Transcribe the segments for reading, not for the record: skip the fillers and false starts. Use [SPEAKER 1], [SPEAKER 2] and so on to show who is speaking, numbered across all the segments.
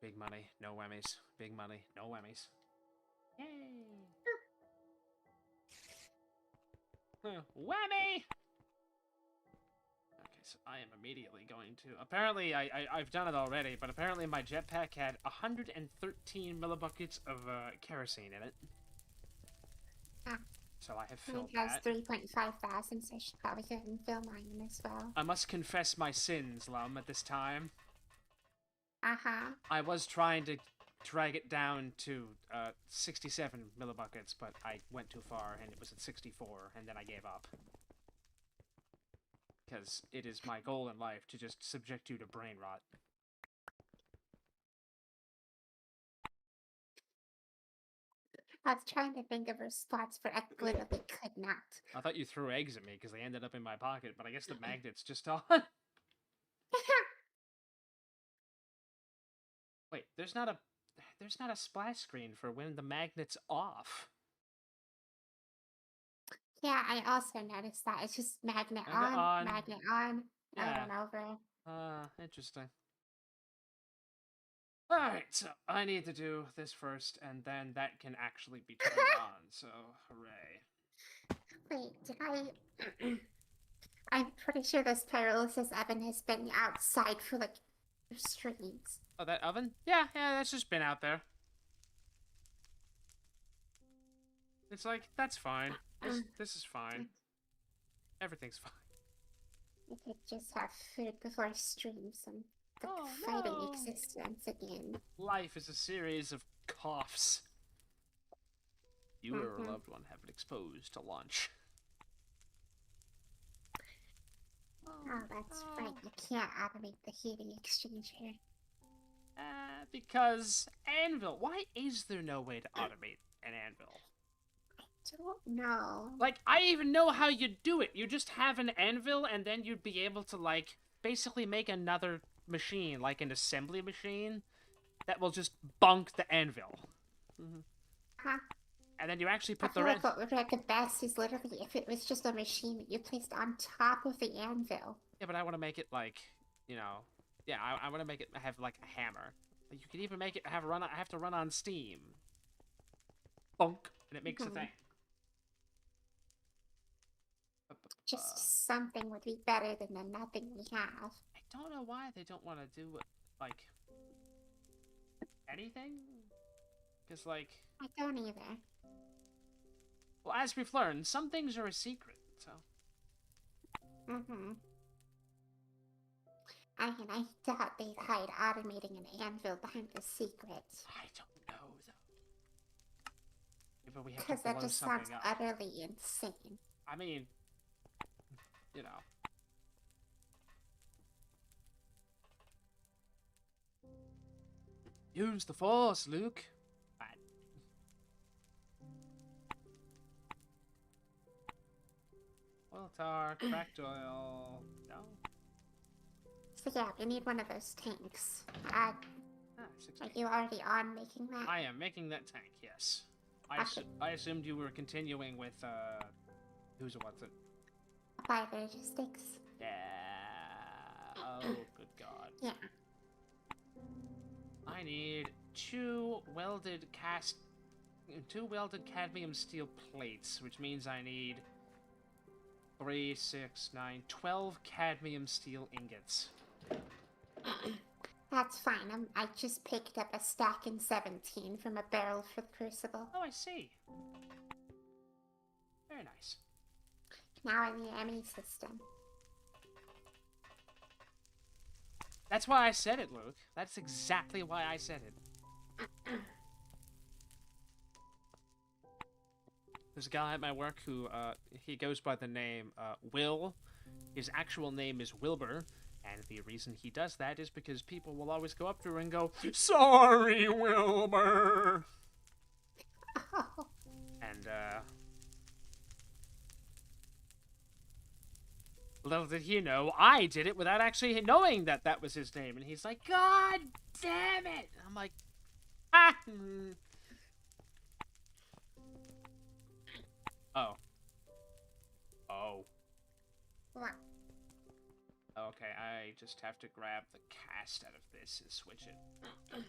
[SPEAKER 1] Big money, no whammies. Big money, no whammies. Yay! Whammy! Okay, so I am immediately going to... Apparently, I've done it already, but apparently my jetpack had 113 millibuckets of kerosene in it.
[SPEAKER 2] Ah.
[SPEAKER 1] So I have
[SPEAKER 2] Mine
[SPEAKER 1] filled
[SPEAKER 2] has
[SPEAKER 1] that.
[SPEAKER 2] 3.5 thousand, so I should probably go ahead and fill mine as well.
[SPEAKER 1] I must confess my sins, Lum, at this time.
[SPEAKER 2] Uh-huh.
[SPEAKER 1] I was trying to drag it down to 67 millibuckets, but I went too far, and it was at 64, and then I gave up. Because it is my goal in life to just subject you to brain rot.
[SPEAKER 2] I was trying to think of response, but I literally could not.
[SPEAKER 1] I thought you threw eggs at me because they ended up in my pocket, but I guess the magnet's just on. Wait, there's not a splash screen for when the magnet's off.
[SPEAKER 2] Yeah, I also noticed that. It's just magnet
[SPEAKER 1] Magnet
[SPEAKER 2] on, magnet on,
[SPEAKER 1] Yeah.
[SPEAKER 2] over and over.
[SPEAKER 1] Interesting. Alright, so I need to do this first, and then that can actually be turned on, so hooray.
[SPEAKER 2] Wait, did I... I'm pretty sure this pyrolysis oven has been outside for, like, streams.
[SPEAKER 1] Oh, that oven? Yeah, that's just been out there. It's like, that's fine. This is fine. Everything's fine.
[SPEAKER 2] We could just have food before streams and the fighting existence again.
[SPEAKER 1] Life is a series of coughs. You or a loved one have been exposed to lunch.
[SPEAKER 2] Oh, that's right. You can't automate the heating exchanger.
[SPEAKER 1] Because anvil. Why is there no way to automate an anvil?
[SPEAKER 2] I don't know.
[SPEAKER 1] Like, I even know how you do it. You just have an anvil, and then you'd be able to, like, basically make another machine, like an assembly machine, that will just bunk the anvil.
[SPEAKER 2] Huh?
[SPEAKER 1] And then you actually put
[SPEAKER 2] I feel like what would work the best is literally if it was just a machine that you placed on top of the anvil.
[SPEAKER 1] Yeah, but I want to make it like, you know, yeah, I want to make it have like a hammer. You could even make it have to run on steam. Bunk, and it makes a thing.
[SPEAKER 2] Just something would be better than the nothing we have.
[SPEAKER 1] I don't know why they don't want to do like anything. Because like
[SPEAKER 2] I don't either.
[SPEAKER 1] Well, as we've learned, some things are a secret, so.
[SPEAKER 2] I mean, I thought they'd hide automating an anvil behind the secret.
[SPEAKER 1] I don't know, though. Yeah, but we have to
[SPEAKER 2] Because that
[SPEAKER 1] blow
[SPEAKER 2] just
[SPEAKER 1] something
[SPEAKER 2] sounds
[SPEAKER 1] up.
[SPEAKER 2] utterly insane.
[SPEAKER 1] I mean, you know. Use the Force, Luke. Oil tar, cracked oil. No.
[SPEAKER 2] So yeah, we need one of those tanks. Are you already on making that?
[SPEAKER 1] I am making that tank, yes. I assumed you were continuing with, who's it, what's it?
[SPEAKER 2] Applied logistics.
[SPEAKER 1] Yeah. Oh, good God.
[SPEAKER 2] Yeah.
[SPEAKER 1] I need two welded cadmium steel plates, which means I need 3, 6, 9, 12 cadmium steel ingots.
[SPEAKER 2] That's fine. I just picked up a stack in 17 from a barrel for the crucible.
[SPEAKER 1] Oh, I see. Very nice.
[SPEAKER 2] Now in the ME system.
[SPEAKER 1] That's why I said it, Luke. That's exactly why I said it. There's a guy at my work who, he goes by the name, Will. His actual name is Wilbur, and the reason he does that is because people will always go up to her and go, "Sorry, Wilbur!"
[SPEAKER 2] Oh.
[SPEAKER 1] And, little did he know, I did it without actually knowing that that was his name, and he's like, "God damn it!" And I'm like, ah! Oh. Oh.
[SPEAKER 2] What?
[SPEAKER 1] Okay, I just have to grab the cast out of this and switch it.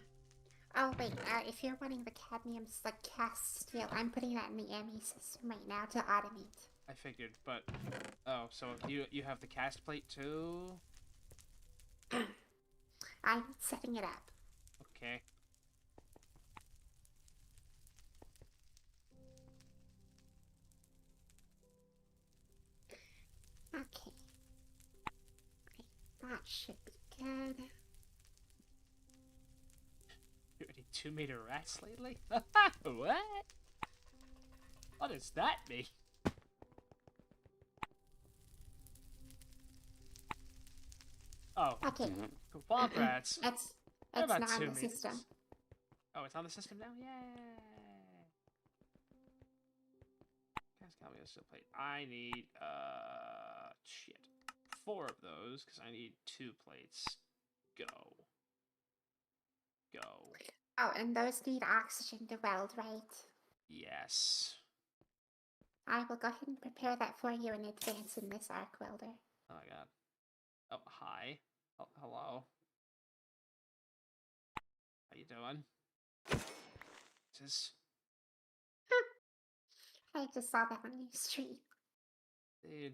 [SPEAKER 2] Oh wait, if you're wanting the cadmium's like cast steel, I'm putting that in the ME system right now to automate.
[SPEAKER 1] I figured, but oh, so you have the cast plate too?
[SPEAKER 2] I'm setting it up.
[SPEAKER 1] Okay.
[SPEAKER 2] Okay. That should be good.
[SPEAKER 1] You any 2-meter rats lately? What? What does that mean? Oh,
[SPEAKER 2] Okay.
[SPEAKER 1] swamp rats.
[SPEAKER 2] It's
[SPEAKER 1] They're about
[SPEAKER 2] not
[SPEAKER 1] 2
[SPEAKER 2] in the
[SPEAKER 1] meters.
[SPEAKER 2] system.
[SPEAKER 1] Oh, it's on the system now? Yay! Cast calendar still plate. I need, shit. 4 of those, because I need 2 plates. Go. Go.
[SPEAKER 2] Oh, and those need oxygen to weld, right?
[SPEAKER 1] Yes.
[SPEAKER 2] I will go ahead and prepare that for you in advance in this arc welder.
[SPEAKER 1] Oh my god. Oh, hi. Oh, hello. How you doing? Just,
[SPEAKER 2] I just saw that on your street.
[SPEAKER 1] dude.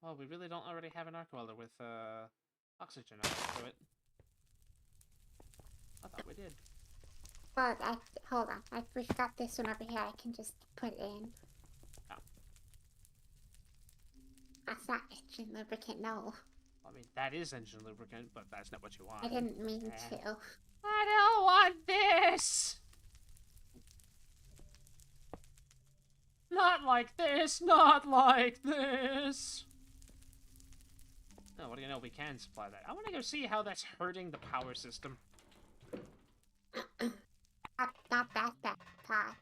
[SPEAKER 1] Well, we really don't already have an arc welder with oxygen next to it. I thought we did.
[SPEAKER 2] Well, hold on. We've got this one over here. I can just put in.
[SPEAKER 1] Oh.
[SPEAKER 2] That's not engine lubricant, no.
[SPEAKER 1] I mean, that is engine lubricant, but that's not what you want.
[SPEAKER 2] I didn't mean to.
[SPEAKER 1] I don't want this! Not like this! Not like this! Oh, what do you know? We can supply that. I want to go see how that's hurting the power system.
[SPEAKER 2] Not that part.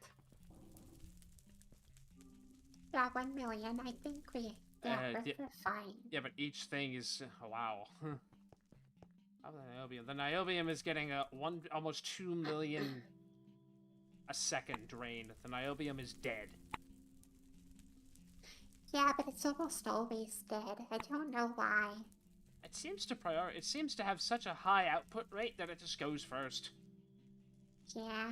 [SPEAKER 2] Yeah, 1 million. I think we're fine.
[SPEAKER 1] Yeah, but each thing is... oh, wow. How about the niobium? The niobium is getting almost 2 million a second drain. The niobium is dead.
[SPEAKER 2] Yeah, but it's almost always dead. I don't know why.
[SPEAKER 1] It seems to have such a high output rate that it just goes first.
[SPEAKER 2] Yeah.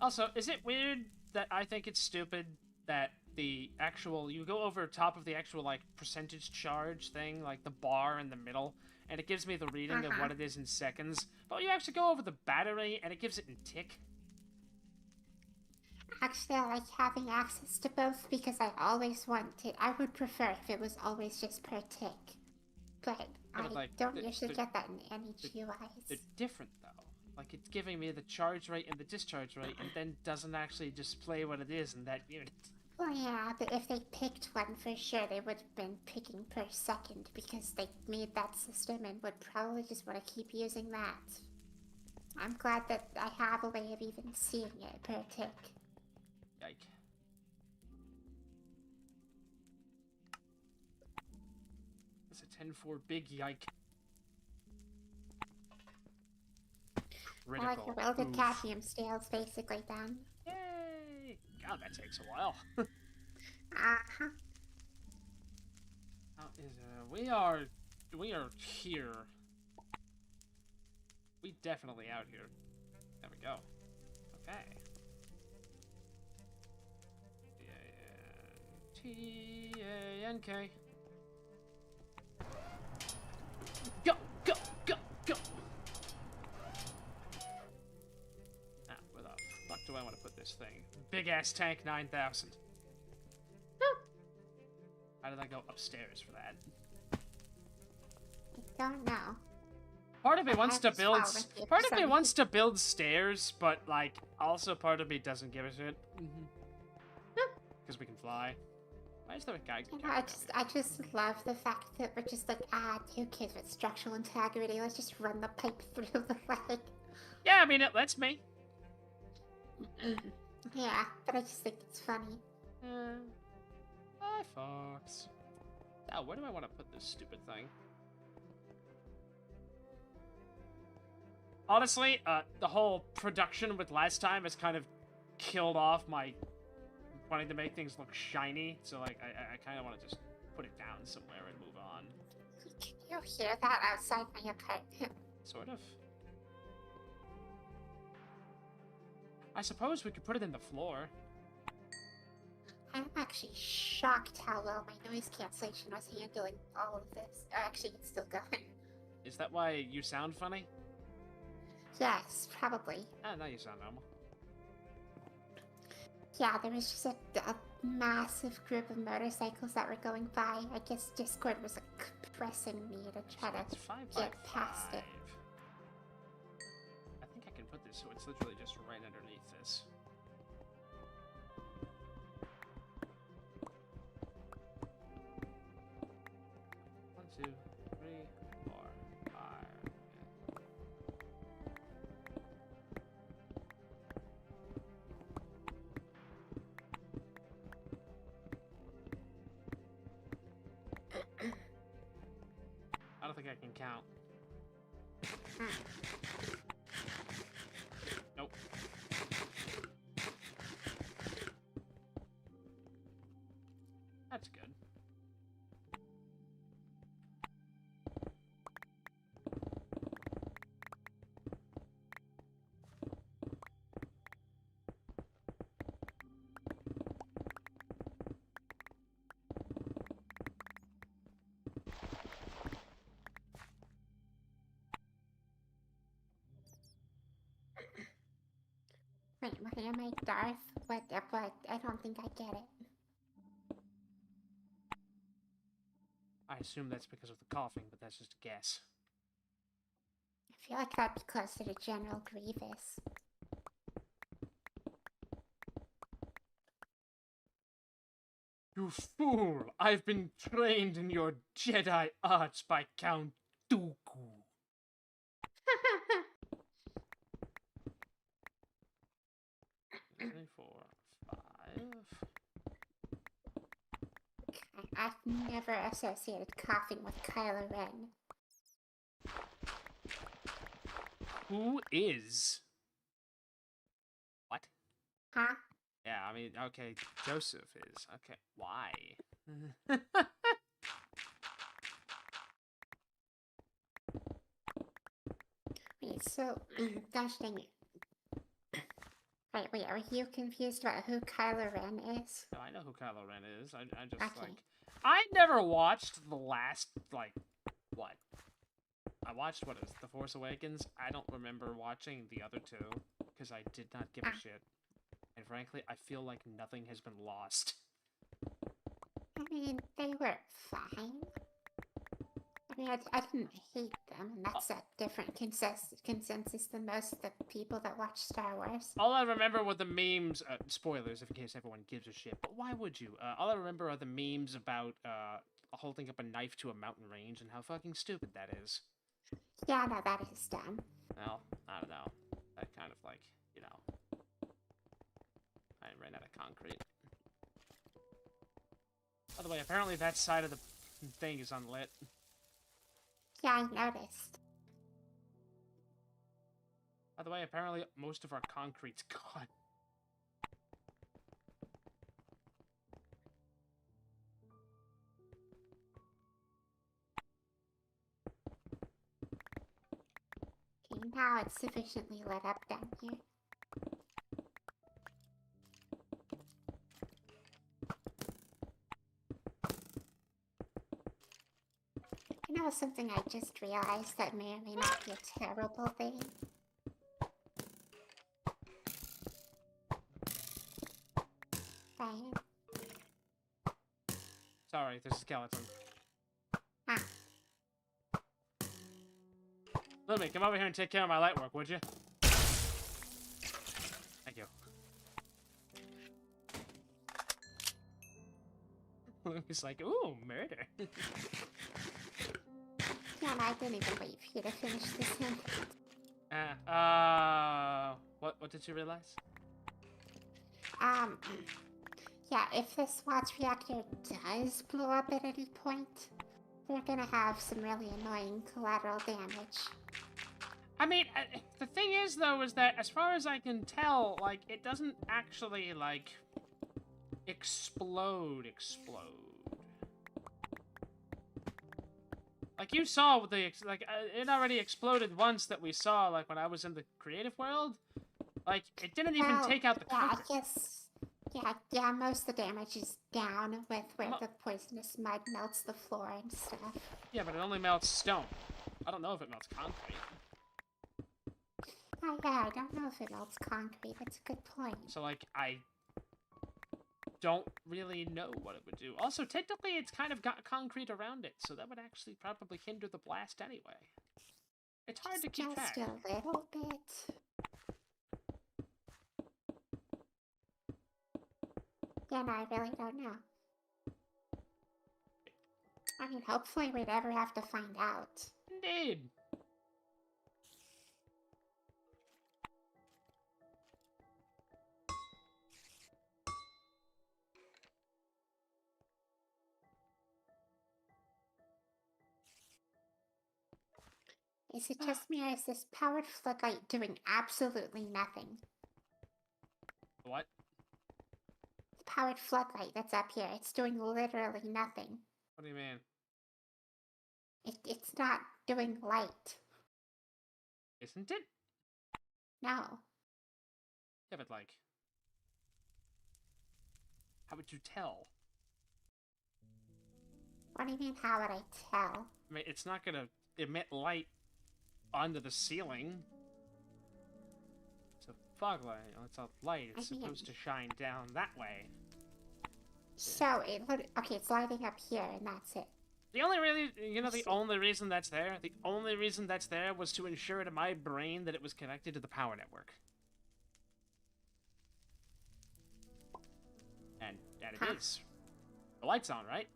[SPEAKER 1] Also, is it weird that I think it's stupid that the actual, you go over top of the actual, like, percentage charge thing, like the bar in the middle, and it gives me the reading of what it is in seconds, but you actually go over the battery, and it gives it in tick?
[SPEAKER 2] Actually, I like having access to both because I always wanted. I would prefer if it was always just per tick. But
[SPEAKER 1] Yeah,
[SPEAKER 2] I
[SPEAKER 1] like,
[SPEAKER 2] don't usually get that in any GUIs.
[SPEAKER 1] They're different, though. Like, it's giving me the charge rate and the discharge rate, and then doesn't actually display what it is in that unit.
[SPEAKER 2] Well, yeah, but if they picked one for sure, they would have been picking per second because they made that system and would probably just want to keep using that. I'm glad that I have a way of even seeing it per tick.
[SPEAKER 1] Yike. It's a 10-4 big yike. Critical.
[SPEAKER 2] I like your welded cadmium steel's basically done.
[SPEAKER 1] Yay! God, that takes a while.
[SPEAKER 2] Uh-huh.
[SPEAKER 1] How is we are here. We definitely out here. There we go. Okay. T-A-N-K. Go, go, go, go! Now, where the fuck do I want to put this thing? Big-ass tank 9000. How did I go upstairs for that?
[SPEAKER 2] I don't know.
[SPEAKER 1] Part of me wants to build stairs, but like also part of me doesn't give a shit. Because we can fly. Why is there a guy?
[SPEAKER 2] You know, I just love the fact that we're just like, who cares about structural integrity? Let's just run the pipe through the leg.
[SPEAKER 1] Yeah, I mean it lets me.
[SPEAKER 2] Yeah, but I just think it's funny.
[SPEAKER 1] Hi, Fox. Oh, where do I want to put this stupid thing? Honestly, the whole production with last time has kind of killed off my wanting to make things look shiny. So, like, I kind of want to just put it down somewhere and move on.
[SPEAKER 2] Can you hear that outside my apartment?
[SPEAKER 1] Sort of. I suppose we could put it in the floor.
[SPEAKER 2] I'm actually shocked how well my noise cancellation was handling all of this. Actually, it's still going.
[SPEAKER 1] Is that why you sound funny?
[SPEAKER 2] Yes, probably.
[SPEAKER 1] Ah, now you sound normal.
[SPEAKER 2] Yeah, there was just a massive group of motorcycles that were going by. I guess Discord was like pressing me to try
[SPEAKER 1] It's
[SPEAKER 2] to
[SPEAKER 1] 5
[SPEAKER 2] get
[SPEAKER 1] by
[SPEAKER 2] past
[SPEAKER 1] 5.
[SPEAKER 2] it.
[SPEAKER 1] I think I can put this so it's literally just right underneath this. One, two, three, 4, 5. I don't think I can count. Nope. That's good.
[SPEAKER 2] Wait, why am I Darth? What? I don't think I get it.
[SPEAKER 1] I assume that's because of the coughing, but that's just a guess.
[SPEAKER 2] I feel like that'd be closer to General Grievous.
[SPEAKER 1] You fool! I've been trained in your Jedi arts by Count Dooku. 3, 4, 5.
[SPEAKER 2] I've never associated coughing with Kylo Ren.
[SPEAKER 1] Who is? What?
[SPEAKER 2] Huh?
[SPEAKER 1] Yeah, I mean, okay, Joseph is. Okay, why?
[SPEAKER 2] Wait, so, gosh dang it. Wait, are you confused about who Kylo Ren is?
[SPEAKER 1] No, I know who Kylo Ren is. I just,
[SPEAKER 2] Okay.
[SPEAKER 1] like... I never watched the last, like, what? I watched, what is The Force Awakens? I don't remember watching the other two, because I did not give a shit. And frankly, I feel like nothing has been lost.
[SPEAKER 2] I mean, they were fine. I mean, I didn't hate them, and that's a different consensus than most of the people that watch Star Wars.
[SPEAKER 1] All I remember were the memes, spoilers if in case everyone gives a shit, but why would you? All I remember are the memes about, holding up a knife to a mountain range and how fucking stupid that is.
[SPEAKER 2] Yeah, no, that is dumb.
[SPEAKER 1] Well, I don't know. That kind of, like, you know... I ran out of concrete. By the way, apparently that side of the thing is unlit.
[SPEAKER 2] Yeah, I noticed.
[SPEAKER 1] By the way, apparently most of our concrete's gone.
[SPEAKER 2] Okay, now it's sufficiently lit up down here. You know something I just realized that may or may not be a terrible thing? Ryan?
[SPEAKER 1] Sorry, there's a skeleton.
[SPEAKER 2] Ah,
[SPEAKER 1] Lumi, come over here and take care of my light work, would you? Thank you. Lumi's like, ooh, murder.
[SPEAKER 2] yeah, no, I didn't even wait for you to finish the sentence.
[SPEAKER 1] What did you realize?
[SPEAKER 2] Yeah, if this watch reactor does blow up at any point, we're gonna have some really annoying collateral damage.
[SPEAKER 1] I mean, the thing is, though, is that as far as I can tell, like, it doesn't actually, like, explode. Like, you saw with the, it already exploded once that we saw, like, when I was in the creative world. Like, it didn't even take out the concrete.
[SPEAKER 2] I guess, yeah, most of the damage is down with where the poisonous mud melts the floor and stuff.
[SPEAKER 1] Yeah, but it only melts stone. I don't know if it melts concrete.
[SPEAKER 2] Oh yeah, I don't know if it melts concrete. That's a good point.
[SPEAKER 1] So, like, I don't really know what it would do. Also, technically, it's kind of got concrete around it, so that would actually probably hinder the blast anyway. It's hard to keep track.
[SPEAKER 2] Just a little bit. Yeah, no, I really don't know. I mean, hopefully we never have to find out.
[SPEAKER 1] Indeed.
[SPEAKER 2] Is it just me, or is this powered floodlight doing absolutely nothing?
[SPEAKER 1] What?
[SPEAKER 2] The powered floodlight that's up here, it's doing literally nothing.
[SPEAKER 1] What do you mean?
[SPEAKER 2] It's not doing light.
[SPEAKER 1] Isn't it?
[SPEAKER 2] No.
[SPEAKER 1] Yeah, but, like, how would you tell?
[SPEAKER 2] What do you mean, how would I tell?
[SPEAKER 1] I mean, it's not gonna emit light onto the ceiling. It's a fog light. It's a light. It's supposed to shine down that way.
[SPEAKER 2] So, okay, it's lighting up here, and that's it.
[SPEAKER 1] The only really, the only reason that's there? The only reason that's there was to ensure to my brain that it was connected to the power network. And it is. The light's on, right?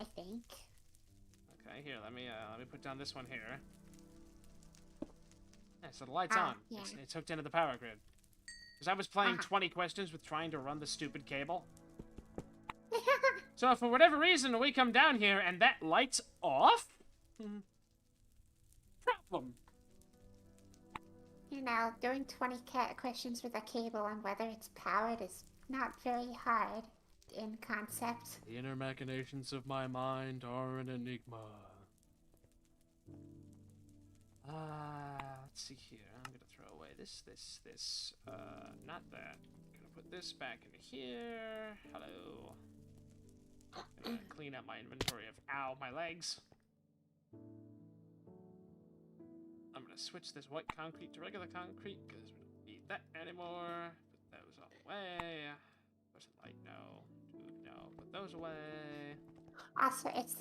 [SPEAKER 2] I think.
[SPEAKER 1] Okay, here, let me put down this one here. Yeah, so the light's on.
[SPEAKER 2] Yeah.
[SPEAKER 1] It's hooked into the power grid. Because I was playing 20 questions with trying to run the stupid cable. So if for whatever reason we come down here and that light's off, problem.
[SPEAKER 2] You know, doing 20 questions with a cable on whether it's powered is not very hard in concept.
[SPEAKER 1] The inner machinations of my mind are an enigma. Let's see here. I'm gonna throw away this. Not that. I'm gonna put this back in here. Hello. Gonna clean up my inventory of, my legs. I'm gonna switch this white concrete to regular concrete because we don't need that anymore. Put those all away. There's a light, no. Put those away.
[SPEAKER 2] Also, it's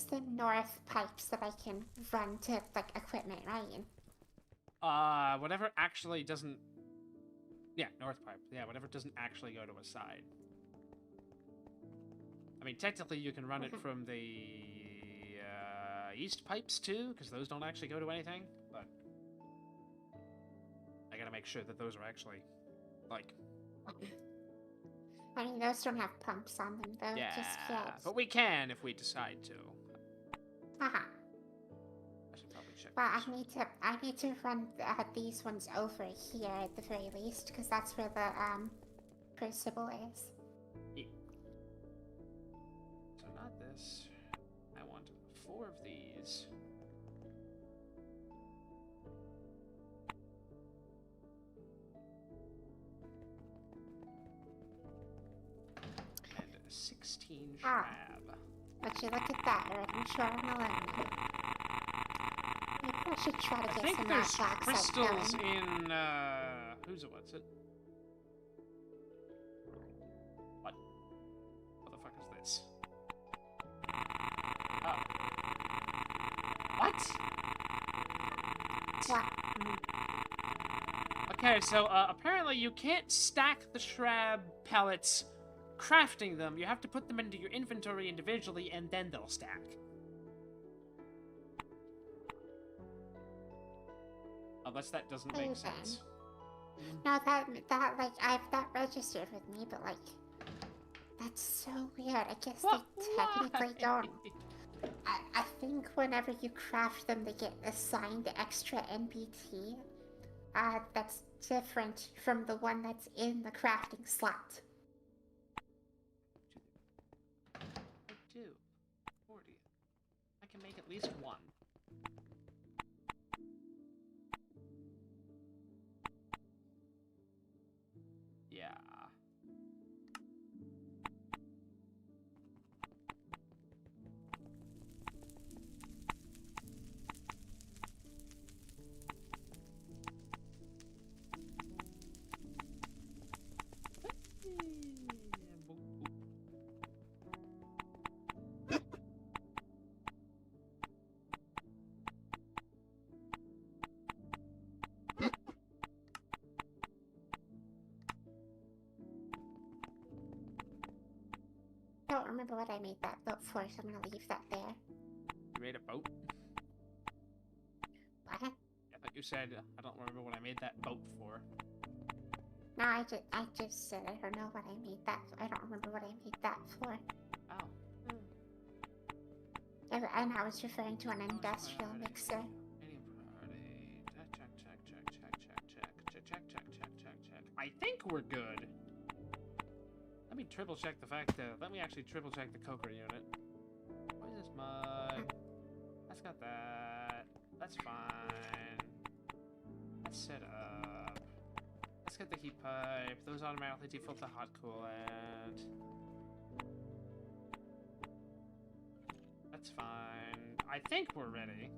[SPEAKER 2] the north pipes that I can run to, like, equipment, right?
[SPEAKER 1] Whatever actually doesn't... Yeah, north pipe. Yeah, whatever doesn't actually go to a side. I mean, technically you can run it from the east pipes too, because those don't actually go to anything, but I gotta make sure that those are actually, like...
[SPEAKER 2] I mean, those don't have pumps on them, though, just yet.
[SPEAKER 1] But we can if we decide to.
[SPEAKER 2] Haha.
[SPEAKER 1] I should probably check
[SPEAKER 2] Well,
[SPEAKER 1] this.
[SPEAKER 2] I need to run these ones over here at the very least, because that's where the crucible is.
[SPEAKER 1] Yeah. So not this. I want 4 of these. And 16 shrab.
[SPEAKER 2] Would you look at that, or I'm sure I'm alone. Maybe I should try to get some
[SPEAKER 1] there's
[SPEAKER 2] oxide
[SPEAKER 1] crystals
[SPEAKER 2] going.
[SPEAKER 1] in, what's it? What? What the fuck is this? Oh. What?
[SPEAKER 2] What?
[SPEAKER 1] Okay, so, apparently you can't stack the shrab pellets crafting them. You have to put them into your inventory individually, and then they'll stack. Unless that doesn't make sense.
[SPEAKER 2] No, that like I've that registered with me, but like that's so weird. I guess
[SPEAKER 1] What?
[SPEAKER 2] they technically
[SPEAKER 1] Why?
[SPEAKER 2] don't. I think whenever you craft them, they get assigned extra NBT. That's different from the one that's in the crafting slot.
[SPEAKER 1] I do. 40. I can make at least one. Yeah.
[SPEAKER 2] Don't remember what I made that boat for, so I'm gonna leave that there.
[SPEAKER 1] You made a boat?
[SPEAKER 2] What?
[SPEAKER 1] I thought you said, I don't remember what I made that boat for.
[SPEAKER 2] No, I just said I don't know what I made that. I don't remember what I made that for.
[SPEAKER 1] Oh.
[SPEAKER 2] And I was referring to an industrial mixer.
[SPEAKER 1] Medium priority. Check, check, check, check, check, check, check, check, check, check, check, check. I think we're good. Let me triple check the fact that. Let me actually triple check the coker unit. What is this mud? That's got that. That's fine. That's set up. Let's get the heat pipe. Those automatically default to hot coolant. That's fine. I think we're ready.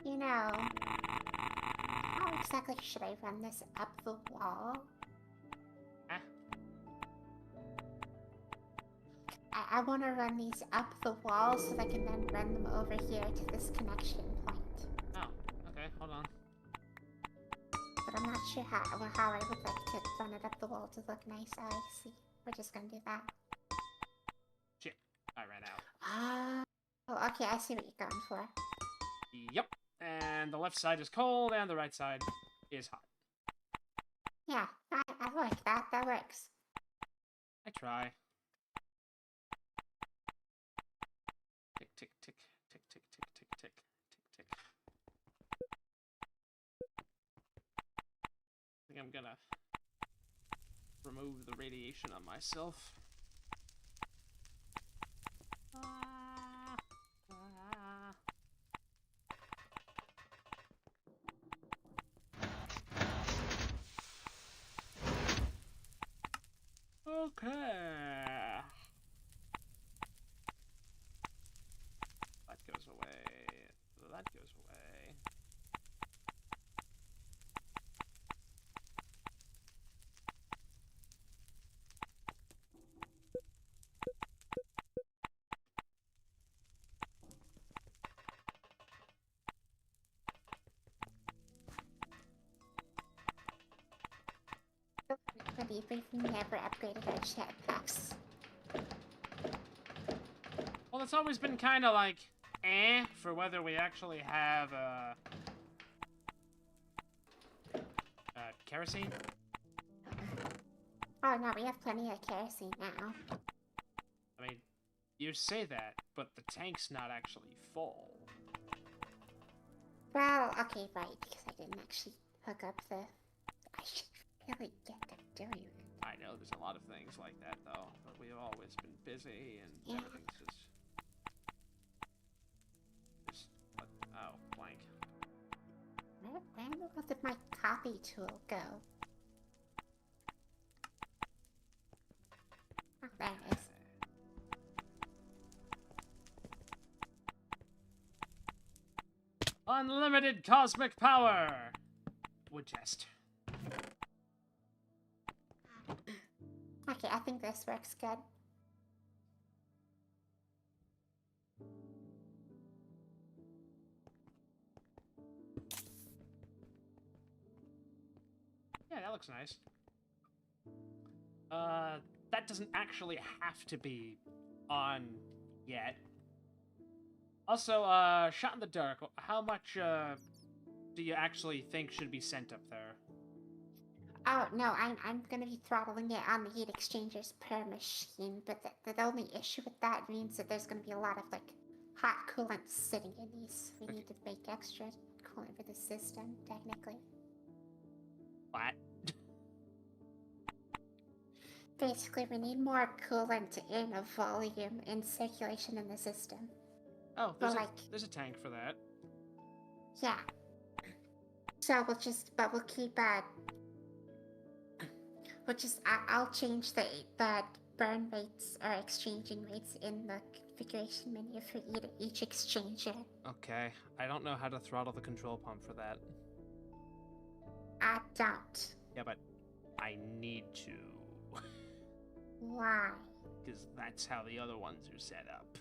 [SPEAKER 2] You know, how exactly should I run this up the wall?
[SPEAKER 1] Ah.
[SPEAKER 2] I want to run these up the wall so that I can then run them over here to this connection point.
[SPEAKER 1] Oh, okay, hold on.
[SPEAKER 2] But I'm not sure how I would like to run it up the wall to look nice. I see. We're just gonna do that.
[SPEAKER 1] Shit, I ran out.
[SPEAKER 2] Oh, okay, I see what you're going for.
[SPEAKER 1] Yep. And the left side is cold, and the right side is hot.
[SPEAKER 2] Yeah, I like that. That works.
[SPEAKER 1] I try. Tick, tick, tick, tick, tick, tick, tick, tick, tick, tick. I think I'm gonna remove the radiation on myself. Okay. That goes away. That goes away.
[SPEAKER 2] We've never upgraded our jetpacks.
[SPEAKER 1] Well, it's always been kind of like, for whether we actually have, kerosene.
[SPEAKER 2] Oh no, we have plenty of kerosene now.
[SPEAKER 1] I mean, you say that, but the tank's not actually full.
[SPEAKER 2] Well, okay, right, because I didn't actually hook up the... I should really get to doing it.
[SPEAKER 1] I know there's a lot of things like that, though, but we've always been busy, and
[SPEAKER 2] Yeah.
[SPEAKER 1] everything's just... Oh, blank.
[SPEAKER 2] Where in the world did my copy tool go? Oh, there it is.
[SPEAKER 1] Unlimited cosmic power! Would jest.
[SPEAKER 2] Okay, I think this works good.
[SPEAKER 1] Yeah, that looks nice. That doesn't actually have to be on yet. Also, shot in the dark. How much do you actually think should be sent up there?
[SPEAKER 2] Oh no, I'm gonna be throttling it on the heat exchangers per machine, but the only issue with that means that there's gonna be a lot of like hot coolant sitting in these. We
[SPEAKER 1] Okay.
[SPEAKER 2] need to make extra coolant for the system, technically.
[SPEAKER 1] What?
[SPEAKER 2] Basically, we need more coolant in a volume in circulation in the system.
[SPEAKER 1] Oh,
[SPEAKER 2] But like,
[SPEAKER 1] there's a tank for that.
[SPEAKER 2] yeah. So but we'll keep I'll change the burn rates or exchanging rates in the configuration menu for each exchanger.
[SPEAKER 1] Okay, I don't know how to throttle the control pump for that.
[SPEAKER 2] I don't.
[SPEAKER 1] Yeah, but I need to.
[SPEAKER 2] Why?
[SPEAKER 1] Because that's how the other ones are set up.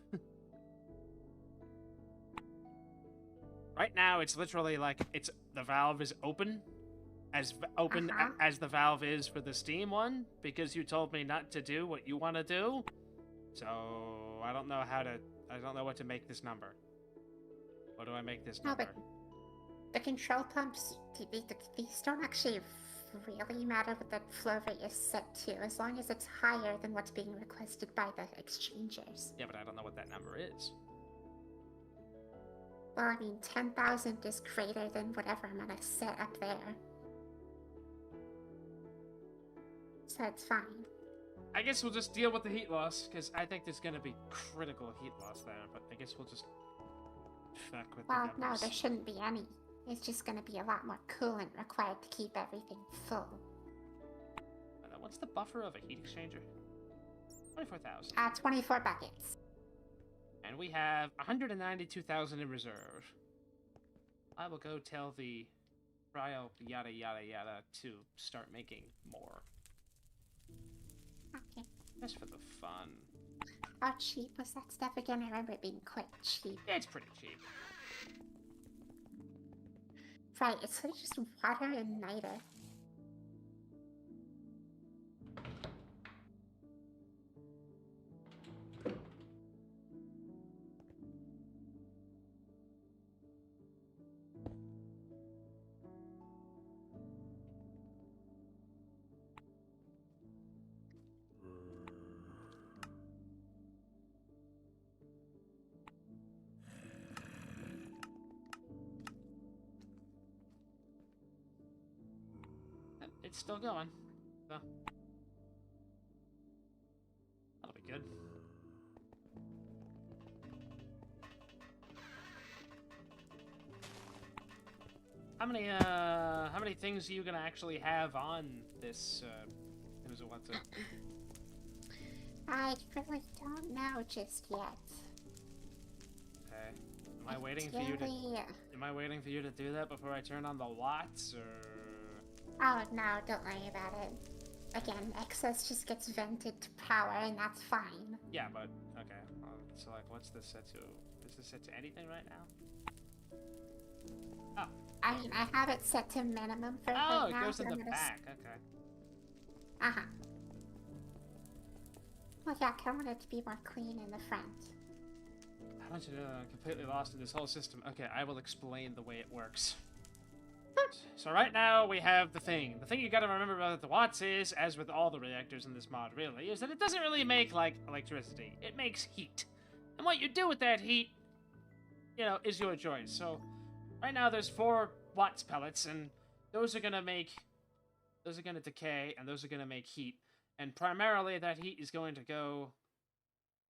[SPEAKER 1] Right now, it's literally like the valve is open, as open as the valve is for the steam one, because you told me not to do what you want to do. So I don't know what to make this number. What do I make this number?
[SPEAKER 2] No, but the control pumps, these don't actually really matter what the flow rate is set to, as long as it's higher than what's being requested by the exchangers.
[SPEAKER 1] Yeah, but I don't know what that number is.
[SPEAKER 2] Well, I mean, 10,000 is greater than whatever I'm gonna set up there. So it's fine.
[SPEAKER 1] I guess we'll just deal with the heat loss, because I think there's going to be critical heat loss there, but I guess we'll just fuck with the numbers.
[SPEAKER 2] Well, no, there shouldn't be any. It's just gonna be a lot more coolant required to keep everything full.
[SPEAKER 1] What's the buffer of a heat exchanger? 24,000.
[SPEAKER 2] 24 buckets.
[SPEAKER 1] And we have 192,000 in reserve. I will go tell the cryo yada yada yada to start making more.
[SPEAKER 2] Okay.
[SPEAKER 1] Just for the fun.
[SPEAKER 2] How cheap was that stuff again? I remember it being quite cheap.
[SPEAKER 1] Yeah, it's pretty cheap.
[SPEAKER 2] Right, it's sort of just water and niter.
[SPEAKER 1] It's still going. So that'll be good. How many things are you gonna actually have on this, what's it?
[SPEAKER 2] I really don't know just yet.
[SPEAKER 1] Okay. Am I waiting for you to do that before I turn on the watts, or?
[SPEAKER 2] Oh, no, don't worry about it. Again, excess just gets vented to power, and that's fine.
[SPEAKER 1] Yeah, but, okay. So, like, what's this set to? Is this set to anything right now? Oh.
[SPEAKER 2] I mean, I have it set to minimum for right now.
[SPEAKER 1] It goes in the back, okay.
[SPEAKER 2] Uh-huh. Well, yeah, I want it to be more clean in the front.
[SPEAKER 1] I want you to completely lost in this whole system. Okay, I will explain the way it works. So right now, we have the thing. The thing you gotta remember about the watts is, as with all the reactors in this mod, really, is that it doesn't really make, like, electricity. It makes heat. And what you do with that heat, is your choice. So, right now there's 4 watts pellets, and those are gonna decay, and those are gonna make heat. And primarily, that heat is going to go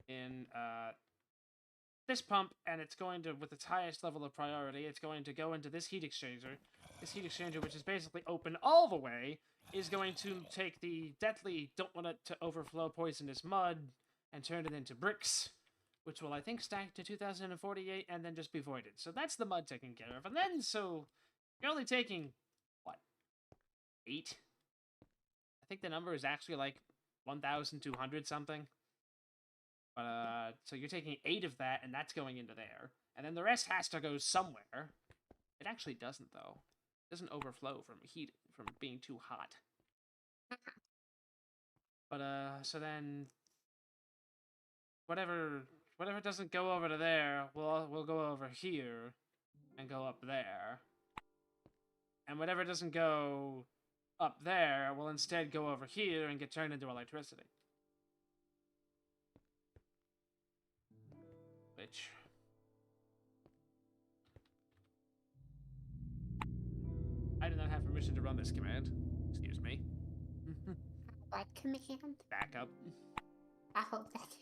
[SPEAKER 1] in, this pump, and it's going to, with its highest level of priority, it's going to go into this heat exchanger. This heat exchanger, which is basically open all the way, is going to take the deadly, don't want it to overflow poisonous mud and turn it into bricks, which will, I think, stack to 2048 and then just be voided. So that's the mud taken care of. And then, so, you're only taking, what, 8? I think the number is actually like 1,200 something. But, so you're taking 8 of that, and that's going into there. And then the rest has to go somewhere. It actually doesn't, though. It doesn't overflow from heat, from being too hot. But, so then, whatever whatever doesn't go over to there, we'll go over here and go up there. And whatever doesn't go up there will instead go over here and get turned into electricity. Which... I do not have permission to run this command. Excuse me.
[SPEAKER 2] What command?
[SPEAKER 1] Backup.
[SPEAKER 2] I hope that.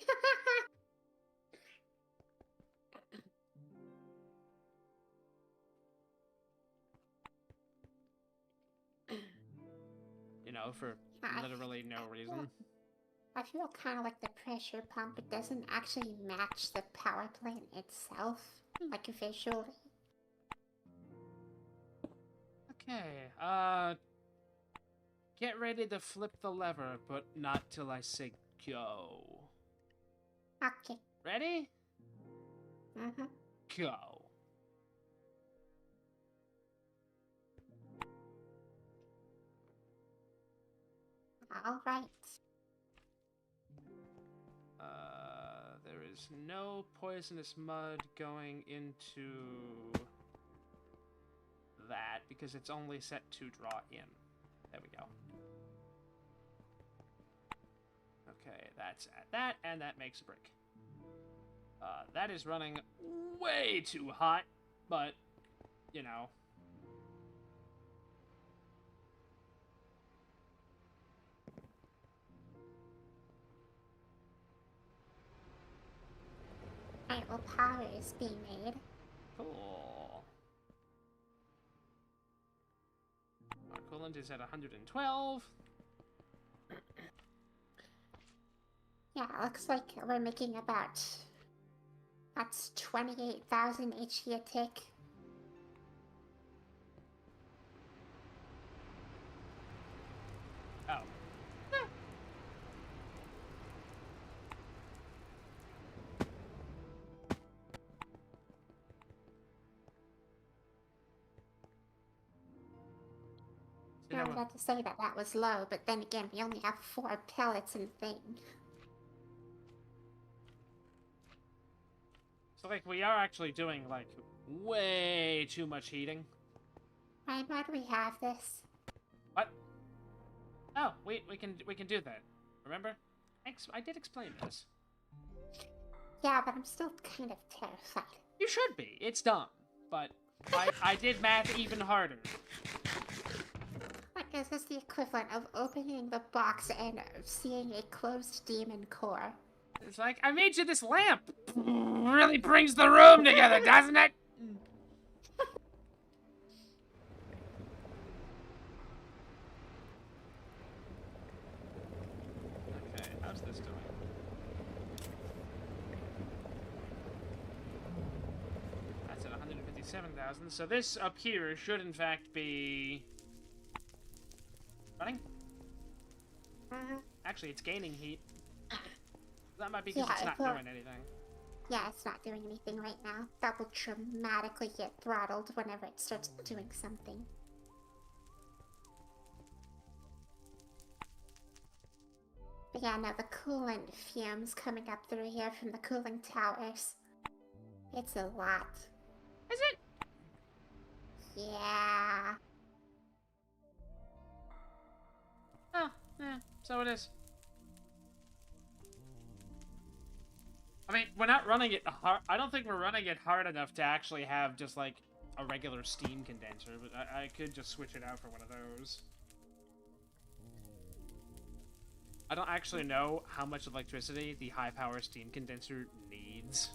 [SPEAKER 1] You know, for literally no reason.
[SPEAKER 2] I feel kind of like the pressure pump. It doesn't actually match the power plant itself, like visually.
[SPEAKER 1] Okay, get ready to flip the lever, but not till I say go.
[SPEAKER 2] Okay.
[SPEAKER 1] Ready?
[SPEAKER 2] Mm-hmm.
[SPEAKER 1] Go.
[SPEAKER 2] All right.
[SPEAKER 1] There is no poisonous mud going into that because it's only set to draw in. There we go. Okay, that's at that, and that makes a brick. That is running way too hot, but, you know.
[SPEAKER 2] Alright, well, power is being made.
[SPEAKER 1] Cool. Our coolant is at 112.
[SPEAKER 2] Yeah, it looks like we're making about... That's 28,000 HE a tick.
[SPEAKER 1] Oh.
[SPEAKER 2] I was about to say that was low, but then again, we only have 4 pellets in the thing.
[SPEAKER 1] So, like, we are actually doing, like, way too much heating.
[SPEAKER 2] Ryan, why do we have this?
[SPEAKER 1] What? Oh, we can do that. Remember? I did explain this.
[SPEAKER 2] Yeah, but I'm still kind of terrified.
[SPEAKER 1] You should be. It's dumb. But I did math even harder.
[SPEAKER 2] Like, this is the equivalent of opening the box and seeing a closed demon core.
[SPEAKER 1] It's like, I made you this lamp. Really brings the room together, doesn't it? Okay, how's this doing? That's at 157,000. So this up here should in fact be running. Actually, it's gaining heat. That might be because it's not doing anything.
[SPEAKER 2] Yeah, it's not doing anything right now. That will dramatically get throttled whenever it starts doing something. But yeah, no, the coolant fumes coming up through here from the cooling towers. It's a lot.
[SPEAKER 1] Is it?
[SPEAKER 2] Yeah.
[SPEAKER 1] Oh, yeah, so it is. I mean, we're not running it hard. I don't think we're running it hard enough to actually have just, like, a regular steam condenser, but I could just switch it out for one of those. I don't actually know how much electricity the high-power steam condenser needs.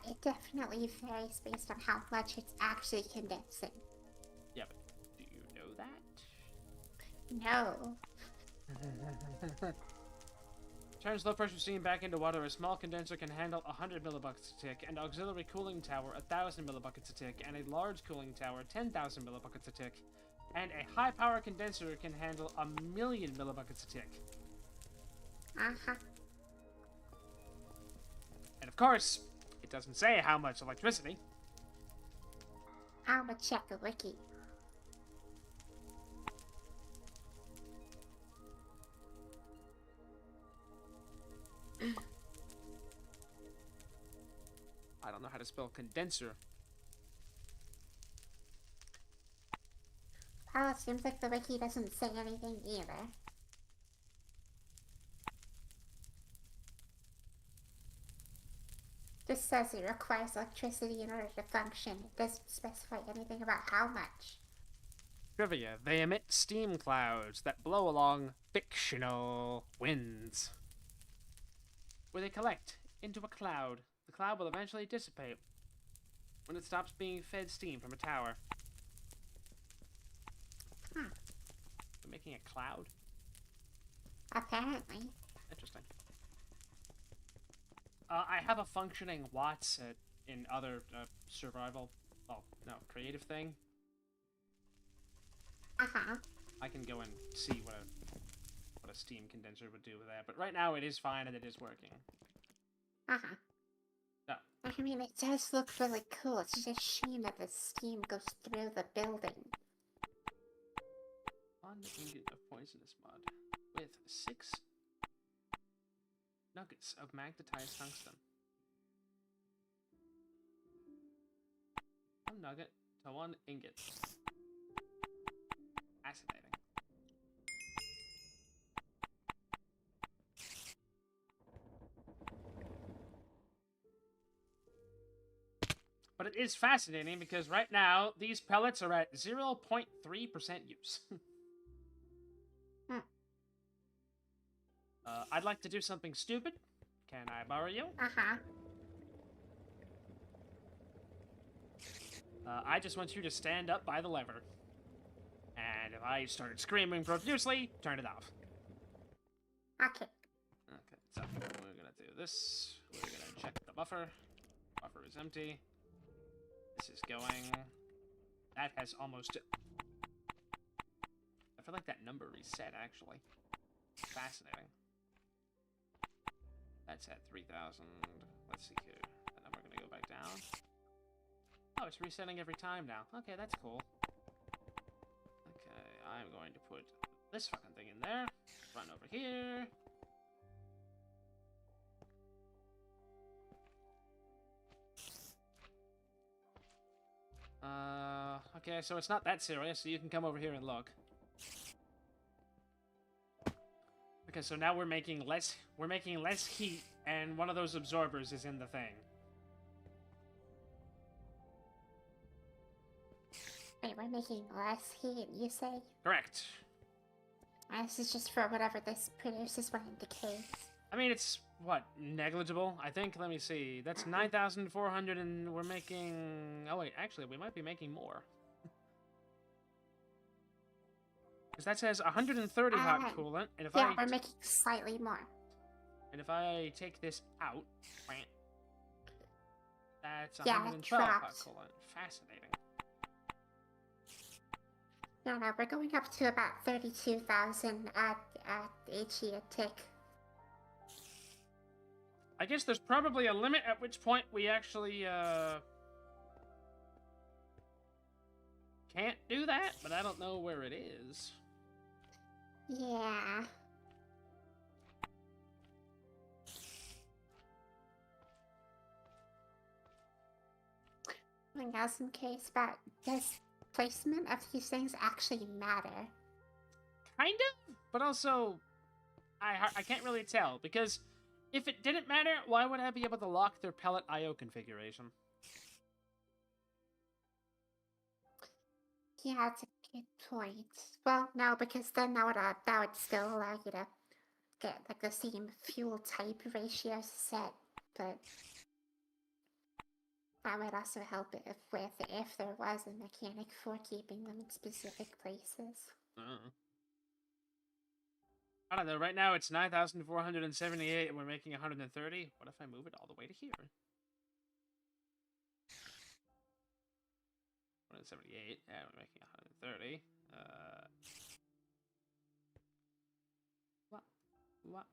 [SPEAKER 2] It definitely varies based on how much it's actually condensing.
[SPEAKER 1] Yeah, but do you know that?
[SPEAKER 2] No.
[SPEAKER 1] Turns low-pressure steam back into water. A small condenser can handle 100 millibuckets a tick, an auxiliary cooling tower 1,000 millibuckets a tick, and a large cooling tower 10,000 millibuckets a tick. And a high-power condenser can handle 1,000,000 millibuckets a tick.
[SPEAKER 2] Uh-huh.
[SPEAKER 1] And of course, it doesn't say how much electricity.
[SPEAKER 2] I'ma check the wiki.
[SPEAKER 1] spell condenser.
[SPEAKER 2] Well, it seems like the wiki doesn't say anything either. Just says it requires electricity in order to function. It doesn't specify anything about how much.
[SPEAKER 1] Trivia: they emit steam clouds that blow along fictional winds, where they collect into a cloud. The cloud will eventually dissipate when it stops being fed steam from a tower.
[SPEAKER 2] Hmm.
[SPEAKER 1] They're making a cloud?
[SPEAKER 2] Apparently.
[SPEAKER 1] Interesting. I have a functioning Watts in other survival, well, no, creative thing.
[SPEAKER 2] Uh-huh.
[SPEAKER 1] I can go and see what a steam condenser would do with that, but right now it is fine and it is working.
[SPEAKER 2] Uh-huh.
[SPEAKER 1] No.
[SPEAKER 2] I mean, it does look really cool. It's just a shame that the steam goes through the building.
[SPEAKER 1] 1 ingot of poisonous mud with 6 nuggets of magnetized tungsten. 1 nugget to 1 ingot. Fascinating. But it is fascinating because right now these pellets are at 0.3% use.
[SPEAKER 2] Hmm.
[SPEAKER 1] I'd like to do something stupid. Can I borrow you?
[SPEAKER 2] Uh-huh.
[SPEAKER 1] I just want you to stand up by the lever. And if I started screaming profusely, turn it off.
[SPEAKER 2] Okay.
[SPEAKER 1] Okay, so we're gonna do this. We're gonna check the buffer. Buffer is empty. This is going. That has almost. I feel like that number reset, actually. Fascinating. That's at 3,000. Let's see here. That number gonna go back down. Oh, it's resetting every time now. Okay, that's cool. Okay, I'm going to put this fucking thing in there. Run over here. Okay, so it's not that serious, so you can come over here and look. Okay, so now we're making less heat, and one of those absorbers is in the thing.
[SPEAKER 2] Wait, we're making less heat, you say?
[SPEAKER 1] Correct.
[SPEAKER 2] This is just for whatever this produces when it decays.
[SPEAKER 1] I mean, it's, what, negligible, I think? Let me see. That's 9,400, and we're making... Oh, wait, actually, we might be making more. Because that says 130 hot coolant, and if
[SPEAKER 2] yeah, we're making slightly more.
[SPEAKER 1] And if I take this out, that's
[SPEAKER 2] Yeah,
[SPEAKER 1] 112 hot
[SPEAKER 2] dropped.
[SPEAKER 1] coolant. Fascinating.
[SPEAKER 2] No, we're going up to about 32,000 at HE a tick.
[SPEAKER 1] I guess there's probably a limit at which point we actually, can't do that, but I don't know where it is.
[SPEAKER 2] Yeah. I guess in case, but does placement of these things actually matter?
[SPEAKER 1] Kind of, but also, I can't really tell, because if it didn't matter, why would I be able to lock their pellet IO configuration?
[SPEAKER 2] Yeah, that's a good point. Well, no, because then that would still allow you to get like the same fuel type ratio set, but that would also help if there was a mechanic for keeping them in specific places.
[SPEAKER 1] I don't know. Right now it's 9,478, and we're making 130. What if I move it all the way to here? 178. Yeah, we're making 130. What?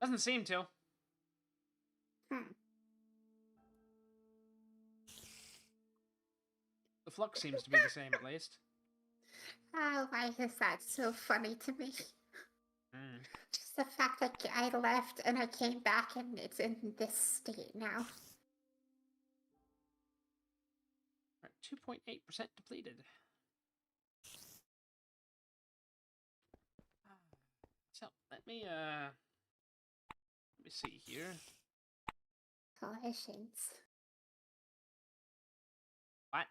[SPEAKER 1] Doesn't seem to. The flux seems to be the same, at least.
[SPEAKER 2] Oh, why is that so funny to me?
[SPEAKER 1] Mm.
[SPEAKER 2] Just the fact that I left and I came back and it's in this state now.
[SPEAKER 1] Alright, 2.8% depleted. So let me see here.
[SPEAKER 2] Collisions.
[SPEAKER 1] What?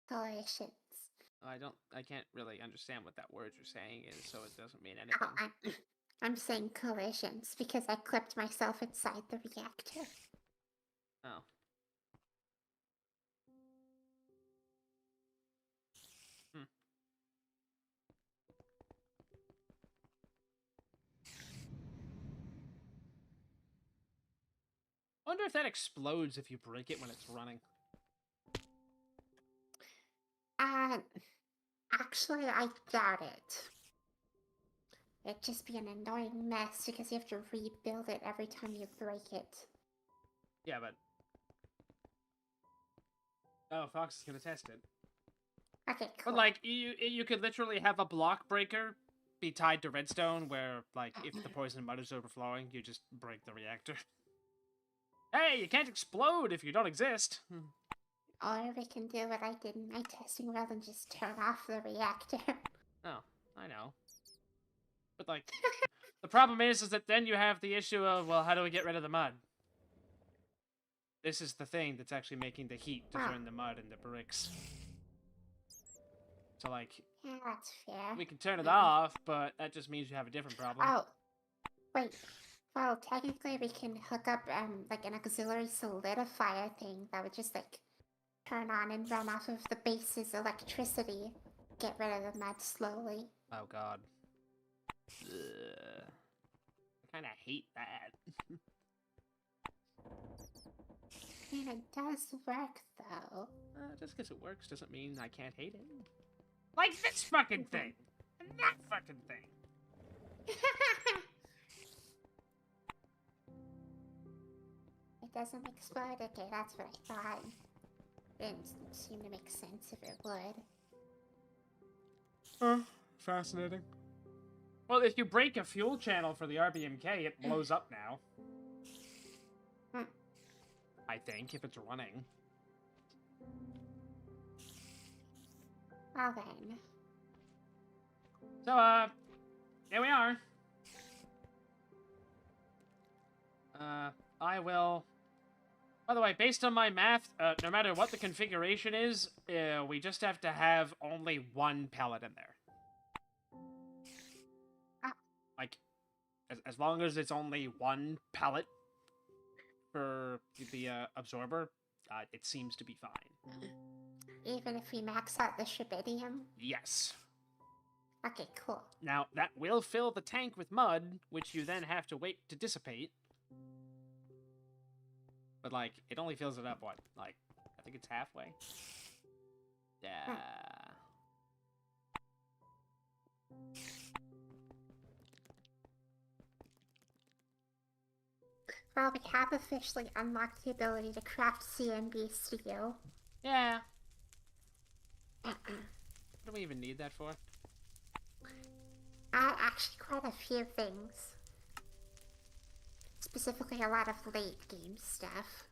[SPEAKER 2] Collisions.
[SPEAKER 1] I can't really understand what that word you're saying is, so it doesn't mean
[SPEAKER 2] Oh,
[SPEAKER 1] anything.
[SPEAKER 2] I'm saying collisions because I clipped myself inside the reactor.
[SPEAKER 1] Oh. Hmm. I wonder if that explodes if you break it when it's running.
[SPEAKER 2] Actually, I doubt it. It'd just be an annoying mess because you have to rebuild it every time you break it.
[SPEAKER 1] Yeah, but... Oh, Fox is gonna test it.
[SPEAKER 2] Okay, cool.
[SPEAKER 1] But, like, you could literally have a block breaker be tied to redstone where, like, if the poison mud is overflowing, you just break the reactor. Hey, you can't explode if you don't exist!
[SPEAKER 2] Or we can do what I did in my testing rather than just turn off the reactor.
[SPEAKER 1] Oh, I know. But, like, the problem is that then you have the issue of, well, how do we get rid of the mud? This is the thing that's actually making the heat to turn the mud into bricks. So, like...
[SPEAKER 2] Yeah, that's fair.
[SPEAKER 1] We can turn it off, but that just means you have a different problem.
[SPEAKER 2] Oh, wait. Well, technically we can hook up, like an auxiliary solidifier thing that would just, like, turn on and run off of the base's electricity. Get rid of the mud slowly.
[SPEAKER 1] Oh, God. Ugh. I kind of hate that.
[SPEAKER 2] And it does work, though.
[SPEAKER 1] Just because it works doesn't mean I can't hate it. Like this fucking thing! And that fucking thing!
[SPEAKER 2] It doesn't explode? Okay, that's what I thought. Didn't seem to make sense if it would.
[SPEAKER 1] Fascinating. Well, if you break a fuel channel for the RBMK, it blows up now. I think, if it's running.
[SPEAKER 2] Well then.
[SPEAKER 1] So, here we are. I will... By the way, based on my math, no matter what the configuration is, we just have to have only one pellet in there. Like, as long as it's only one pellet for the absorber, it seems to be fine.
[SPEAKER 2] Even if we max out the shrubadium?
[SPEAKER 1] Yes.
[SPEAKER 2] Okay, cool.
[SPEAKER 1] Now, that will fill the tank with mud, which you then have to wait to dissipate. But, like, it only fills it up, what? Like, I think it's halfway? Yeah.
[SPEAKER 2] Well, we have officially unlocked the ability to craft CMB steel.
[SPEAKER 1] Yeah. What do we even need that for?
[SPEAKER 2] Actually, quite a few things. Specifically, a lot of late game stuff.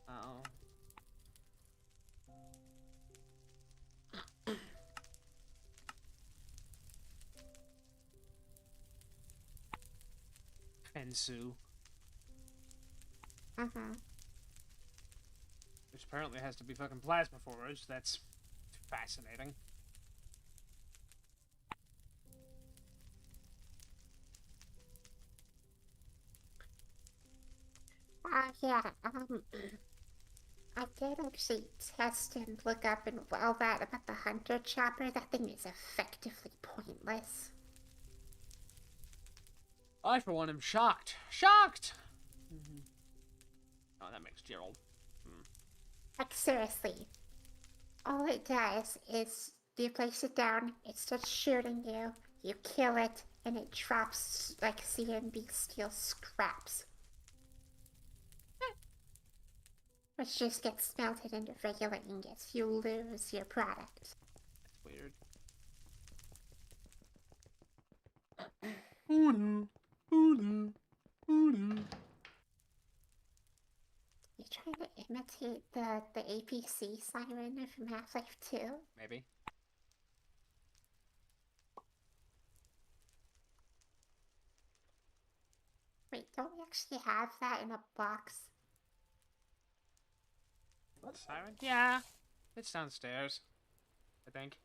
[SPEAKER 1] Uh-oh. Fensu. Which apparently has to be fucking plasma forged. That's fascinating.
[SPEAKER 2] Yeah, I did actually test and look up and all that about the Hunter Chopper. That thing is effectively pointless.
[SPEAKER 1] I, for one, am shocked. Shocked! Oh, that makes Gerald.
[SPEAKER 2] Like, seriously. All it does is you place it down, it starts shooting you, you kill it, and it drops, like, CMB steel scraps. Which just gets smelted into regular ingots. You lose your product.
[SPEAKER 1] That's weird. Oh no. Oh no. Oh no.
[SPEAKER 2] You trying to imitate the APC siren from Half-Life 2?
[SPEAKER 1] Maybe.
[SPEAKER 2] Wait, don't we actually have that in a box?
[SPEAKER 1] What siren? Yeah. It's downstairs, I think.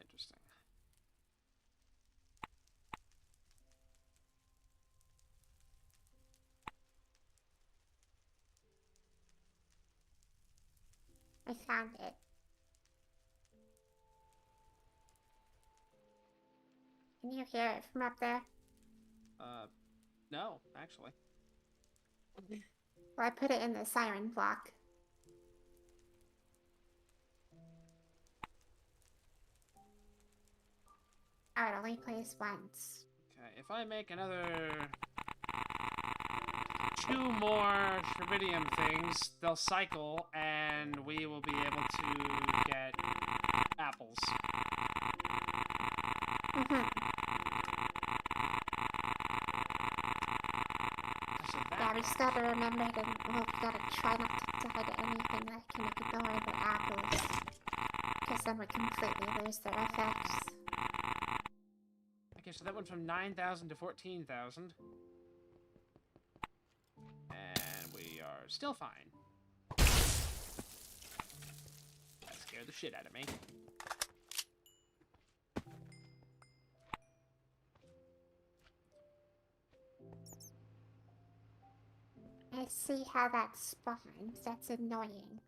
[SPEAKER 1] Interesting.
[SPEAKER 2] I found it. Can you hear it from up there?
[SPEAKER 1] Uh, no, actually.
[SPEAKER 2] Well, I put it in the siren block. Oh, it only plays once.
[SPEAKER 1] Okay, if I make another 2 more tritium things, they'll cycle, and we will be able to get apples. So
[SPEAKER 2] Yeah, we
[SPEAKER 1] that
[SPEAKER 2] still gotta remember to, well, we gotta try not to die to anything that can ignore the apples. Because then we completely lose their effects.
[SPEAKER 1] okay, so that went from 9,000 to 14,000. And we are still fine. That scared the shit out of me.
[SPEAKER 2] I see how that spawns. That's annoying.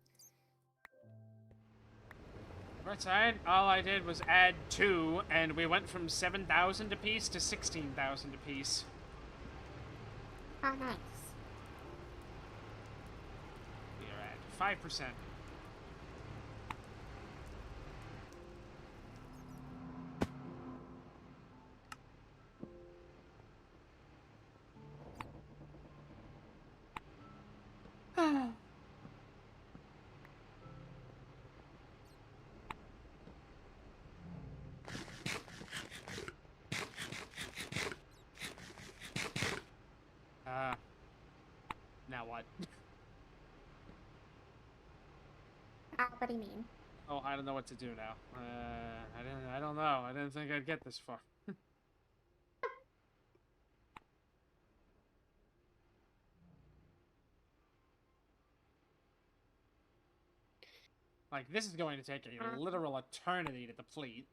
[SPEAKER 1] Right side, all I did was add 2, and we went from 7,000 apiece to 16,000 apiece.
[SPEAKER 2] How nice.
[SPEAKER 1] We are at 5%. Now what?
[SPEAKER 2] What do you mean?
[SPEAKER 1] Oh, I don't know what to do now. I don't know. I didn't think I'd get this far. Like, this is going to take a literal eternity to deplete.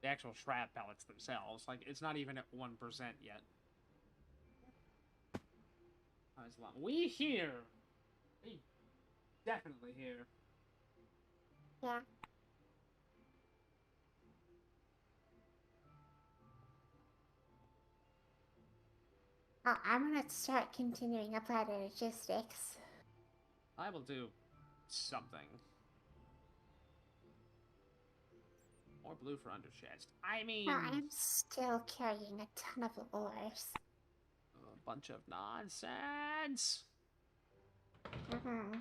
[SPEAKER 1] The actual shrap pellets themselves. Like, it's not even at 1% yet. Oh, it's a lot. We here! We definitely here.
[SPEAKER 2] Yeah. Oh, I'm gonna start continuing apply the logistics.
[SPEAKER 1] I will do something. More blue for under chest. I
[SPEAKER 2] Well,
[SPEAKER 1] mean,
[SPEAKER 2] I'm still carrying a ton of ores.
[SPEAKER 1] a bunch of nonsense.
[SPEAKER 2] I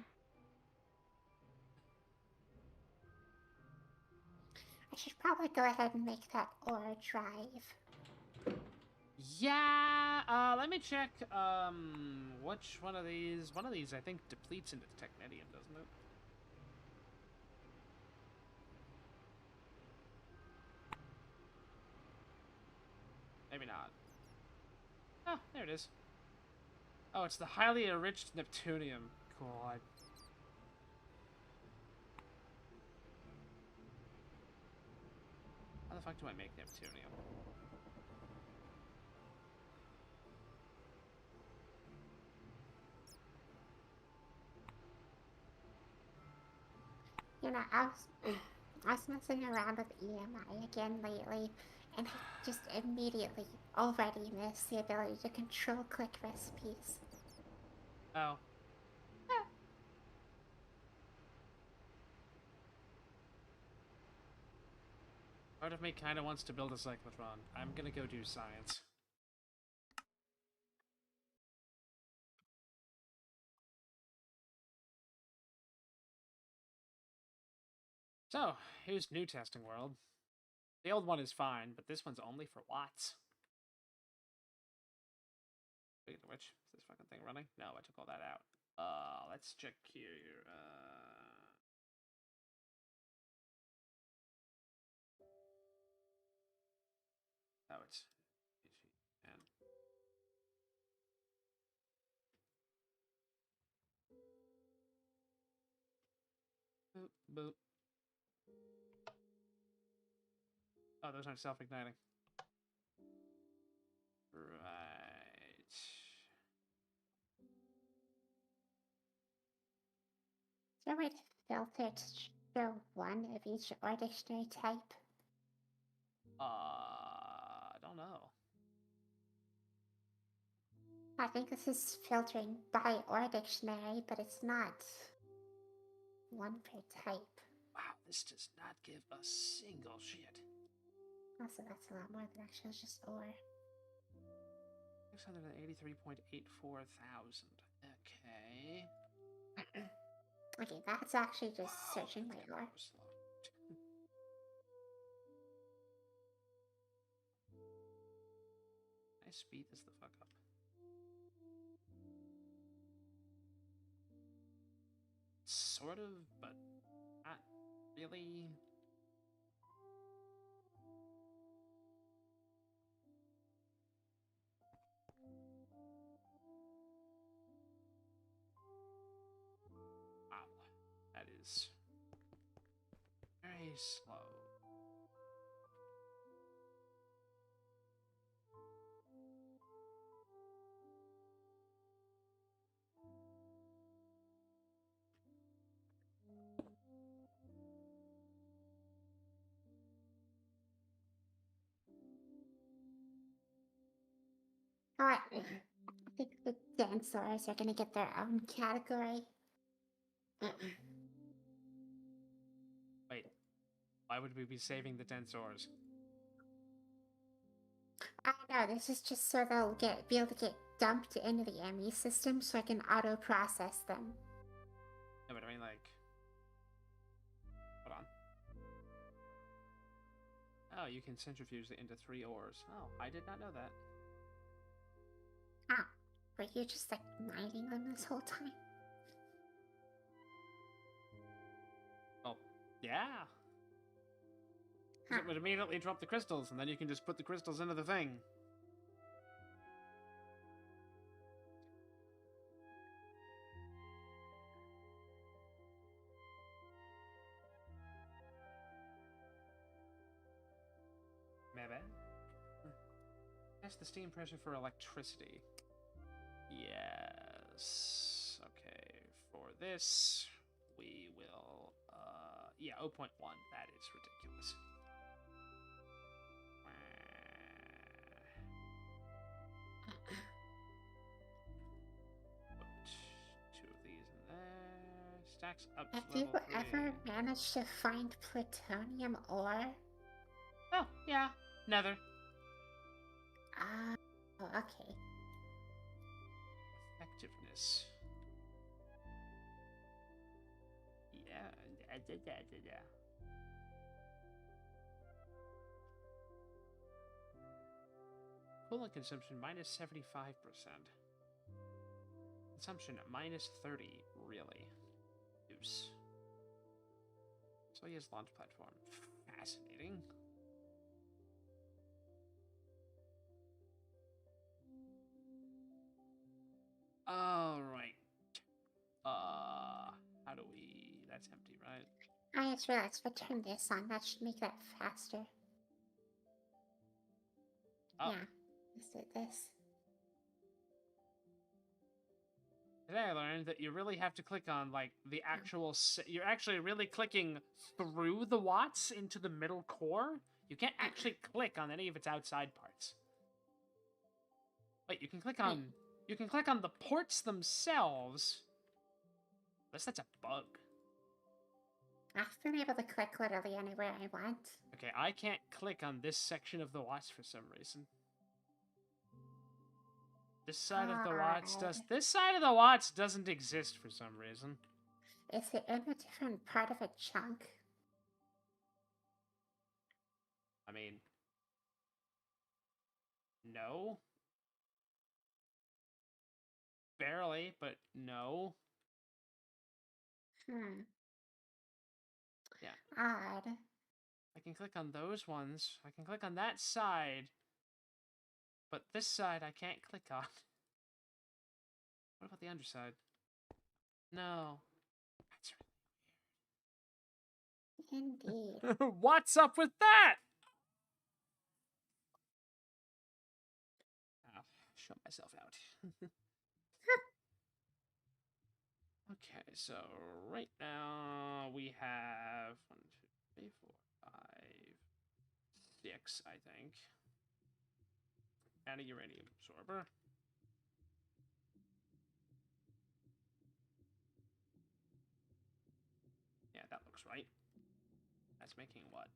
[SPEAKER 2] should probably go ahead and make that ore drive.
[SPEAKER 1] Yeah, let me check, which one of these, I think depletes into technetium, doesn't it? Maybe not. Oh, there it is. Oh, it's the highly enriched Neptunium. God. How the fuck do I make Neptunium?
[SPEAKER 2] You know, I was messing around with EMI again lately, and I just immediately already missed the ability to control click recipes.
[SPEAKER 1] Oh. Part of me kind of wants to build a cyclotron. I'm gonna go do science. So, here's new testing world. The old one is fine, but this one's only for watts. Speaking of which, is this fucking thing running? No, I took all that out. Let's check here. Oh, it's and boop boop. Oh, those aren't self-igniting. Right.
[SPEAKER 2] Is there a way to filter to show one of each or dictionary type?
[SPEAKER 1] I don't know.
[SPEAKER 2] I think this is filtering by or dictionary, but it's not one per type.
[SPEAKER 1] Wow, this does not give a single shit.
[SPEAKER 2] Also, that's a lot more than actually just or.
[SPEAKER 1] 683.84 thousand. Okay.
[SPEAKER 2] Okay, that's actually just searching my
[SPEAKER 1] Okay,
[SPEAKER 2] or.
[SPEAKER 1] that was slow. I speed this the fuck up. Sort of, but not really. Wow, that is very slow.
[SPEAKER 2] Alright, I think the dinosaurs are gonna get their own category.
[SPEAKER 1] Wait, why would we be saving the dinosaurs?
[SPEAKER 2] I don't know, this is just so they'll be able to get dumped into the ME system so I can auto-process them.
[SPEAKER 1] No, but I mean, like... Hold on. Oh, you can centrifuge it into 3 ores. Oh, I did not know that.
[SPEAKER 2] Ah, were you just like mining them this whole time?
[SPEAKER 1] Well, yeah. 'Cause it would immediately drop the crystals, and then you can just put the crystals into the thing. Maybe. Test the steam pressure for electricity. Yes. Okay, for this, we will, yeah, 0.1. That is ridiculous. Put 2 of these in there. Stacks up to
[SPEAKER 2] Have you
[SPEAKER 1] level 3.
[SPEAKER 2] ever managed to find plutonium ore?
[SPEAKER 1] Oh, yeah. Nether.
[SPEAKER 2] Oh, okay.
[SPEAKER 1] Effectiveness. Yeah. Coolant consumption minus 75%. Consumption minus 30, really. Deuce. Soyuz launch platform. Fascinating. Alright. How do we... That's empty, right?
[SPEAKER 2] I just realized if I turn this on, that should make that faster.
[SPEAKER 1] Oh.
[SPEAKER 2] Yeah, let's do this.
[SPEAKER 1] Today I learned that you really have to click on, like, the actual... You're actually really clicking through the watts into the middle core. You can't actually click on any of its outside parts. Wait, you can click on... You can click on the ports themselves. Unless that's a bug.
[SPEAKER 2] I've been able to click literally anywhere I want.
[SPEAKER 1] Okay, I can't click on this section of the watts for some reason. This side of the watts does... This side of the watts doesn't exist for some reason.
[SPEAKER 2] Is it in a different part of a chunk?
[SPEAKER 1] no. Barely, but no. Yeah.
[SPEAKER 2] Odd.
[SPEAKER 1] I can click on those ones. I can click on that side. But this side I can't click on. What about the underside? No. That's
[SPEAKER 2] Indeed.
[SPEAKER 1] really What's up with that? Oh, show myself out. Okay, so right now we have 1, 2, 3, 4, 5, 6, I think. And a uranium absorber. Yeah, that looks right. That's making what?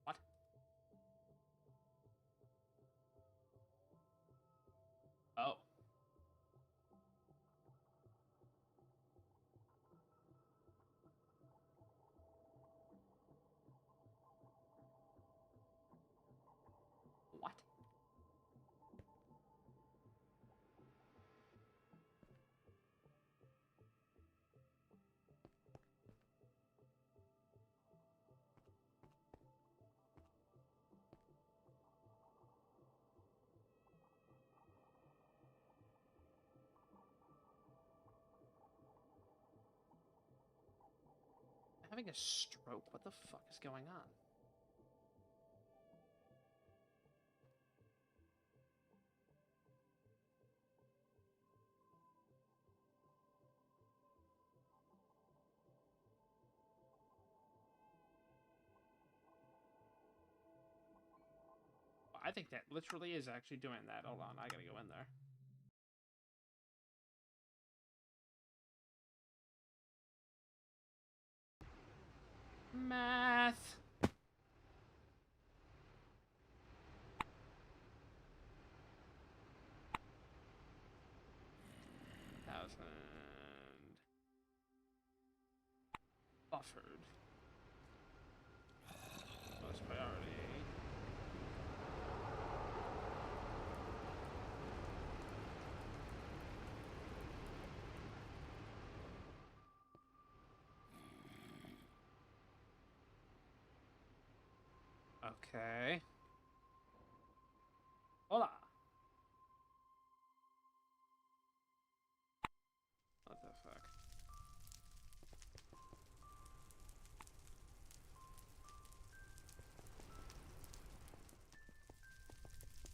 [SPEAKER 1] What? Oh. What? I'm having a stroke? What the fuck is going on? I think that literally is actually doing that. Hold on, I gotta go in there. Math. Thousand. Buffered. Most priority. Okay. Hola. What the fuck?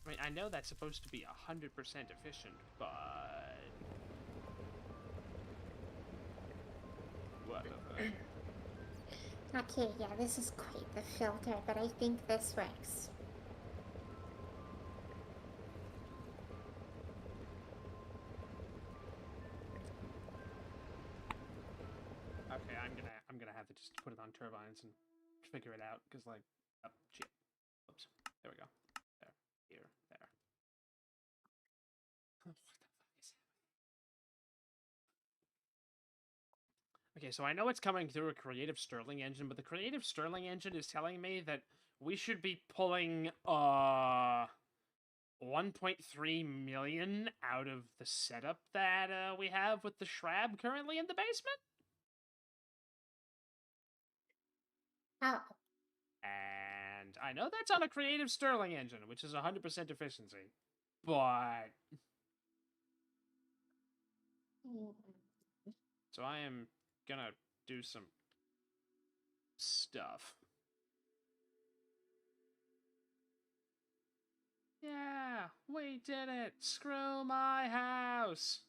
[SPEAKER 1] I mean, I know that's supposed to be 100% efficient, but... What the fuck?
[SPEAKER 2] Okay, yeah, this is quite the filter, but I think this works.
[SPEAKER 1] Okay, I'm gonna have to just put it on turbines and figure it out, because like, oh shit. Oops. There we go. There. Here. There. What the fuck is that? Okay, so I know it's coming through a Creative Sterling engine, but the Creative Sterling engine is telling me that we should be pulling 1.3 million out of the setup that we have with the Shrab currently in the basement.
[SPEAKER 2] Oh.
[SPEAKER 1] And I know that's on a Creative Sterling engine, which is 100% efficiency. But... So I am gonna do some stuff. Yeah, we did it! Screw my house!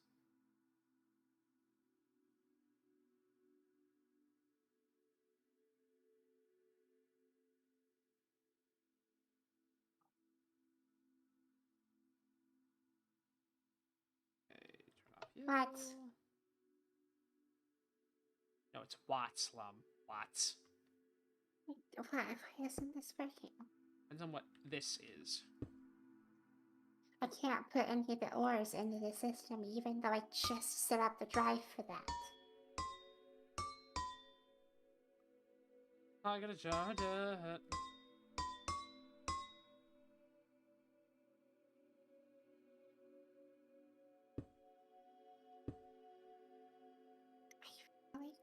[SPEAKER 1] Okay, turn off you.
[SPEAKER 2] What?
[SPEAKER 1] No, it's Watts, Lum. Watts.
[SPEAKER 2] Why isn't this working?
[SPEAKER 1] Depends on what this is.
[SPEAKER 2] I can't put any of the ores into the system, even though I just set up the drive for that.
[SPEAKER 1] I got a jar of dirt.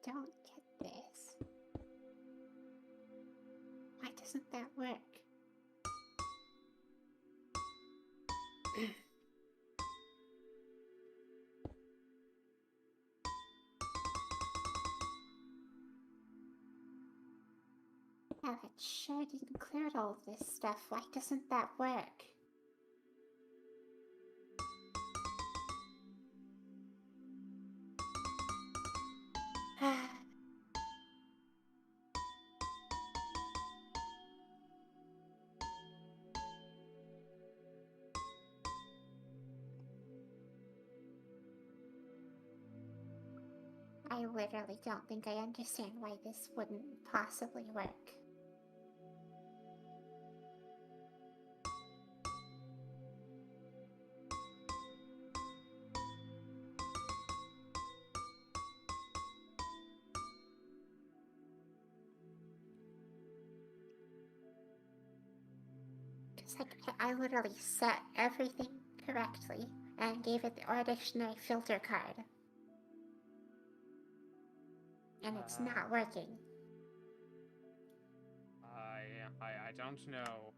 [SPEAKER 2] don't get this. Why doesn't that work? Yeah, that sure did include all of this stuff. Why doesn't that work? I literally don't think I understand why this wouldn't possibly work. Because like, I literally set everything correctly and gave it the Or Dictionary filter card. And it's not working.
[SPEAKER 1] I don't know.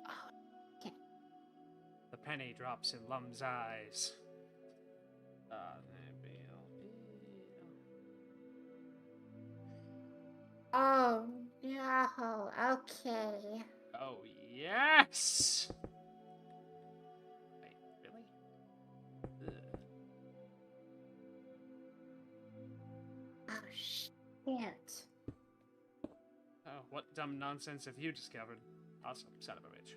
[SPEAKER 2] Oh, okay.
[SPEAKER 1] The penny drops in Lum's eyes.
[SPEAKER 2] Oh no, okay.
[SPEAKER 1] Oh, yes! Wait, really? Ugh.
[SPEAKER 2] Oh shoot.
[SPEAKER 1] Oh, what dumb nonsense have you discovered? Awesome, son of a bitch.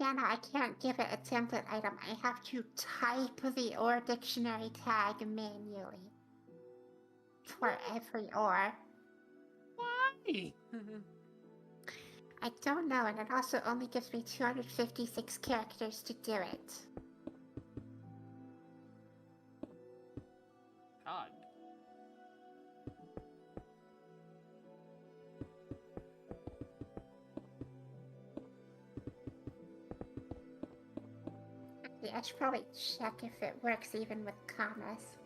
[SPEAKER 2] Yeah, no, I can't give it a template item. I have to type the Or Dictionary tag manually. For every Or.
[SPEAKER 1] Why?
[SPEAKER 2] I don't know, and it also only gives me 256 characters to do it.
[SPEAKER 1] God.
[SPEAKER 2] Yeah, I should probably check if it works even with commas.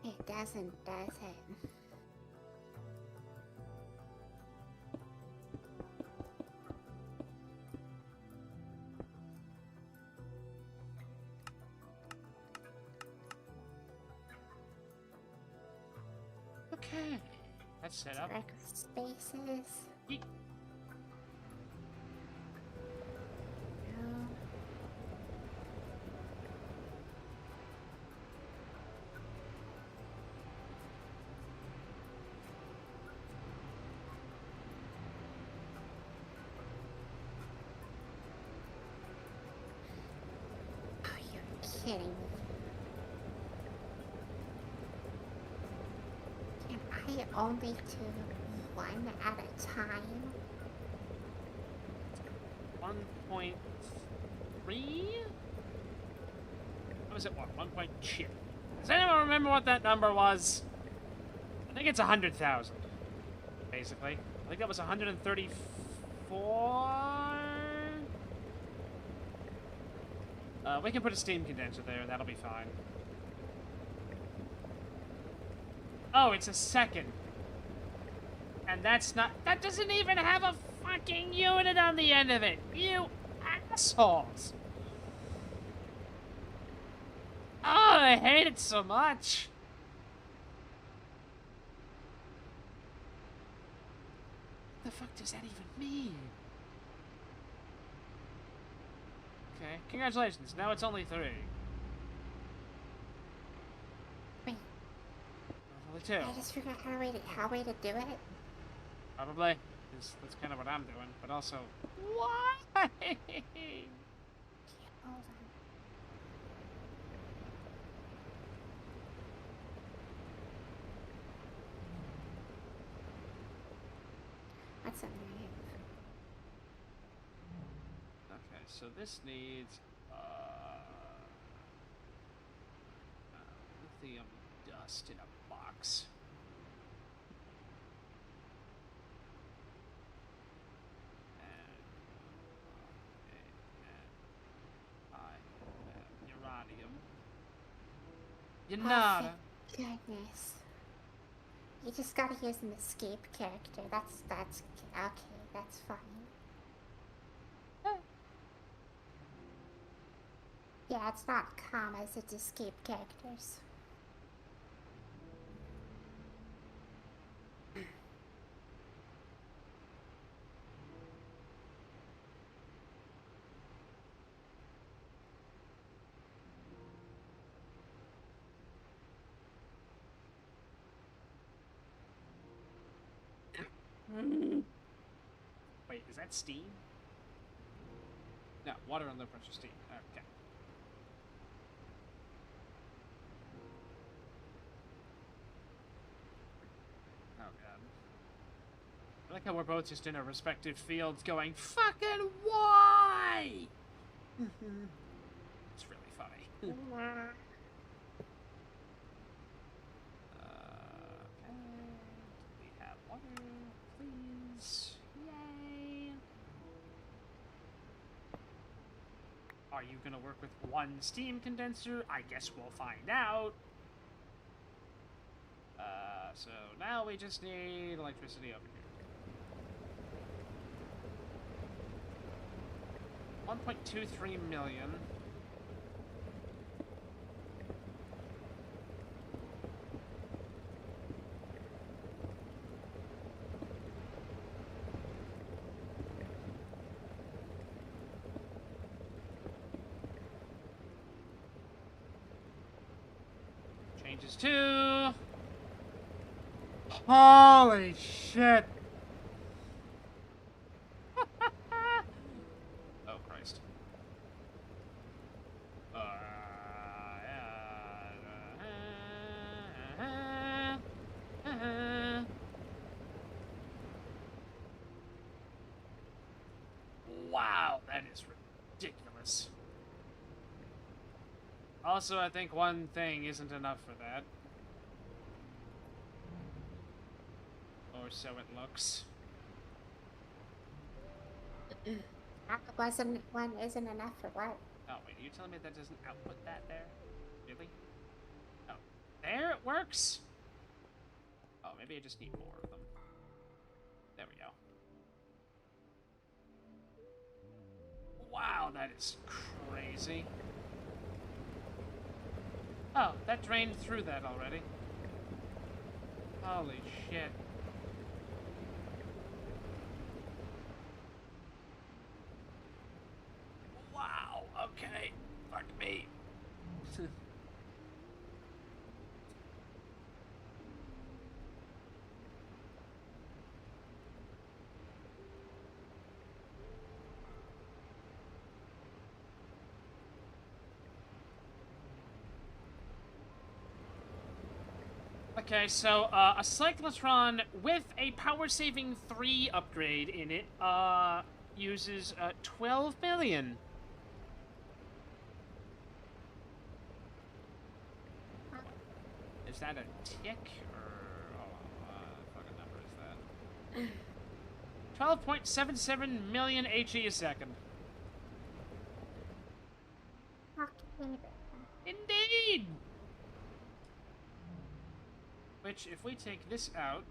[SPEAKER 2] It doesn't, does it?
[SPEAKER 1] Okay. That's set up.
[SPEAKER 2] Like spaces.
[SPEAKER 1] Yeet.
[SPEAKER 2] No. Oh, you're kidding me. Can I only do one at a time?
[SPEAKER 1] 1.3? What was it? What? 1 point shit. Does anyone remember what that number was? I think it's 100,000. Basically. I think that was 134. We can put a steam condenser there, and that'll be fine. Oh, it's a second. And that's not... That doesn't even have a fucking unit on the end of it. You assholes. Oh, I hate it so much. What the fuck does that even mean? Okay, congratulations. Now it's only 3.
[SPEAKER 2] Wait,
[SPEAKER 1] Only 2.
[SPEAKER 2] I just figured out how way to do it.
[SPEAKER 1] Probably. 'Cause that's kind of what I'm doing. But also, why?
[SPEAKER 2] Hold on. that's something I have.
[SPEAKER 1] Okay, so this needs lithium dust in a box. And I have uranium. Yanada.
[SPEAKER 2] Thank goodness. You just gotta use an escape character. That's okay. That's fine. Yeah, it's not commas. It's escape characters.
[SPEAKER 1] Wait, is that steam? No, water and low pressure steam. Okay. Oh god. I like how we're both just in our respective fields going, fucking why? It's really funny. Okay. We have water, please. Yay. Are you gonna work with one steam condenser? I guess we'll find out. So now we just need electricity over here. 1.23 million. Changes to... Holy shit! Oh, Christ. Wow, that is ridiculous. Also, I think one thing isn't enough for that. Or so it looks.
[SPEAKER 2] One isn't enough for what?
[SPEAKER 1] Oh, wait, are you telling me that doesn't output that there? Really? Oh, there it works? Oh, maybe I just need more of them. There we go. Wow, that is crazy. Oh, that drained through that already. Holy shit. Wow, okay. Fuck me. Okay, so, a cyclotron with a power saving 3 upgrade in it, uses, 12 million. Is that a tick, or, what fucking number is that? 12.77 million HE a second. Indeed! Which, if we take this out,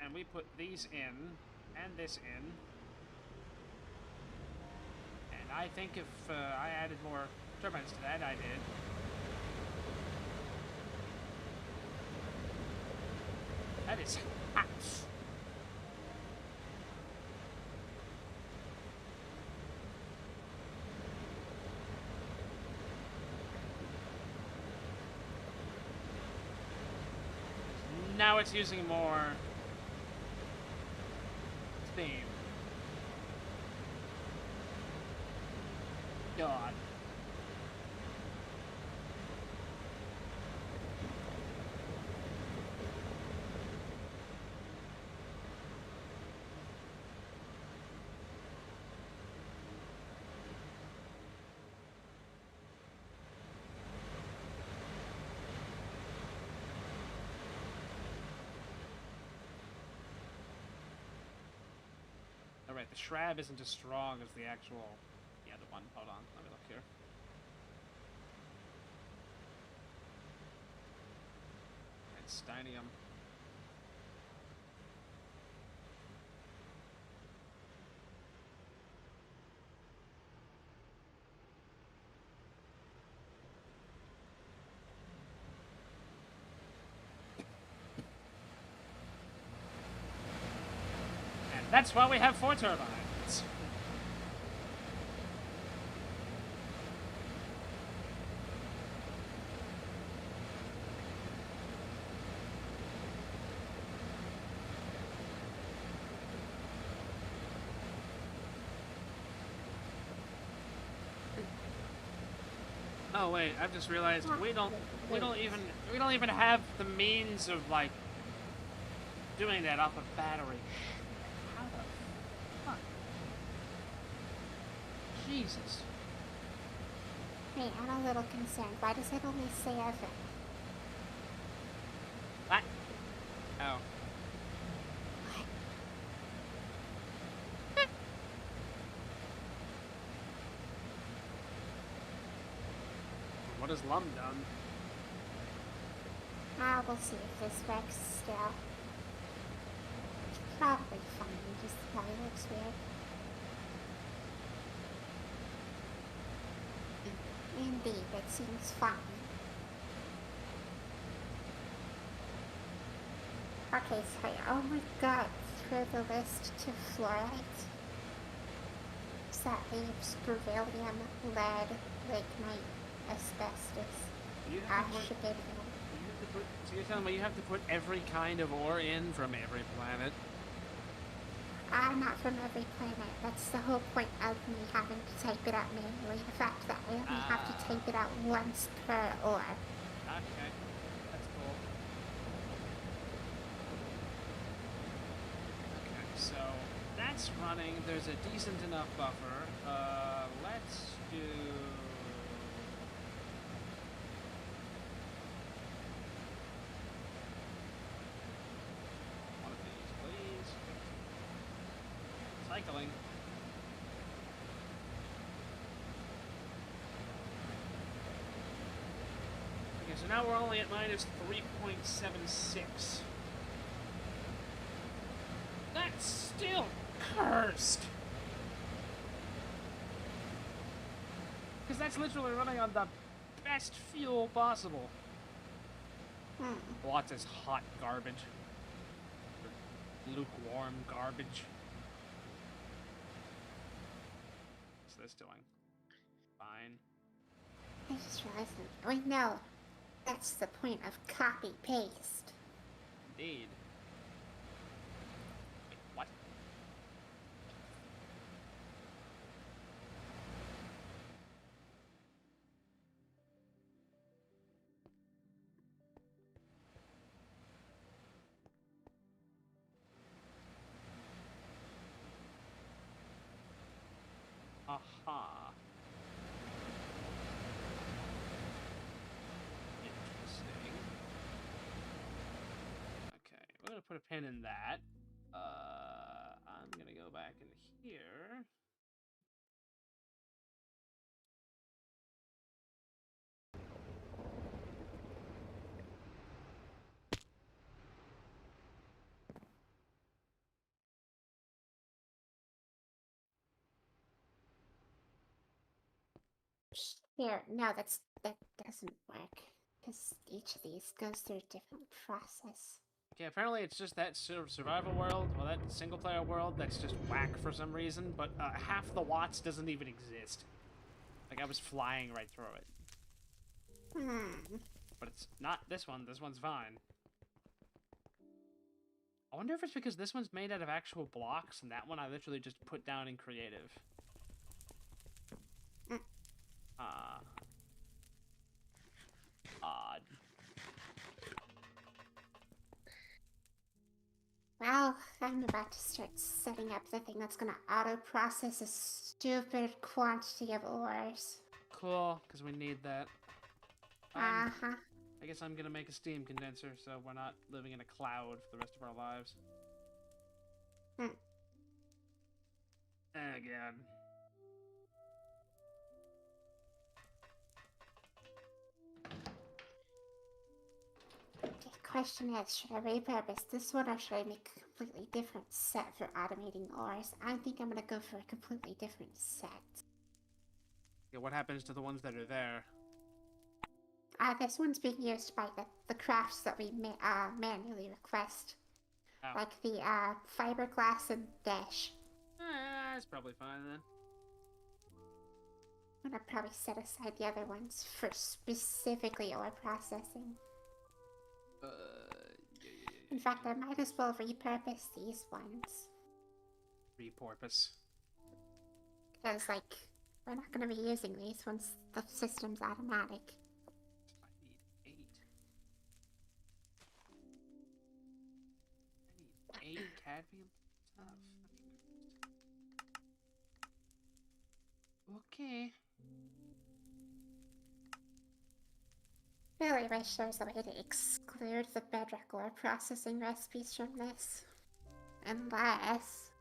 [SPEAKER 1] and we put these in, and this in, and I think if I added more turbines to that, I did. That is hot. Now it's using more steam. God. right. The Shrab isn't as strong as the actual... Yeah, the one. Hold on. Let me look here. It's Stynium. And that's why we have 4 turbines. Oh wait, I've just realized we don't even have the means of like doing that off of battery. How the fuck? Jesus.
[SPEAKER 2] Wait, I'm a little concerned. Why does it only say Evan?
[SPEAKER 1] What? Oh. What has Lum done?
[SPEAKER 2] We'll see if this works still. Probably fine, just probably looks weird. Indeed, it seems fine. Okay, so I only got through the list to fluorite. So that leaves beryllium, lead, lignite, asbestos, ash-rubidium.
[SPEAKER 1] So you're telling me you have to put every kind of ore in from every planet?
[SPEAKER 2] Not from every planet. That's the whole point of me having to type it out manually. The fact that I only have to type it out once per ore.
[SPEAKER 1] Okay, that's cool. Okay, so that's running. There's a decent enough buffer. Let's do... one of these, please. Cycling. Okay, so now we're only at minus 3.76. That's still cursed. Because that's literally running on the best fuel possible. Lots is hot garbage. Or lukewarm garbage. What's this doing? Fine.
[SPEAKER 2] I just realized that. Wait, no. That's the point of copy-paste.
[SPEAKER 1] Indeed. Wait, what? Aha. Interesting. Okay, we're gonna put a pin in that. I'm gonna go back in here.
[SPEAKER 2] Here, no, that doesn't work. Because each of these goes through a different process.
[SPEAKER 1] Okay, apparently it's just that survival world, or that single player world that's just whack for some reason, but half the watts doesn't even exist. Like, I was flying right through it. But it's not this one. This one's fine. I wonder if it's because this one's made out of actual blocks, and that one I literally just put down in creative. Odd.
[SPEAKER 2] Well, I'm about to start setting up the thing that's gonna auto-process a stupid quantity of ores.
[SPEAKER 1] Cool, because we need that.
[SPEAKER 2] Uh-huh.
[SPEAKER 1] I guess I'm gonna make a steam condenser, so we're not living in a cloud for the rest of our lives. Oh, God.
[SPEAKER 2] The question is, should I repurpose this one or should I make a completely different set for automating ores? I think I'm gonna go for a completely different set.
[SPEAKER 1] Yeah, what happens to the ones that are there?
[SPEAKER 2] This one's being used by the crafts that we manually request.
[SPEAKER 1] Oh.
[SPEAKER 2] Like the fiberglass and dash.
[SPEAKER 1] That's probably fine then.
[SPEAKER 2] I'm gonna probably set aside the other ones for specifically ore processing. In fact, I might as well repurpose these ones.
[SPEAKER 1] Repurpose.
[SPEAKER 2] Because, like, we're not gonna be using these once the system's automatic.
[SPEAKER 1] I need 8. I need 8 cadmium stuff. Okay.
[SPEAKER 2] Really wish there was a way to exclude the bedrock ore processing recipes from this. Unless...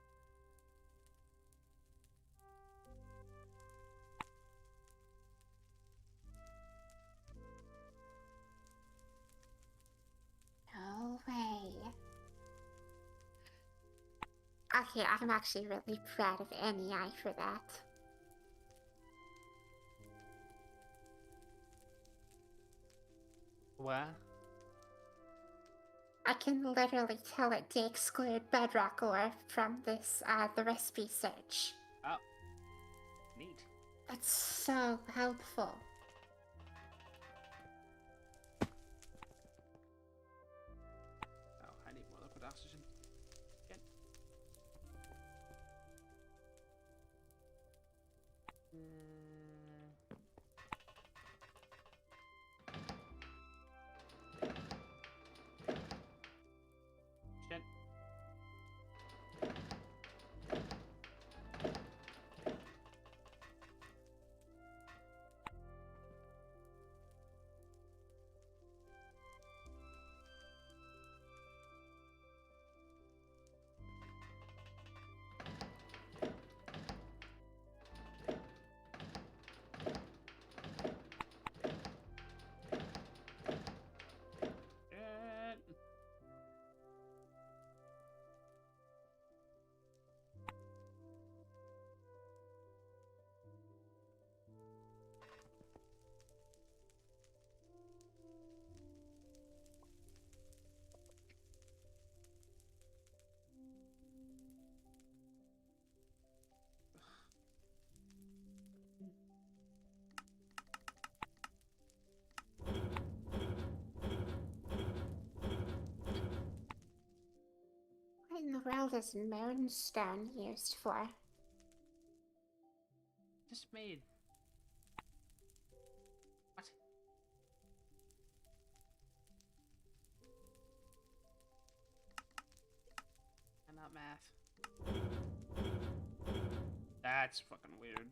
[SPEAKER 2] No way. Okay, I'm actually really proud of NEI for that.
[SPEAKER 1] What?
[SPEAKER 2] I can literally tell it to exclude bedrock ore from this, the recipe search.
[SPEAKER 1] Oh. Neat.
[SPEAKER 2] That's so helpful.
[SPEAKER 1] Oh, I need more liquid oxygen. Shit. Shit. Shit.
[SPEAKER 2] What in the world is moonstone used for?
[SPEAKER 1] Just made. What? I'm not math. That's fucking weird.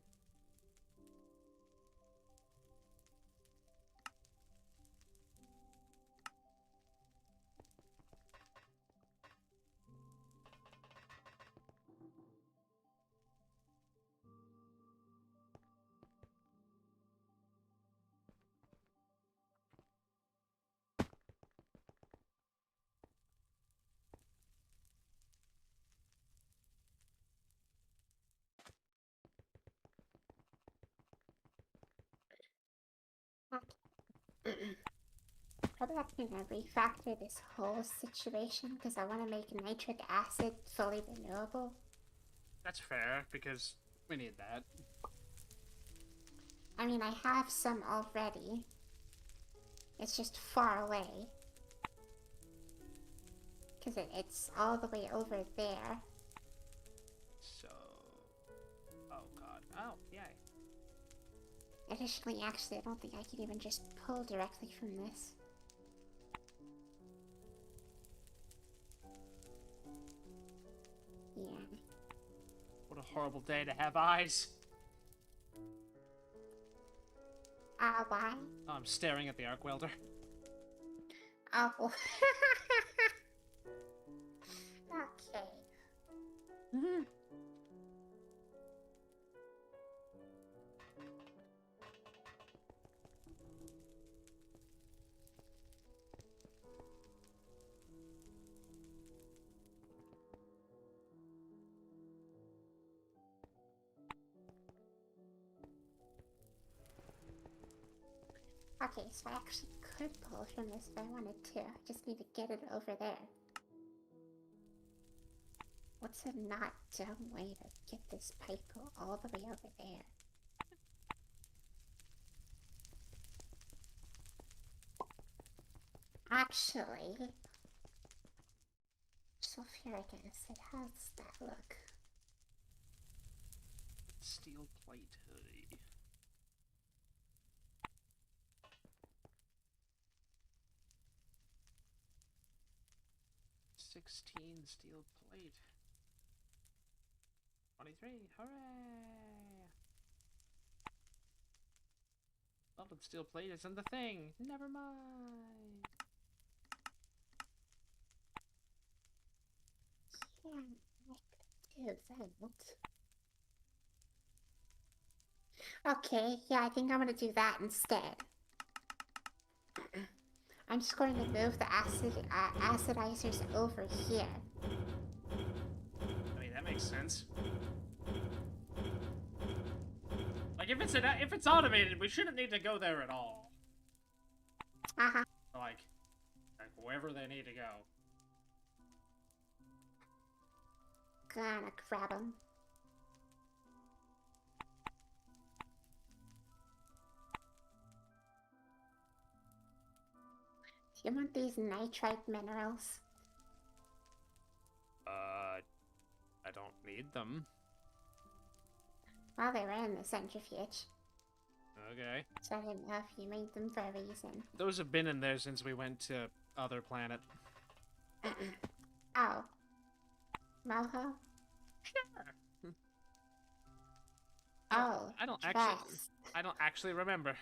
[SPEAKER 2] Probably have to refactor this whole situation because I want to make nitric acid fully renewable.
[SPEAKER 1] That's fair, because we need that.
[SPEAKER 2] I mean, I have some already. It's just far away. Because it's all the way over there.
[SPEAKER 1] So... Oh, God. Oh, yay.
[SPEAKER 2] Additionally, actually, I don't think I can even just pull directly from this. Yeah.
[SPEAKER 1] What a horrible day to have eyes.
[SPEAKER 2] Why?
[SPEAKER 1] Oh, I'm staring at the arc welder.
[SPEAKER 2] Oh. Okay. Okay, so I actually could pull from this if I wanted to. I just need to get it over there. What's a not dumb way to get this pipe all the way over there? Actually, sulfuric acid, how's that look?
[SPEAKER 1] Steel plate hoodie. 16 steel plate. 23, hooray! Welded steel plate isn't the thing. Never mind.
[SPEAKER 2] Yeah, I could do that. Okay, yeah, I think I'm gonna do that instead. I'm just going to move the acidizers over here.
[SPEAKER 1] I mean, that makes sense. Like, if it's automated, we shouldn't need to go there at all.
[SPEAKER 2] Uh-huh.
[SPEAKER 1] Like wherever they need to go.
[SPEAKER 2] Gonna grab them. Do you want these nitrite minerals?
[SPEAKER 1] I don't need them.
[SPEAKER 2] Well, they were in the centrifuge.
[SPEAKER 1] Okay.
[SPEAKER 2] So I didn't know if you made them for a reason.
[SPEAKER 1] Those have been in there since we went to other planet.
[SPEAKER 2] Oh. Moho?
[SPEAKER 1] Sure.
[SPEAKER 2] Oh,
[SPEAKER 1] I don't
[SPEAKER 2] trust.
[SPEAKER 1] actually remember.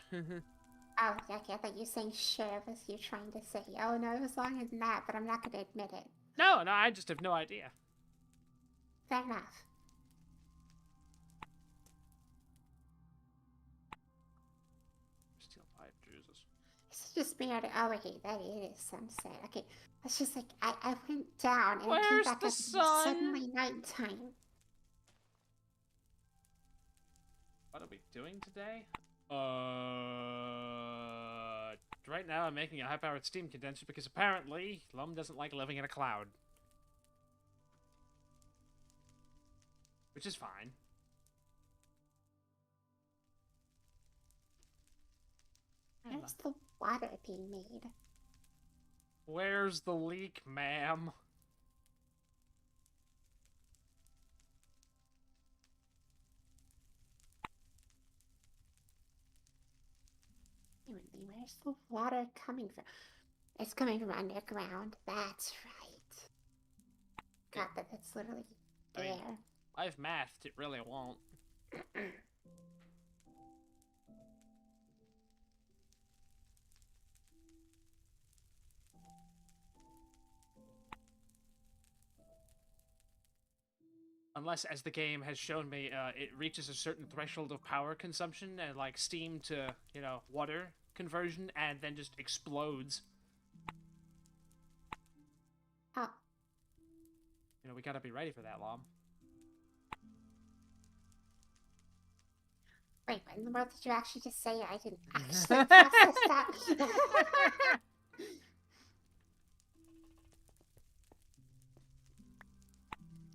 [SPEAKER 2] Oh, okay, I thought you were saying sure was you trying to say, oh no, it was longer than that, but I'm not going to admit it.
[SPEAKER 1] No, I just have no idea.
[SPEAKER 2] Fair enough.
[SPEAKER 1] Steel pipe, Jesus.
[SPEAKER 2] It's just me. Oh, wait, that is sunset. Okay, it's just like, I went down and
[SPEAKER 1] Where's
[SPEAKER 2] came back
[SPEAKER 1] the
[SPEAKER 2] up
[SPEAKER 1] sun?
[SPEAKER 2] and suddenly nighttime.
[SPEAKER 1] What are we doing today? Right now I'm making a high-powered steam condenser because apparently Lum doesn't like living in a cloud. Which is fine.
[SPEAKER 2] Where's the water being made?
[SPEAKER 1] Where's the leak, ma'am?
[SPEAKER 2] Where's the water coming from? It's coming from underground. That's right. God, that's literally
[SPEAKER 1] I mean,
[SPEAKER 2] there.
[SPEAKER 1] I've mathed, it really won't. Unless, as the game has shown me, it reaches a certain threshold of power consumption and, like, steam to, you know, water conversion, and then just explodes.
[SPEAKER 2] Oh.
[SPEAKER 1] You know, we gotta be ready for that, Lom.
[SPEAKER 2] Wait, what in the world did you actually just say? I didn't actually process that.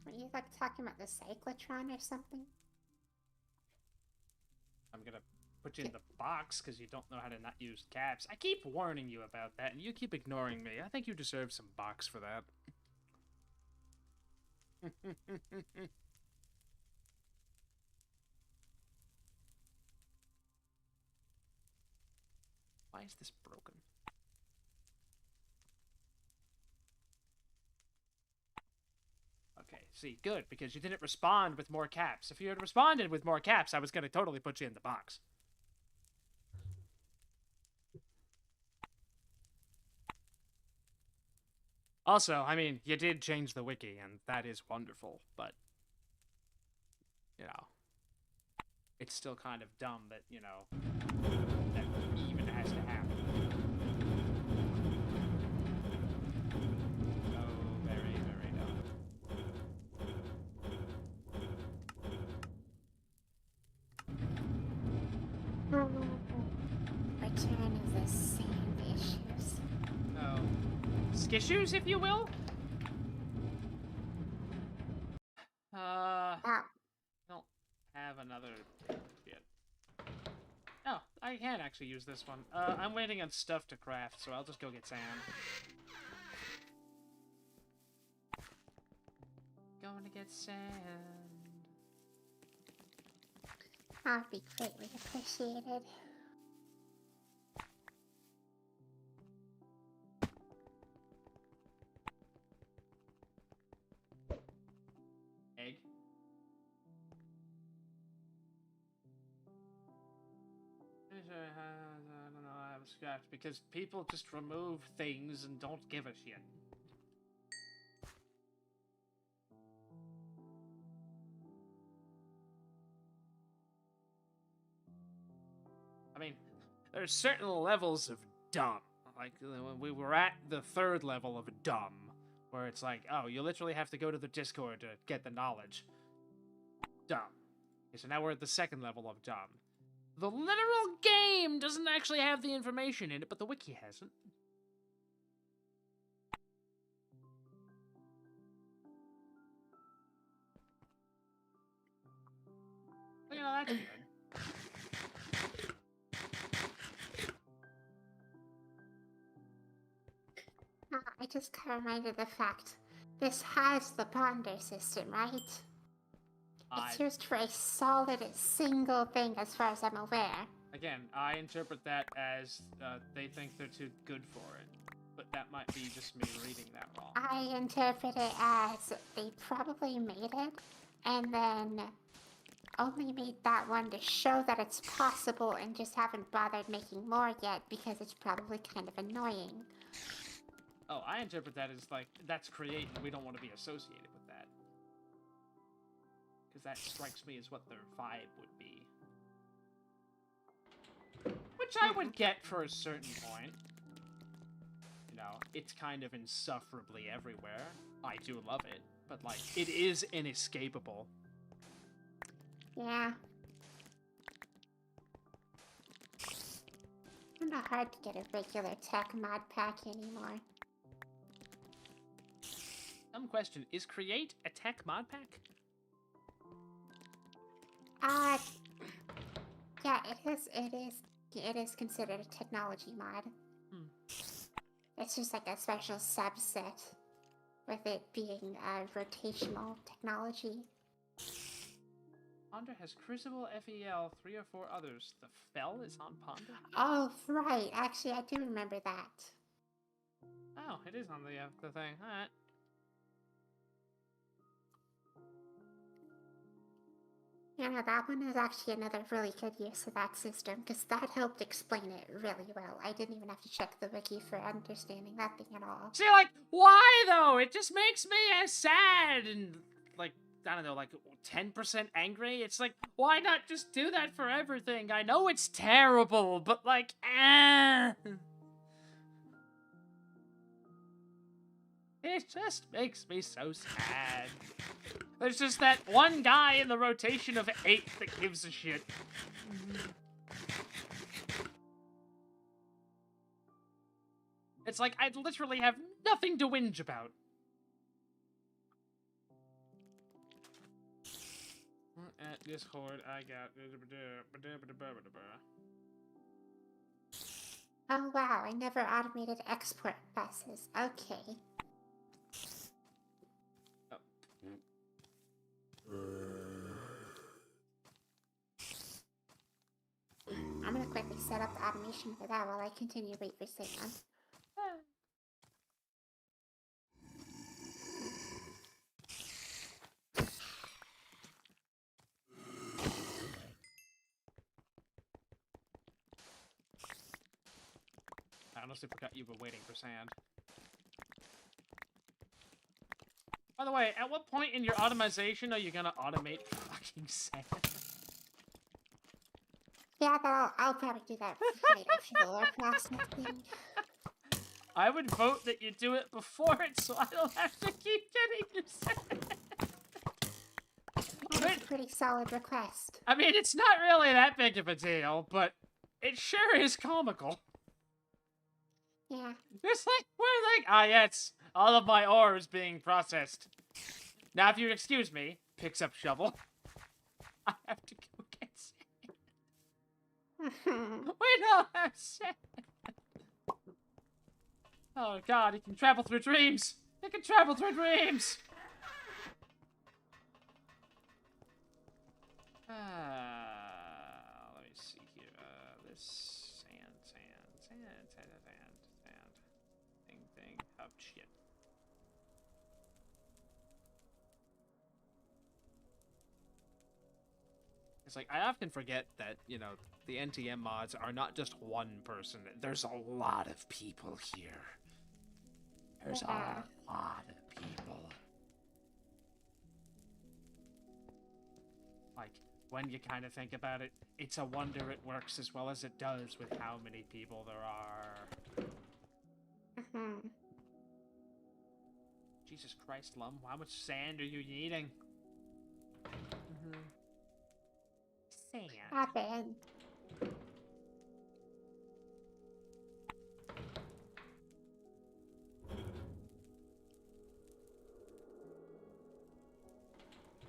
[SPEAKER 2] Were you, like, talking about the cyclotron or something?
[SPEAKER 1] I'm gonna put you in the box because you don't know how to not use caps. I keep warning you about that, and you keep ignoring me. I think you deserve some box for that. Why is this broken? Okay, see, good, because you didn't respond with more caps. If you had responded with more caps, I was gonna totally put you in the box. Also, I mean, you did change the wiki, and that is wonderful, but, you know, it's still kind of dumb that, you know, that even has to happen. Oh, very, very dumb.
[SPEAKER 2] Return of the the same issues.
[SPEAKER 1] Oh. Skissues, if you will?
[SPEAKER 2] Oh,
[SPEAKER 1] Don't have another yet. Oh, I can actually use this one. I'm waiting on stuff to craft, so I'll just go get sand. Going to get sand.
[SPEAKER 2] that would be greatly appreciated.
[SPEAKER 1] Egg. I don't know, I have scrapped because people just remove things and don't give a shit. I mean, there's certain levels of dumb. Like, when we were at the 3rd level of dumb, where it's like, oh, you literally have to go to the Discord to get the knowledge. Dumb. Okay, so now we're at the 2nd level of dumb. The literal game doesn't actually have the information in it, but the wiki hasn't. You know, that's good.
[SPEAKER 2] I just got reminded of the fact this has the ponder system, right? It's used for a solid single thing as far as I'm aware.
[SPEAKER 1] Again, I interpret that as they think they're too good for it. But that might be just me reading that wrong.
[SPEAKER 2] I interpret it as they probably made it and then only made that one to show that it's possible and just haven't bothered making more yet because it's probably kind of annoying.
[SPEAKER 1] Oh, I interpret that as like, that's create and we don't want to be associated with that. Because that strikes me as what their vibe would be. Which I would get for a certain point. You know, it's kind of insufferably everywhere. I do love it, but like, it is inescapable.
[SPEAKER 2] Yeah. It's not hard to get a regular tech mod pack anymore.
[SPEAKER 1] Dumb question, is Create a tech mod pack?
[SPEAKER 2] Yeah, it is considered a technology mod. It's just like a special subset with it being rotational technology.
[SPEAKER 1] Ponder has Crucible, FEL, 3 or 4 others. The Fel is on Ponder?
[SPEAKER 2] Oh, right. Actually, I do remember that.
[SPEAKER 1] Oh, it is on the thing. Alright.
[SPEAKER 2] You know, that one is actually another really good use of that system, because that helped explain it really well. I didn't even have to check the wiki for understanding that thing at all.
[SPEAKER 1] See, like, why, though? It just makes me sad and, like, I don't know, like, 10% angry? It's like, why not just do that for everything? I know it's terrible, but, like, It just makes me so sad. There's just that one guy in the rotation of 8 that gives a shit. It's like, I literally have nothing to whinge about. At Discord, I got...
[SPEAKER 2] Oh wow, I never automated export buses. Okay. I'm gonna quickly set up the automation for that while I continue to wait for Sam.
[SPEAKER 1] I honestly forgot you were waiting for sand. By the way, at what point in your automation are you gonna automate fucking sand?
[SPEAKER 2] Yeah, I'll probably do that right after the lore processing.
[SPEAKER 1] I would vote that you do it before it so I don't have to keep getting your sand.
[SPEAKER 2] That's a pretty solid request.
[SPEAKER 1] I mean, it's not really that big of a deal, but it sure is comical.
[SPEAKER 2] Yeah.
[SPEAKER 1] It's like, we're like, ah, yes, all of my ore is being processed. Now, if you excuse me, picks up shovel. I have to go get sand. We don't have sand. Oh God, he can travel through dreams. He can travel through dreams. Let me see here. This sand. Thing. Oh shit. It's like, I often forget that, you know, the NTM mods are not just one person. There's a lot of people here. There's a lot of people. Like, when you kind of think about it, it's a wonder it works as well as it does with how many people there are. Jesus Christ, Lum, how much sand are you needing? Sand.
[SPEAKER 2] Happened.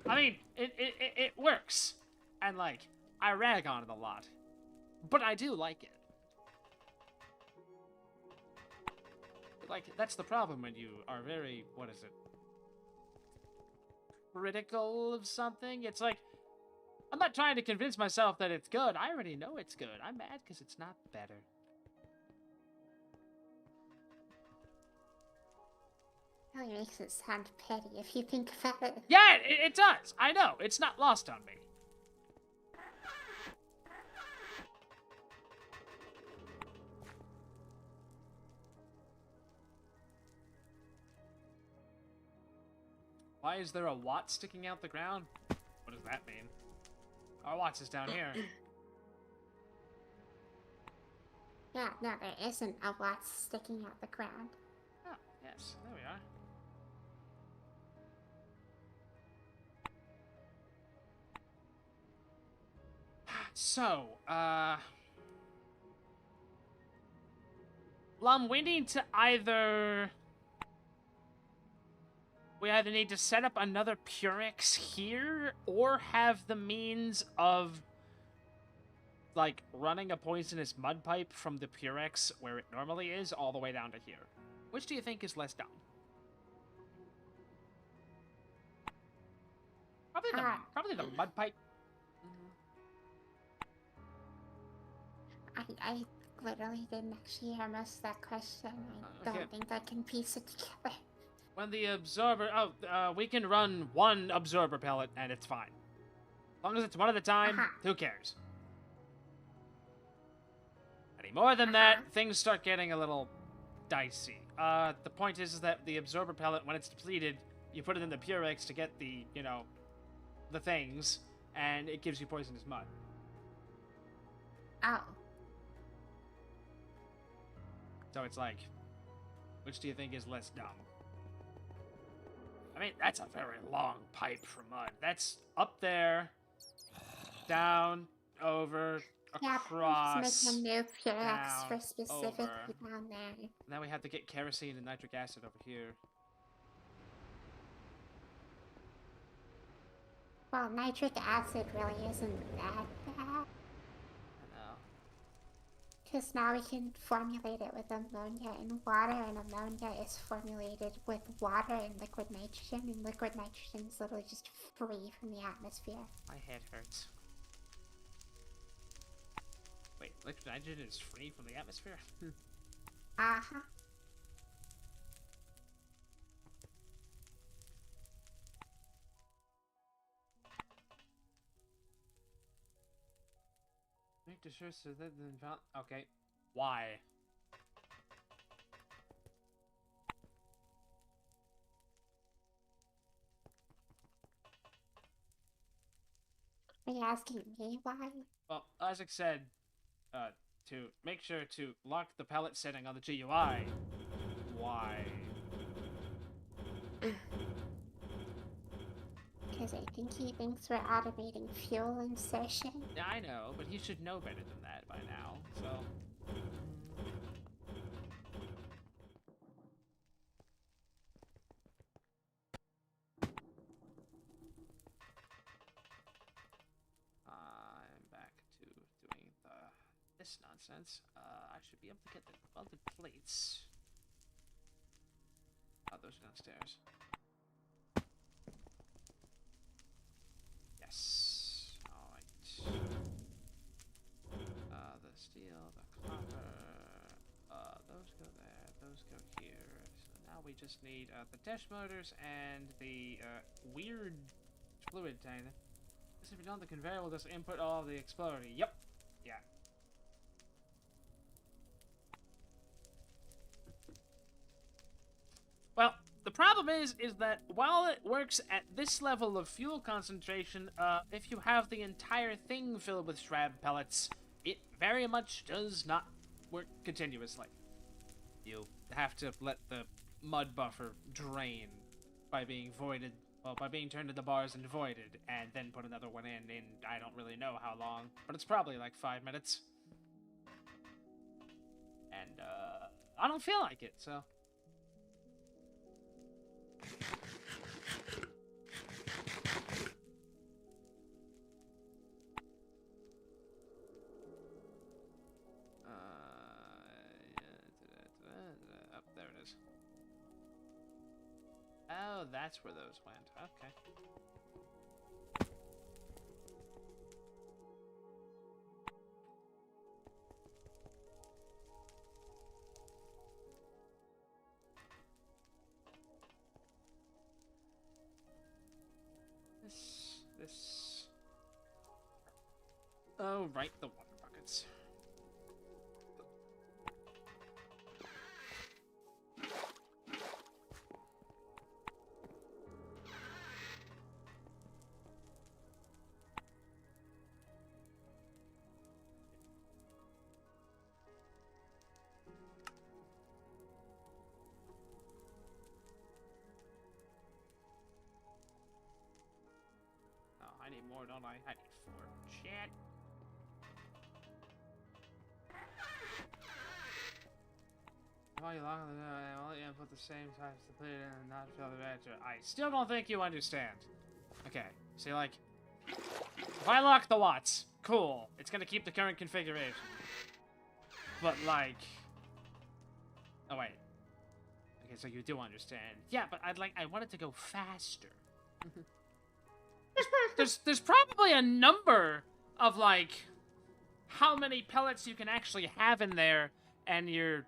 [SPEAKER 1] I mean, it works. And, like, I rag on it a lot. But I do like it. But, like, that's the problem when you are very, what is it? Critical of something? It's like, I'm not trying to convince myself that it's good. I already know it's good. I'm mad because it's not better.
[SPEAKER 2] Really makes it sound petty if you think about it.
[SPEAKER 1] Yeah, it does. I know. It's not lost on me. Why is there a Watt sticking out the ground? What does that mean? Our Watts is down here.
[SPEAKER 2] Yeah, no, there isn't a lot sticking out the ground.
[SPEAKER 1] Oh, yes. There we are. So, Lum, we need to either... We either need to set up another Purex here, or have the means of, like, running a poisonous mud pipe from the Purex, where it normally is, all the way down to here. Which do you think is less dumb? Probably the mud pipe.
[SPEAKER 2] I literally didn't actually hear most of that question. I don't think I can piece it together.
[SPEAKER 1] When the absorber... we can run one absorber pellet, and it's fine. As long as it's one at a time, who cares? Any more than that, things start getting a little dicey. The point is that the absorber pellet, when it's depleted, you put it in the Purex to get the, you know, the things, and it gives you poisonous mud.
[SPEAKER 2] Oh.
[SPEAKER 1] So it's like, which do you think is less dumb? I mean, that's a very long pipe for mud. That's up there, down, over, across.
[SPEAKER 2] Yeah, make a new Purex
[SPEAKER 1] down,
[SPEAKER 2] for specifically
[SPEAKER 1] over.
[SPEAKER 2] down there.
[SPEAKER 1] Now we have to get kerosene and nitric acid over here.
[SPEAKER 2] Well, nitric acid really isn't that bad.
[SPEAKER 1] I know.
[SPEAKER 2] Because now we can formulate it with ammonia and water, and ammonia is formulated with water and liquid nitrogen, and liquid nitrogen is literally just free from the atmosphere.
[SPEAKER 1] My head hurts. Wait, liquid nitrogen is free from the atmosphere?
[SPEAKER 2] Uh-huh.
[SPEAKER 1] Make the sure so that the... Okay. Why?
[SPEAKER 2] Are you asking me why?
[SPEAKER 1] Well, Isaac said, to make sure to lock the pellet setting on the GUI. Why?
[SPEAKER 2] Because I think he thinks we're automating fuel insertion.
[SPEAKER 1] Yeah, I know, but he should know better than that by now, so... this nonsense. I should be able to get the welded plates. Oh, those are downstairs. Yes. Alright. The steel, the copper. Those go there, those go here. So now we just need the dash motors and the weird fluid tank. This if you don't, the conveyor will just input all of the exploding. Yep. Yeah. Well, the problem is that while it works at this level of fuel concentration, if you have the entire thing filled with shroud pellets, it very much does not work continuously. You have to let the mud buffer drain by being voided, well, by being turned into bars and voided, and then put another one in I don't really know how long, but it's probably like 5 minutes. And, I don't feel like it, so... Oh, there it is. Oh, that's where those went. Okay. This... Oh, right, the water buckets. Oh, I need more, don't I? I need 4. Shit. While you lock the door, I will input the same types to put it in and not fill the battery. I still don't think you understand. Okay, see, like, if I lock the watts, cool. It's gonna keep the current configuration. But, like... Oh, wait. Okay, so you do understand. Yeah, but I want it to go faster. there's probably a number of, like, how many pellets you can actually have in there, and you're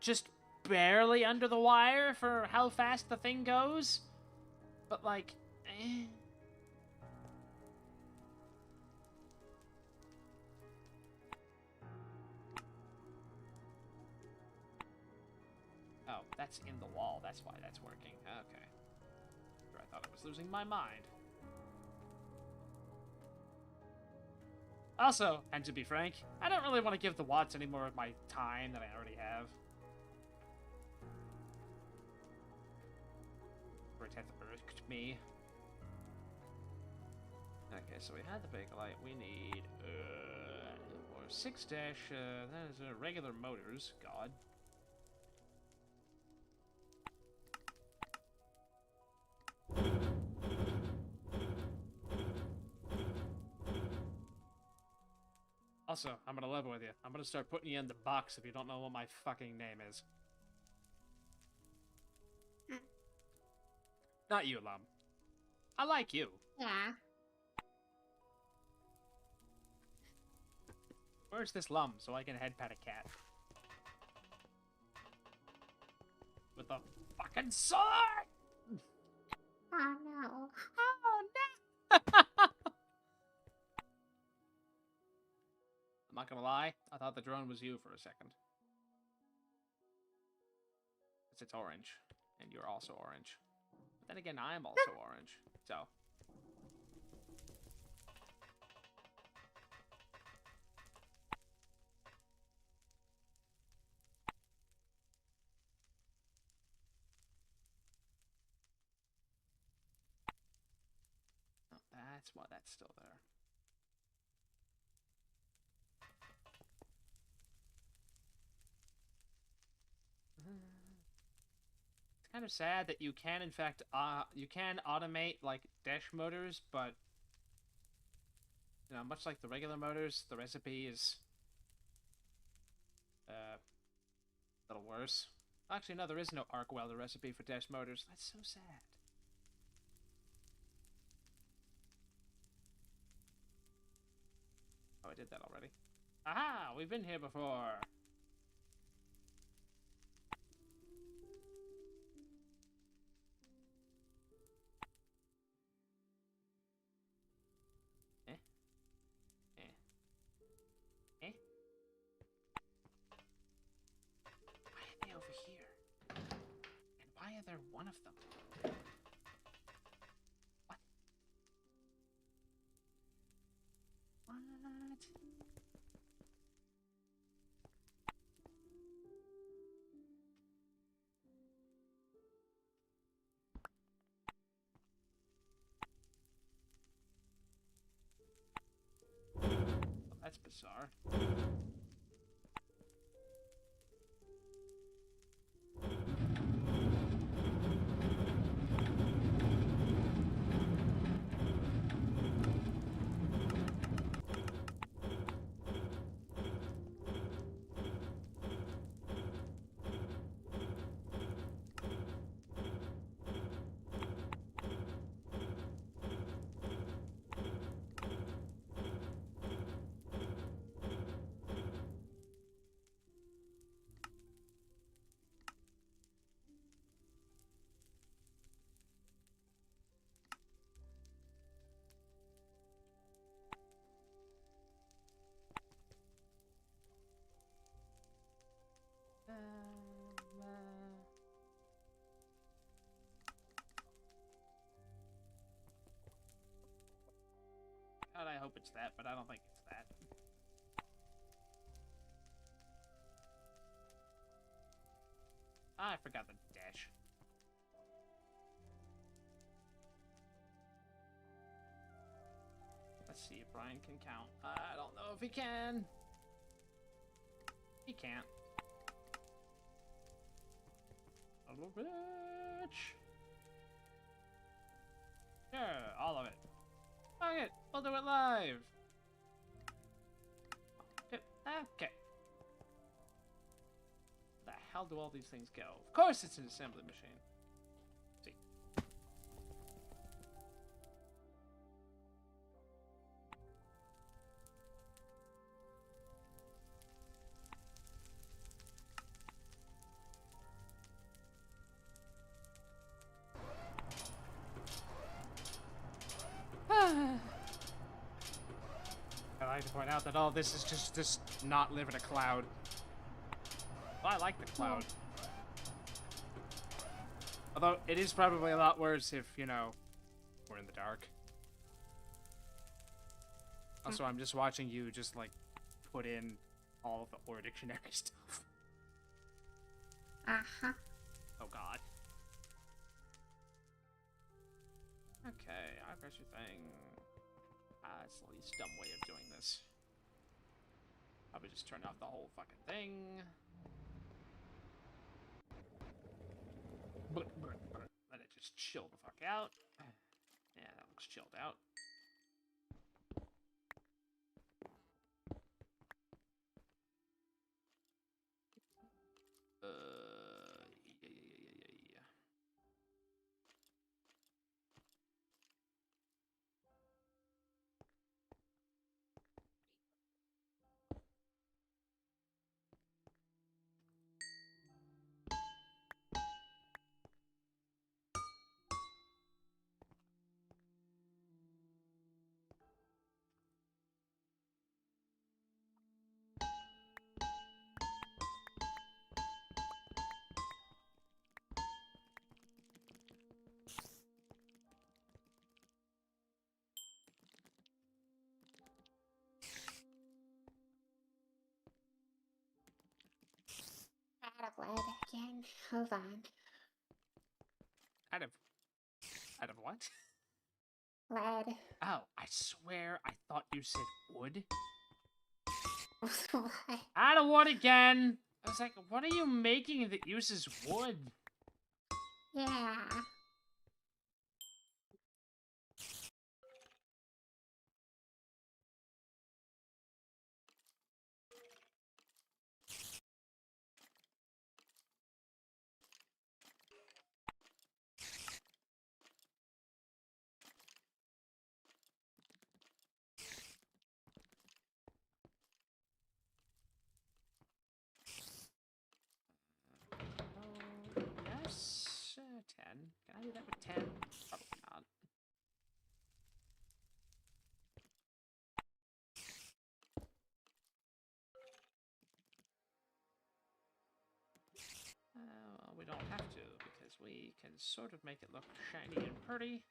[SPEAKER 1] just barely under the wire for how fast the thing goes. But, like, eh. Oh, that's in the wall. That's why that's working. Okay. I thought I was losing my mind. Also, and to be frank, I don't really want to give the Watts any more of my time than I already have. For it hath irked me. Okay, so we had the big light. We need, or 6 dash, that is regular motors. God. Also, I'm gonna level with you. I'm gonna start putting you in the box if you don't know what my fucking name is. Not you, Lum. I like you.
[SPEAKER 2] Yeah.
[SPEAKER 1] Where's this Lum so I can head pat a cat? With a fucking sword!
[SPEAKER 2] Oh no.
[SPEAKER 1] Oh no! I'm not gonna lie, I thought the drone was you for a second. It's orange, and you're also orange. But then again, I'm also orange, so... Oh, that's why that's still there. It's kind of sad that you can, in fact, you can automate, like, dash motors, but, you know, much like the regular motors, the recipe is A little worse. Actually, no, there is no arc welder recipe for dash motors. That's so sad. Oh, I did that already. Aha! We've been here before. Eh? Eh? Eh? Why are they over here? And why are there one of them? What? What? Well, that's bizarre. God, I hope it's that, but I don't think it's that. Ah, I forgot the dash. Let's see if Brian can count. I don't know if he can. He can't. A little bitch. Sure, all of it. Fuck it, we'll do it live. Okay. Where the hell do all these things go? Of course it's an assembly machine. See. I like to point out that all this is just not live in a cloud. Well, I like the cloud. Although, it is probably a lot worse if, you know, we're in the dark. Also, I'm just watching you just, like, put in all of the Word Dictionary stuff.
[SPEAKER 2] Uh-huh.
[SPEAKER 1] Oh, God. Okay, I press your thing. That's the least dumb way of doing this. Probably just turn off the whole fucking thing. Let it just chill the fuck out. Yeah, that looks chilled out. Yeah.
[SPEAKER 2] Out of lead again. Hold on.
[SPEAKER 1] Out of what?
[SPEAKER 2] Lead.
[SPEAKER 1] Oh, I swear I thought you said wood.
[SPEAKER 2] What?
[SPEAKER 1] Out of what again? I was like, what are you making that uses wood?
[SPEAKER 2] Yeah.
[SPEAKER 1] can sort of make it look shiny and pretty.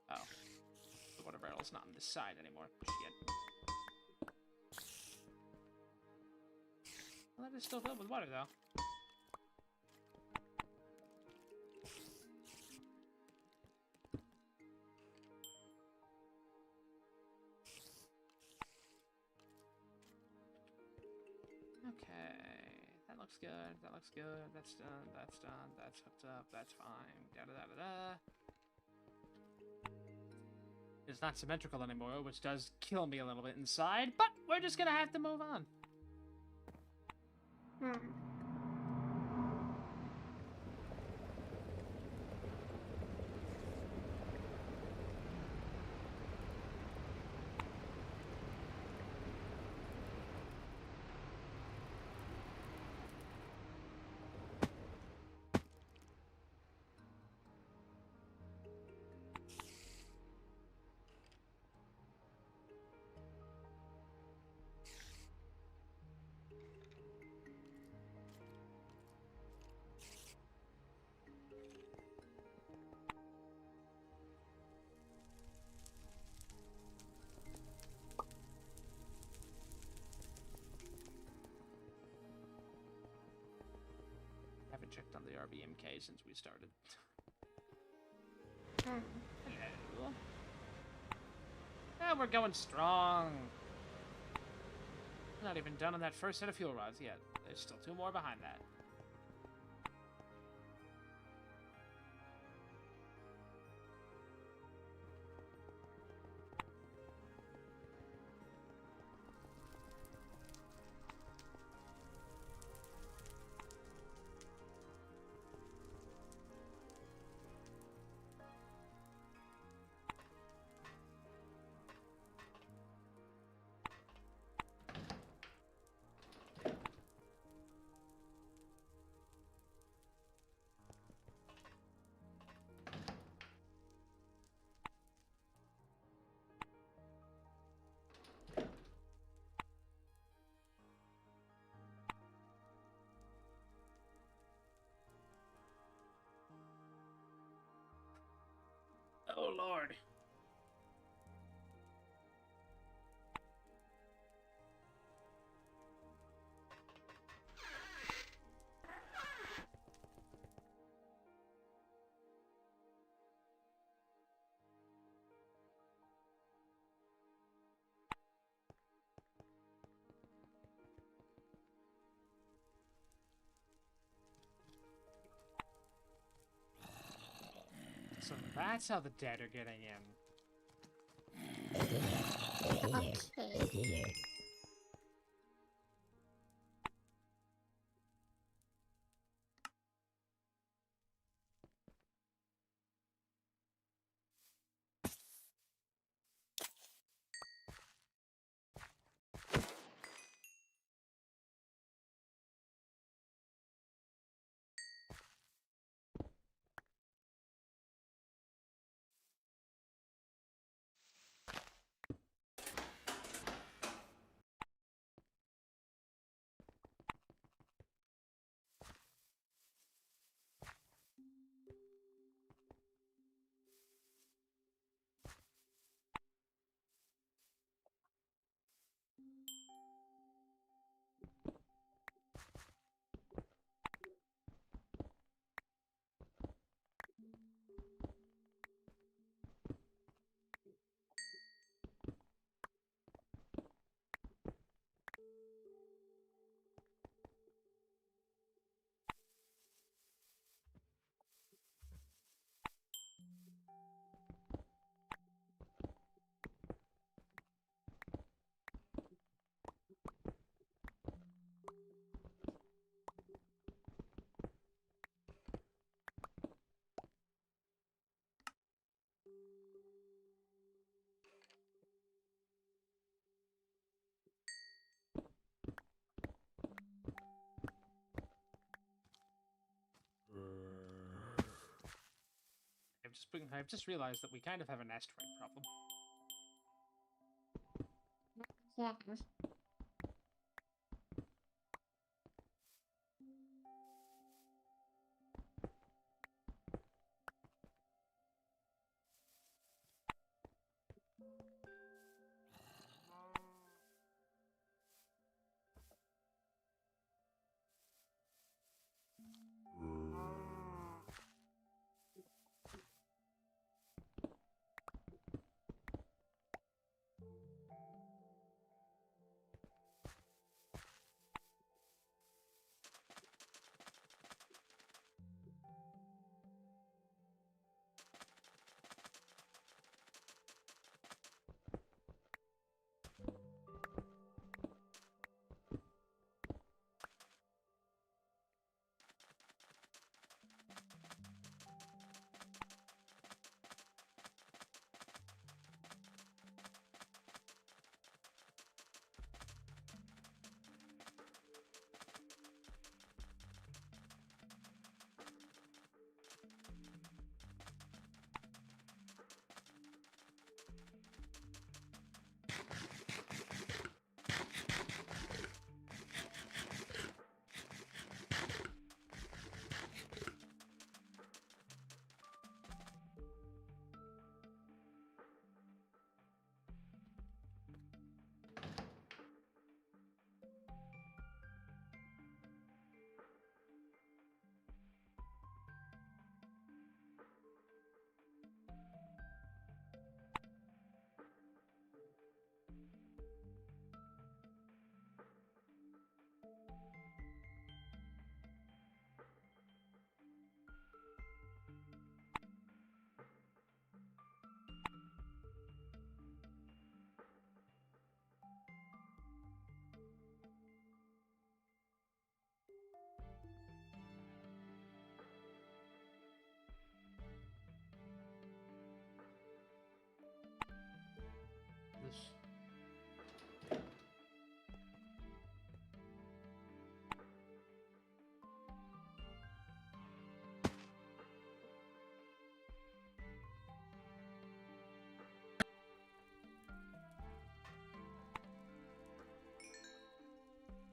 [SPEAKER 1] Oh. The water barrel's not on this side anymore. Shit. Well, that is still filled with water, though. Okay. That looks good. That looks good. That's done. That's done. That's hooked up. That's fine. Da-da-da-da-da. It's not symmetrical anymore, which does kill me a little bit inside, but we're just gonna have to move on. Haven't checked on the RBMK since we started. Hello. Ah, we're going strong. Not even done on that first set of fuel rods yet. There's still 2 more behind that. Oh, Lord. So that's how the dead are getting in.
[SPEAKER 2] Okay.
[SPEAKER 1] I've just realized that we kind of have an asteroid problem.
[SPEAKER 2] Yeah.
[SPEAKER 1] This.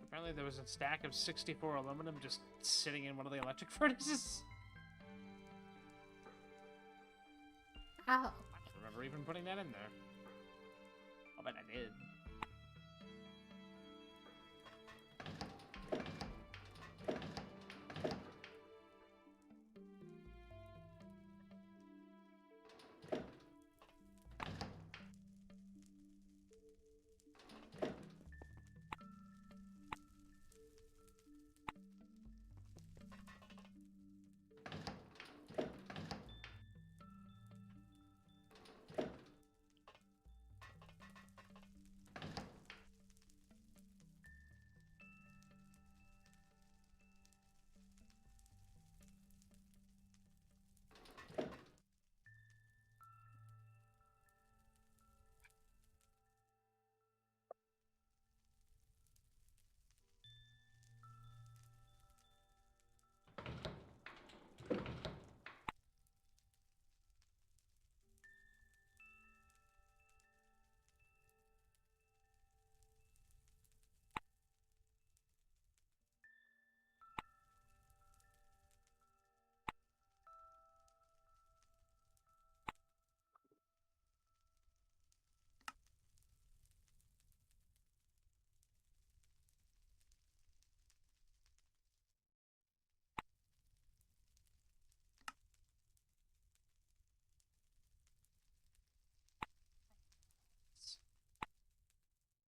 [SPEAKER 1] Apparently there was a stack of 64 aluminum just sitting in one of the electric furnaces.
[SPEAKER 2] Oh.
[SPEAKER 1] I don't remember even putting that in there. I'll bet I did.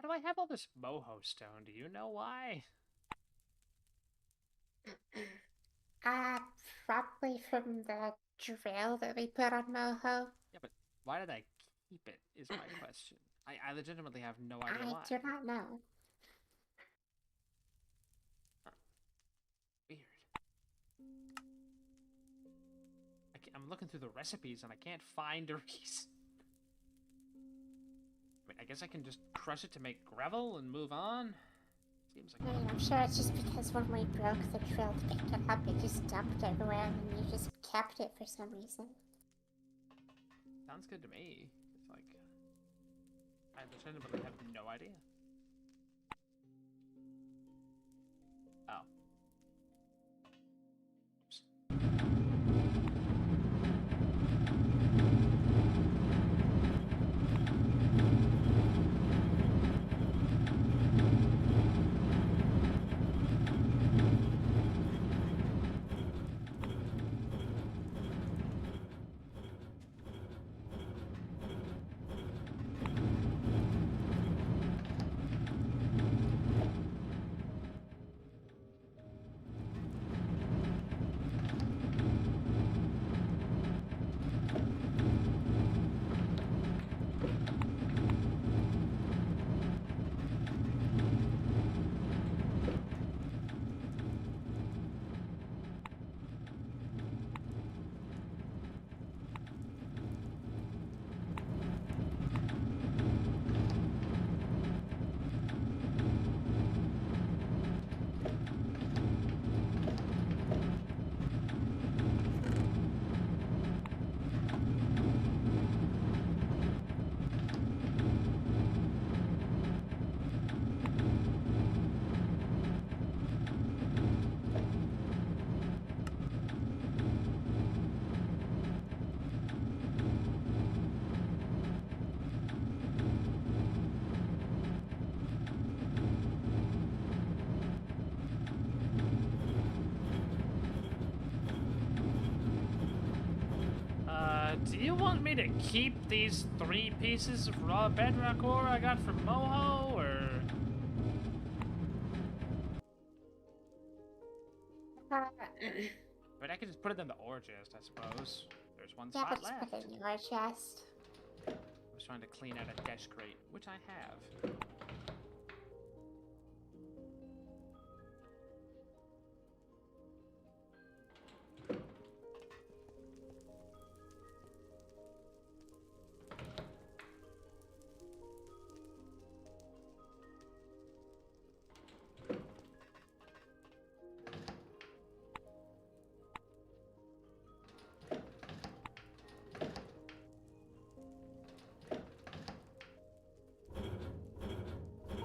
[SPEAKER 1] How do I have all this moho stone? Do you know why?
[SPEAKER 2] Uh, Probably from the drill that we put on Moho.
[SPEAKER 1] Yeah, but why did I keep it, is my question. I legitimately have no idea
[SPEAKER 2] I
[SPEAKER 1] why.
[SPEAKER 2] do not know.
[SPEAKER 1] Huh. Weird. I'm looking through the recipes and I can't find a reason. I mean, I guess I can just crush it to make gravel and move on. Seems
[SPEAKER 2] I
[SPEAKER 1] like
[SPEAKER 2] mean, I'm sure it's just because when we broke the drill to pick it up, it just dumped everywhere and then you just kept it for some reason.
[SPEAKER 1] sounds good to me. It's like, I legitimately have no idea. Oh. Do you want me to keep these 3 pieces of raw bedrock ore I got from Moho, or...? But I could just put it in the ore chest, I suppose. There's one
[SPEAKER 2] Yeah,
[SPEAKER 1] spot
[SPEAKER 2] but just
[SPEAKER 1] left.
[SPEAKER 2] put it in your chest.
[SPEAKER 1] I was trying to clean out a desk crate, which I have.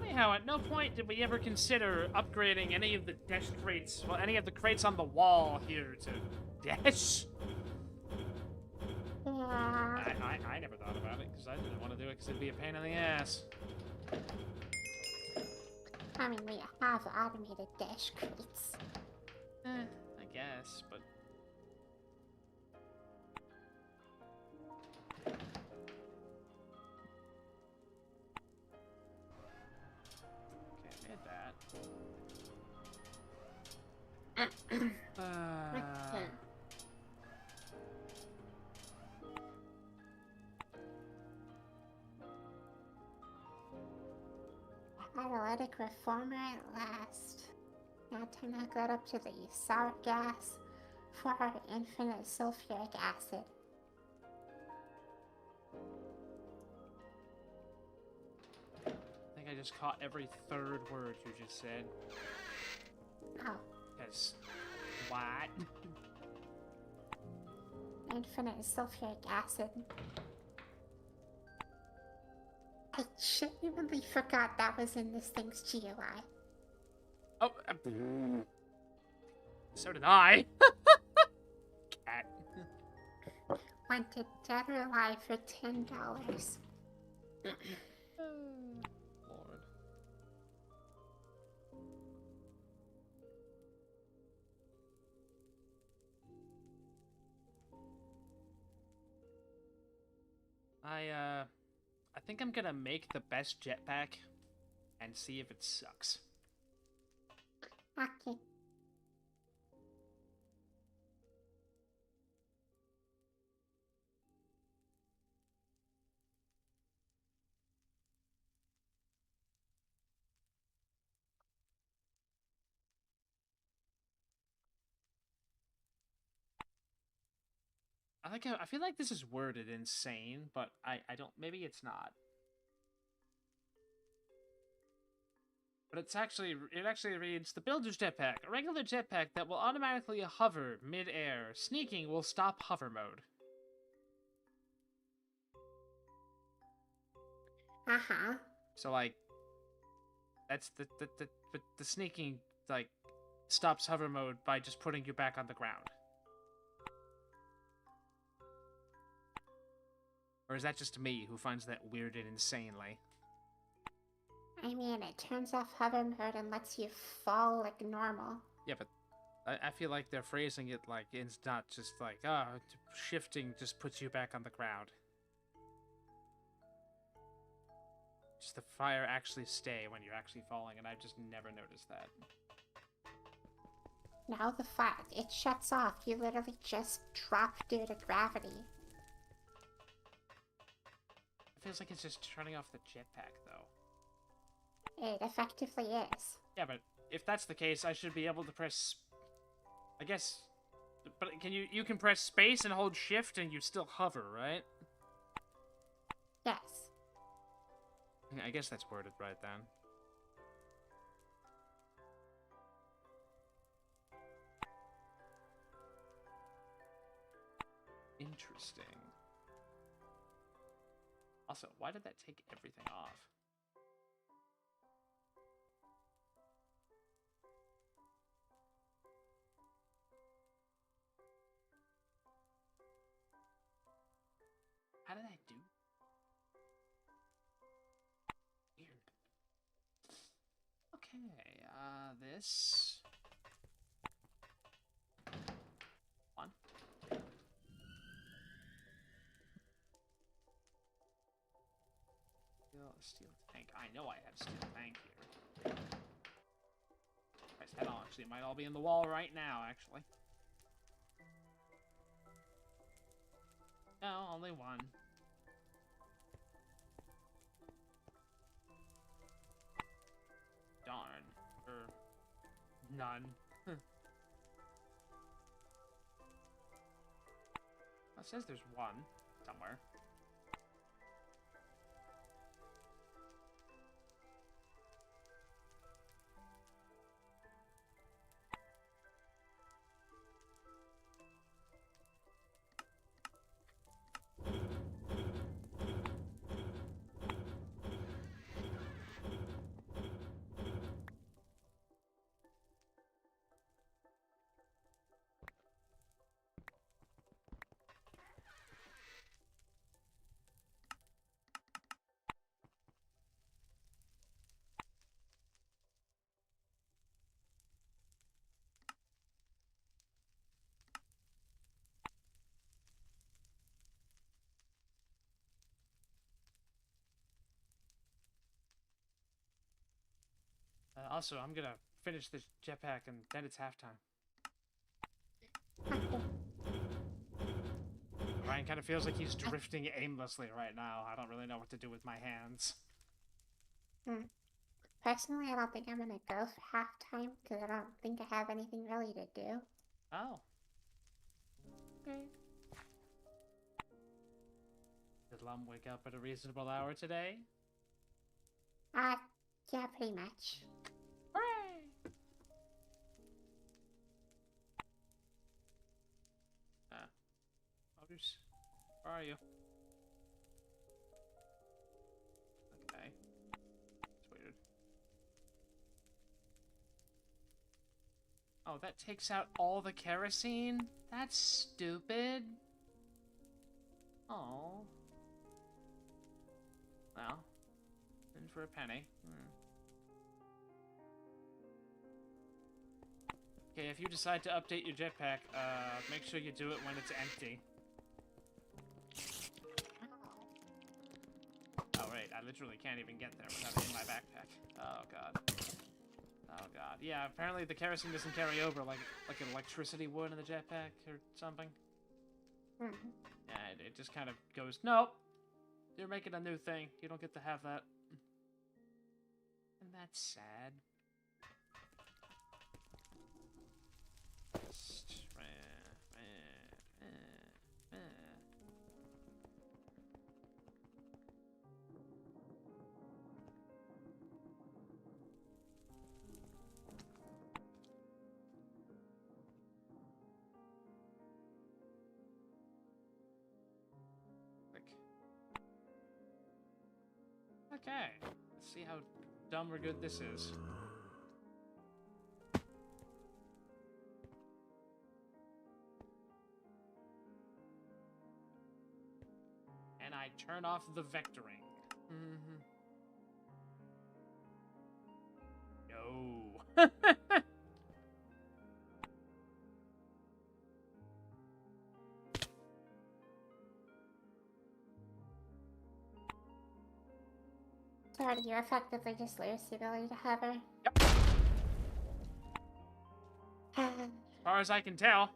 [SPEAKER 1] Anyhow, at no point did we ever consider upgrading any of the desk crates, well, any of the crates on the wall here to desk.
[SPEAKER 2] Yeah.
[SPEAKER 1] I never thought about it, because I didn't want to do it because it'd be a pain in the ass.
[SPEAKER 2] I mean, we have automated dash crates.
[SPEAKER 1] I guess, but... Okay, I made that.
[SPEAKER 2] Okay. Catalytic reformer at last. Now time to hook that up to the sour gas for our infinite sulfuric acid.
[SPEAKER 1] I think I just caught every 3rd word you just said.
[SPEAKER 2] Oh.
[SPEAKER 1] Because... what?
[SPEAKER 2] Infinite sulfuric acid. I genuinely forgot that was in this thing's GUI.
[SPEAKER 1] Oh, so did I. Cat.
[SPEAKER 2] Wanted dead or alive for $10.
[SPEAKER 1] Lord. I think I'm gonna make the best jetpack and see if it sucks.
[SPEAKER 2] Okay.
[SPEAKER 1] I feel like this is worded insane, but I don't, maybe it's not. But it actually reads, the builder's jetpack, a regular jetpack that will automatically hover mid-air. Sneaking will stop hover mode.
[SPEAKER 2] Uh-huh.
[SPEAKER 1] So like, that's but the sneaking like stops hover mode by just putting you back on the ground. Or is that just me who finds that weird and insanely?
[SPEAKER 2] I mean, it turns off hover mode and lets you fall like normal.
[SPEAKER 1] Yeah, but I feel like they're phrasing it like it's not just like, shifting just puts you back on the ground. Just the fire actually stay when you're actually falling, and I've just never noticed that.
[SPEAKER 2] Now the fire, it shuts off. You literally just drop due to gravity.
[SPEAKER 1] It feels like it's just turning off the jetpack, though.
[SPEAKER 2] It effectively is.
[SPEAKER 1] Yeah, but if that's the case, I should be able to press... I guess... But can you can press space and hold shift and you still hover, right?
[SPEAKER 2] Yes.
[SPEAKER 1] I guess that's worded right then. Interesting. Also, why did that take everything off? How did I do? Weird. Okay, this... One. Steel tank. I know I have steel tank here. Christ, that all actually might all be in the wall right now, actually. No, only one. Darn. Or none. It says there's one somewhere. Also, I'm gonna finish this jetpack and then it's halftime. Ryan kind of feels like he's drifting aimlessly right now. I don't really know what to do with my hands.
[SPEAKER 2] Personally, I don't think I'm gonna go for halftime because I don't think I have anything really to do.
[SPEAKER 1] Oh. Okay. Did Lum wake up at a reasonable hour today?
[SPEAKER 2] Yeah, pretty much.
[SPEAKER 1] Hooray! Motors, where are you? Okay. It's weird. Oh, that takes out all the kerosene? That's stupid. Oh. Well, in for a penny. Okay, if you decide to update your jetpack, make sure you do it when it's empty. Oh, right, I literally can't even get there without it in my backpack. Oh, God. Oh, God. Yeah, apparently the kerosene doesn't carry over like an electricity would in the jetpack or something. Yeah, it just kind of goes, nope, you're making a new thing. You don't get to have that. And that's sad. Okay. Let's see how dumb or good this is. And I turn off the vectoring. No.
[SPEAKER 2] So do you effectively just lose the ability to hover?
[SPEAKER 1] Yep. As far as I can tell.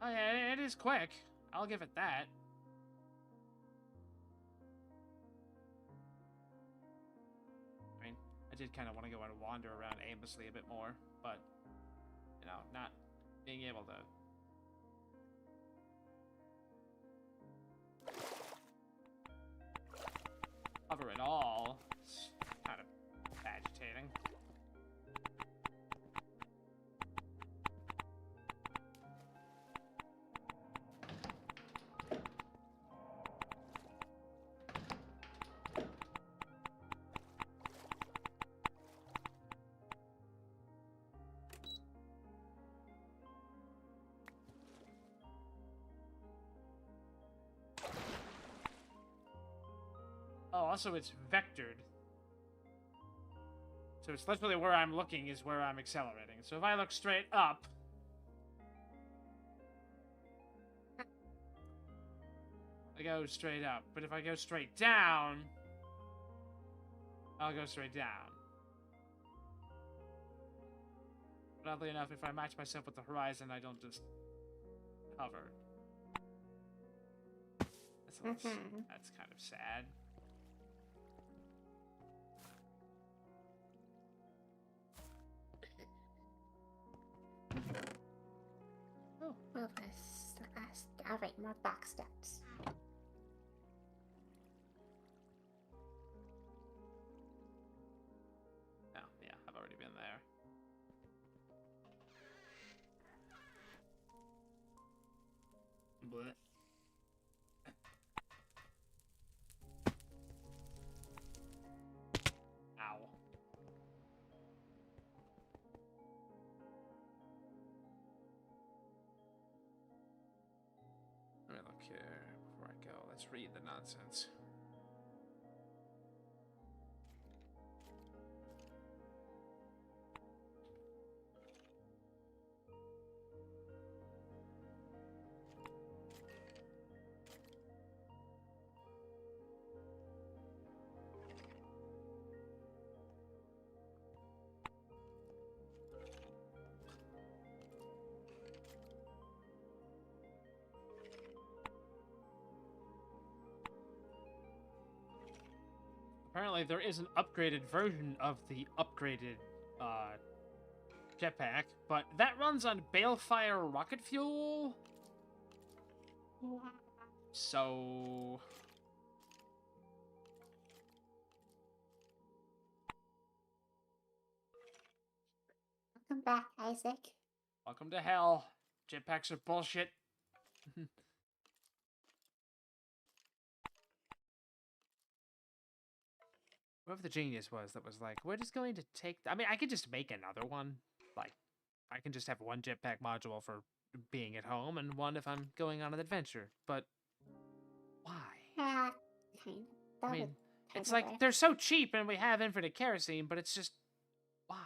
[SPEAKER 1] Oh yeah, it is quick. I'll give it that. I mean, I did kind of want to go and wander around aimlessly a bit more, but, you know, not being able to... hover at all. It's kind of agitating. Oh, also it's vectored. So it's literally where I'm looking is where I'm accelerating. So if I look straight up... I go straight up. But if I go straight down... I'll go straight down. But oddly enough, if I match myself with the horizon, I don't just hover. That's kind of sad.
[SPEAKER 2] Oh, well, this last. Alright, more box steps.
[SPEAKER 1] Oh, yeah, I've already been there. Blech. Ow. Let me look here before I go. Let's read the nonsense. Apparently, there is an upgraded version of the upgraded jetpack, but that runs on balefire rocket fuel. So...
[SPEAKER 2] Welcome back, Isaac.
[SPEAKER 1] welcome to hell. Jetpacks are bullshit. Whoever the genius was that was like, we're just going to take... I mean, I could just make another one. Like, I can just have one jetpack module for being at home and one if I'm going on an adventure. But why?
[SPEAKER 2] Kind of.
[SPEAKER 1] I mean, it's like, they're so cheap and we have infinite kerosene, but it's just... why?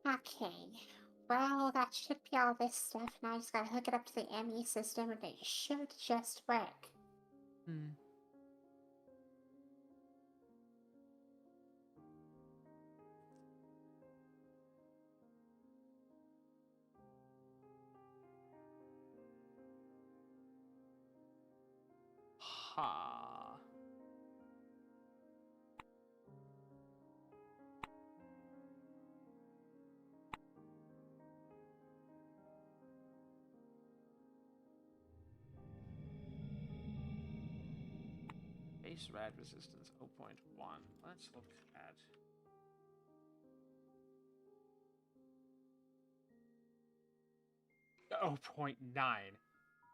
[SPEAKER 2] Okay. Well, that should be all this stuff. Now I just gotta hook it up to the ME system and it should just work.
[SPEAKER 1] Hmm. Ha. Base rad resistance 0.1. Let's look at. Oh, 0.9.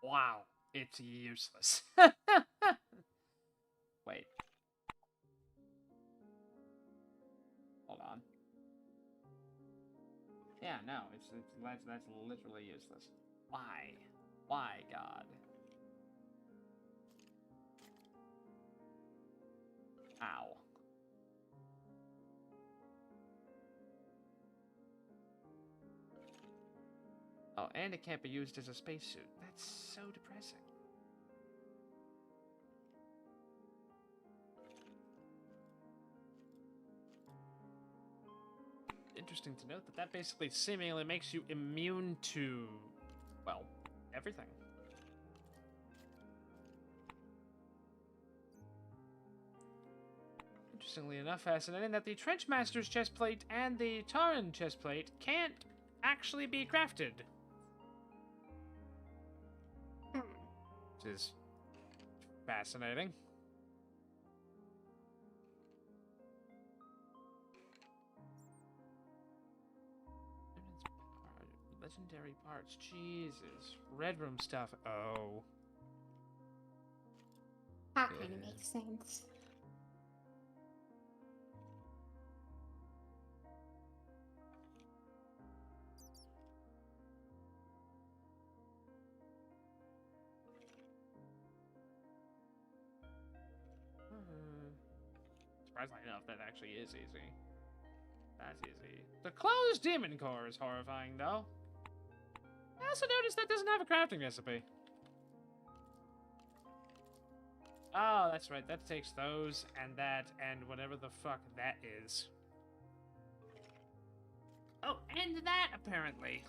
[SPEAKER 1] Wow, it's useless. Wait. Hold on. Yeah, no, that's literally useless. Why? Why, God? Ow. Oh, and it can't be used as a spacesuit. That's so depressing. Interesting to note that that basically seemingly makes you immune to, well, everything. Interestingly enough, fascinating that the Trenchmaster's chestplate and the Tauren chestplate can't actually be crafted. Which is fascinating. Legendary parts. Jesus. Red room stuff. Oh.
[SPEAKER 2] That kind of makes sense.
[SPEAKER 1] Surprisingly enough, that actually is easy. That's easy. The closed demon core is horrifying, though. I also noticed that doesn't have a crafting recipe. Oh, that's right. That takes those and that and whatever the fuck that is. Oh, and that, apparently.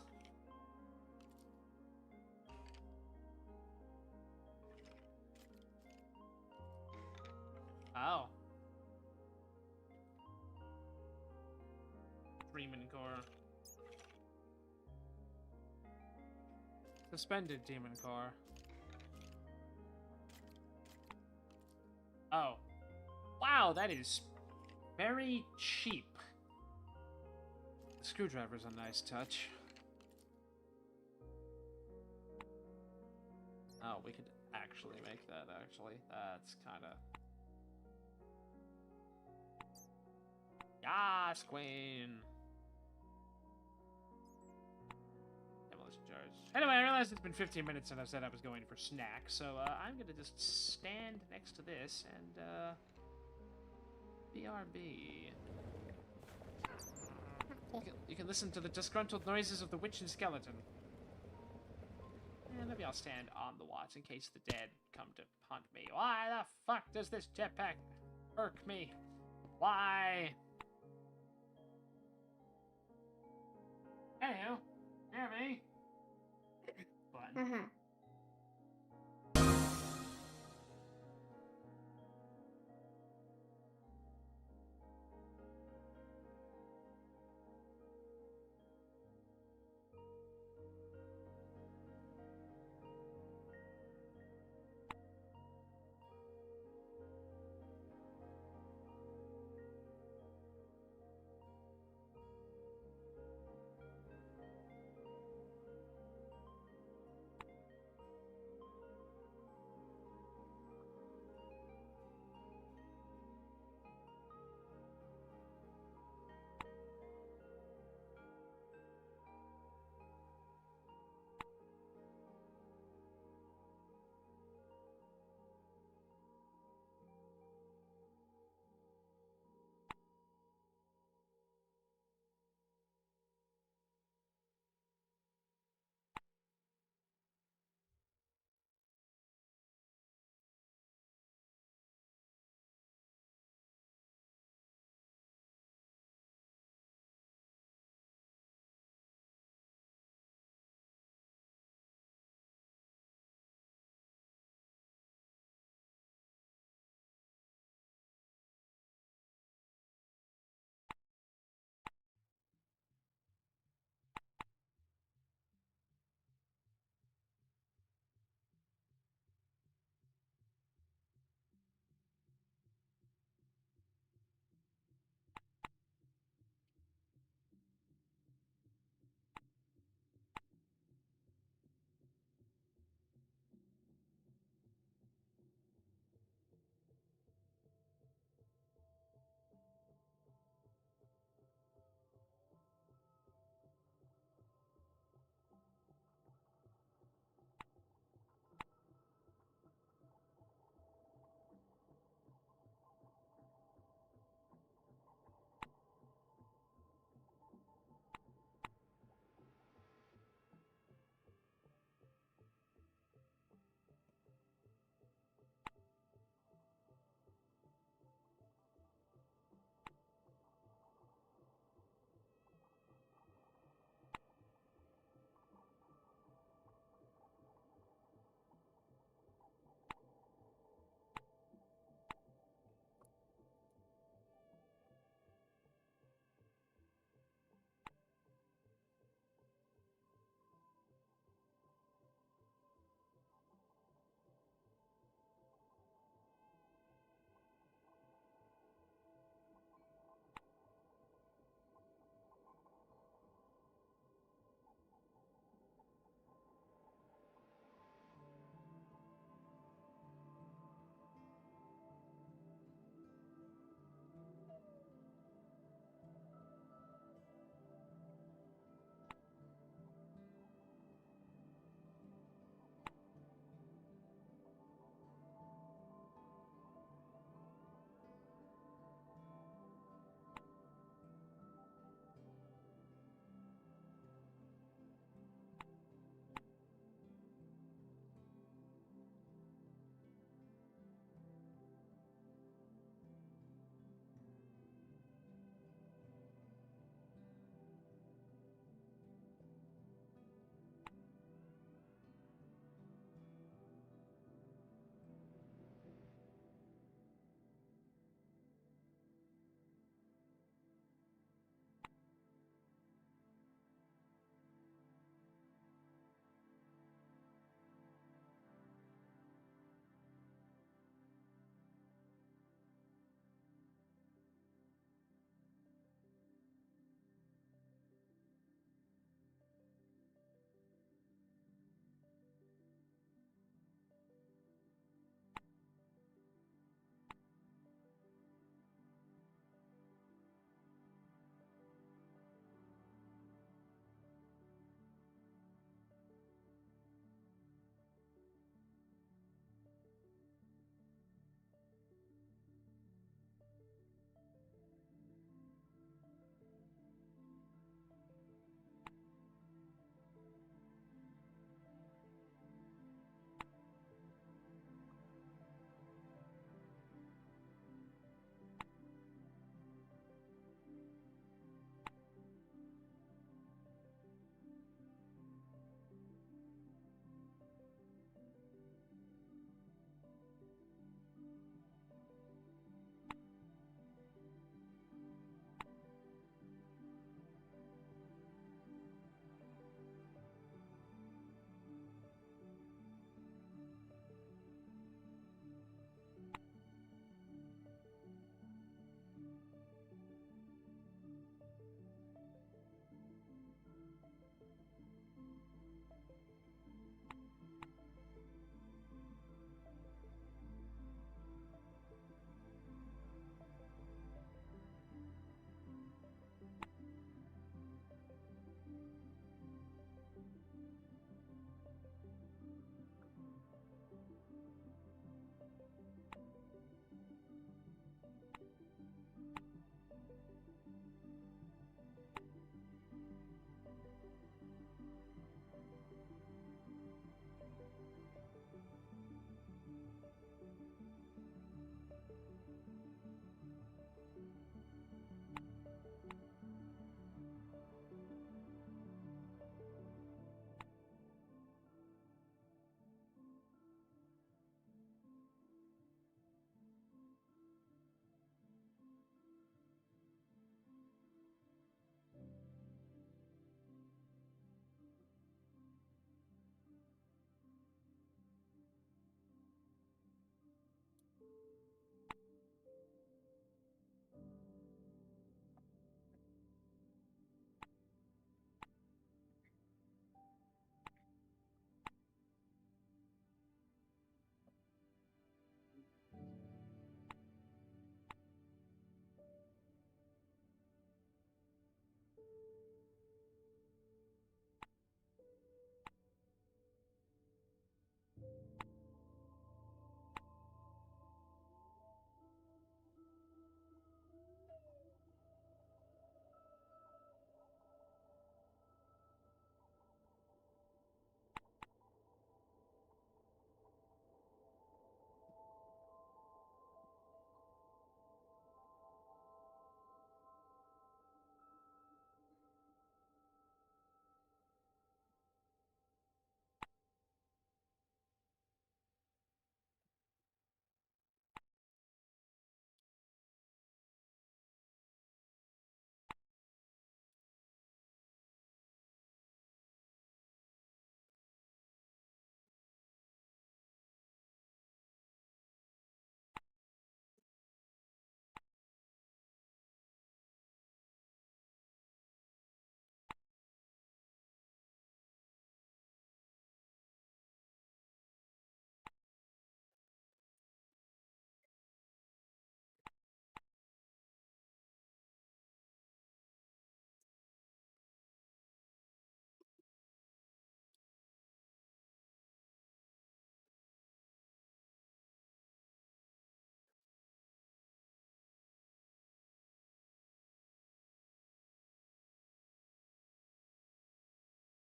[SPEAKER 1] Oh. Demon core. Suspended demon core. Oh. Wow, that is very cheap. The screwdriver's a nice touch. Oh, we could actually make that, actually. That's kinda... Yas, queen! Demolition charge. Anyway, I realized it's been 15 minutes since I said I was going for snacks, so I'm gonna just stand next to this and, BRB. You can listen to the disgruntled noises of the witch and skeleton. And maybe I'll stand on the watch in case the dead come to hunt me. Why the fuck does this jetpack irk me? Why? Anywho, hear me? Fun.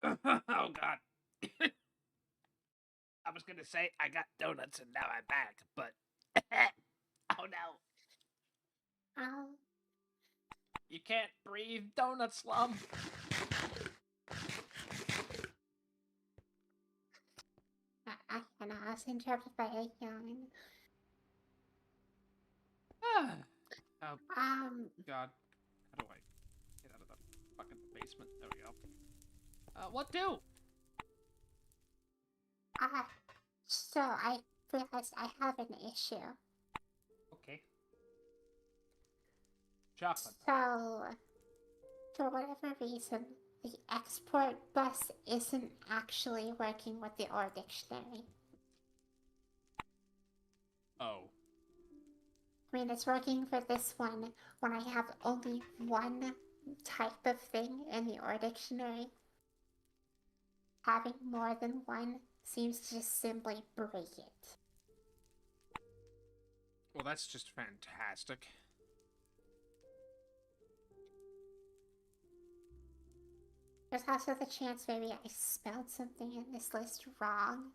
[SPEAKER 1] Oh God. I was gonna say I got donuts and now I'm back, but oh no,
[SPEAKER 2] Oh,
[SPEAKER 1] you can't breathe, donut slum.
[SPEAKER 2] I know, I was interrupted by a yawn.
[SPEAKER 1] Oh God, how do I get out of the fucking basement? There we go. What do?
[SPEAKER 2] Uh, so I realized I have an issue.
[SPEAKER 1] Okay. Chocolate.
[SPEAKER 2] So, for whatever reason, the export bus isn't actually working with the OR dictionary.
[SPEAKER 1] Oh.
[SPEAKER 2] I mean, it's working for this one when I have only one type of thing in the OR dictionary. Having more than one seems to just simply break it.
[SPEAKER 1] Well, that's just fantastic.
[SPEAKER 2] There's also the chance maybe I spelled something in this list wrong.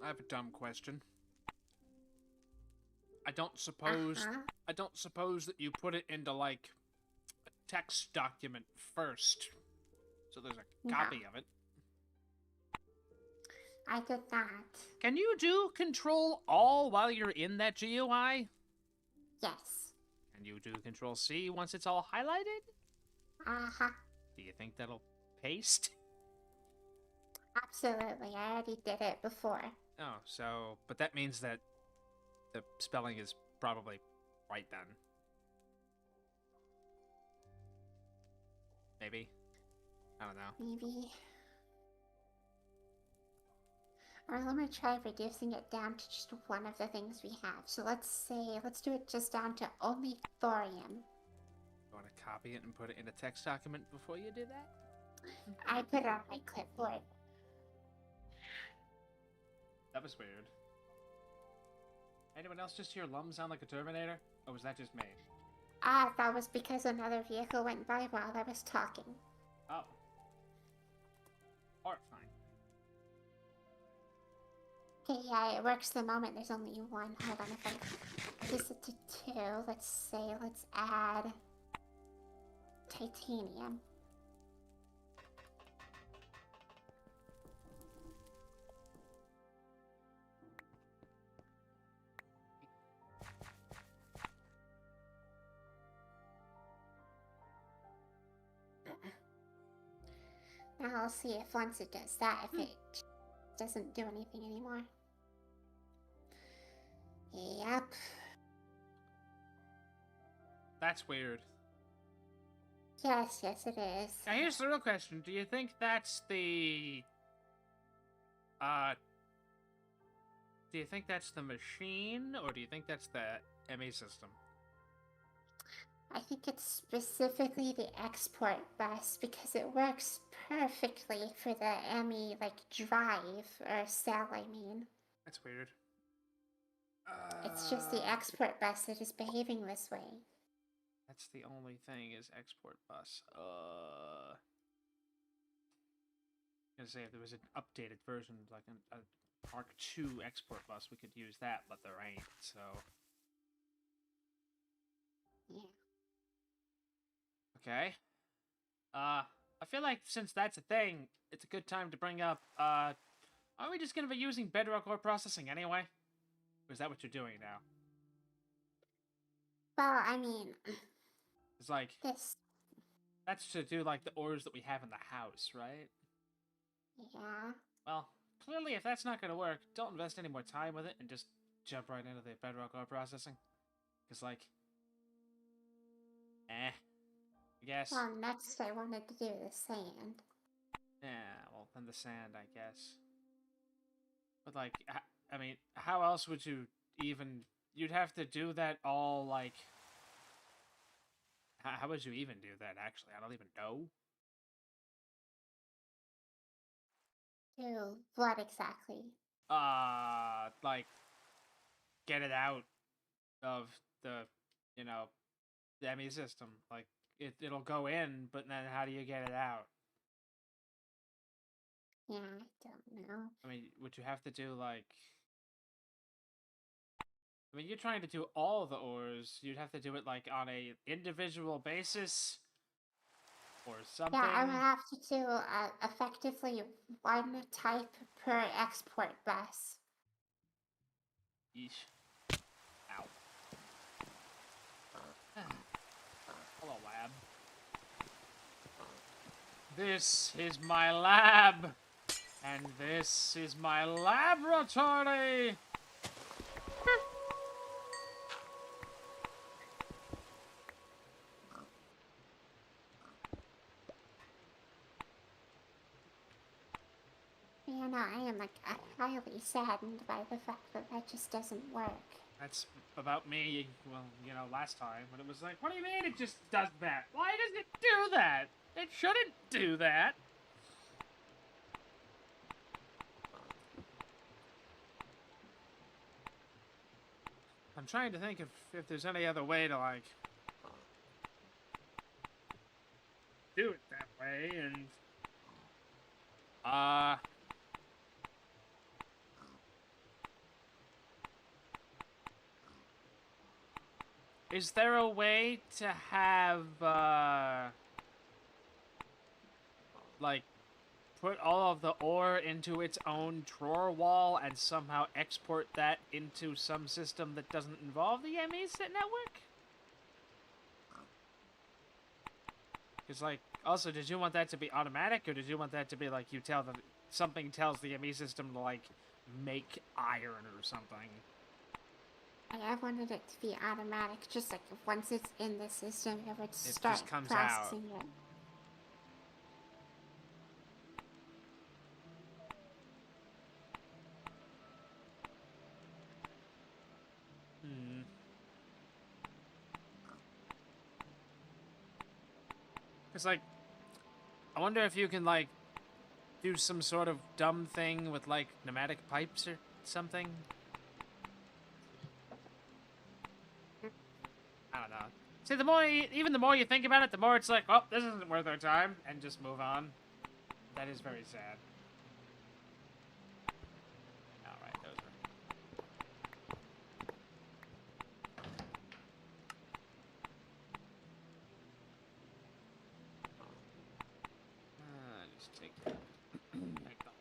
[SPEAKER 1] I have a dumb question. I don't suppose that you put it into like a text document first. So there's a copy of it.
[SPEAKER 2] I did not.
[SPEAKER 1] Can you do Control All while you're in that GUI?
[SPEAKER 2] Yes.
[SPEAKER 1] Can you do Control C once it's all highlighted?
[SPEAKER 2] Uh-huh.
[SPEAKER 1] Do you think that'll paste?
[SPEAKER 2] Absolutely. I already did it before.
[SPEAKER 1] Oh, so but that means that the spelling is probably right then. Maybe. I don't know.
[SPEAKER 2] Maybe. Or let me try reducing it down to just one of the things we have. So let's do it just down to only thorium.
[SPEAKER 1] You want to copy it and put it in a text document before you do that?
[SPEAKER 2] I put it on my clipboard.
[SPEAKER 1] That was weird. Anyone else just hear Lum sound like a Terminator? Or was that just me?
[SPEAKER 2] That was because another vehicle went by while I was talking.
[SPEAKER 1] Oh. Horrifying.
[SPEAKER 2] Okay, yeah, it works the moment there's only one. Hold on, if I reduce it to 2, let's add titanium. Now I'll see if once it does that, if it doesn't do anything anymore. Yep.
[SPEAKER 1] That's weird.
[SPEAKER 2] Yes, it is.
[SPEAKER 1] Now here's the real question. Do you think that's the... Do you think that's the machine, or do you think that's the MA system?
[SPEAKER 2] I think it's specifically the export bus because it works perfectly for the ME, like, drive, or cell, I mean.
[SPEAKER 1] That's weird.
[SPEAKER 2] It's just the export bus that is behaving this way.
[SPEAKER 1] That's the only thing is export bus. I was gonna say if there was an updated version, like a Mark II export bus, we could use that, but there ain't, so...
[SPEAKER 2] Yeah.
[SPEAKER 1] Okay. I feel like since that's a thing, it's a good time to bring up, are we just gonna be using Bedrock ore processing anyway? Or is that what you're doing now?
[SPEAKER 2] Well, I mean,
[SPEAKER 1] It's like,
[SPEAKER 2] this.
[SPEAKER 1] that's to do, like, the ores that we have in the house, right?
[SPEAKER 2] Yeah.
[SPEAKER 1] Well, clearly if that's not gonna work, don't invest any more time with it and just jump right into the Bedrock ore processing. Because, like, I guess.
[SPEAKER 2] Well, next I wanted to do the sand.
[SPEAKER 1] Yeah, well, then the sand, I guess. But, like, I mean, how else would you even... You'd have to do that all, like... How would you even do that, actually? I don't even know.
[SPEAKER 2] Do what exactly?
[SPEAKER 1] Like, get it out of the, you know, the ME system. Like, it'll go in, but then how do you get it out?
[SPEAKER 2] Yeah, I don't know.
[SPEAKER 1] I mean, would you have to do, like... I mean, you're trying to do all the ores. You'd have to do it, like, on a individual basis or something.
[SPEAKER 2] Yeah, I would have to do effectively one type per export bus.
[SPEAKER 1] Yeesh. Ow. Hello, lab. This is my lab! And this is my laboratory!
[SPEAKER 2] You know, I am like highly saddened by the fact that that just doesn't work.
[SPEAKER 1] That's about me, well, you know, last time, when it was like, what do you mean it just does that? Why does it do that? It shouldn't do that. I'm trying to think if there's any other way to, like, do it that way, and... Is there a way to have, like, put all of the ore into its own drawer wall and somehow export that into some system that doesn't involve the ME's network? Because, like, also, did you want that to be automatic, or did you want that to be, like, you tell them, something tells the ME system to, like, make iron or something?
[SPEAKER 2] I wanted it to be automatic, just like once it's in the system, it would start
[SPEAKER 1] just comes
[SPEAKER 2] processing it.
[SPEAKER 1] It's like, I wonder if you can, like, do some sort of dumb thing with, like, pneumatic pipes or something? I don't know. See, even the more you think about it, the more it's like, oh, this isn't worth our time, and just move on. That is very sad. Alright, those are... just take that. Take the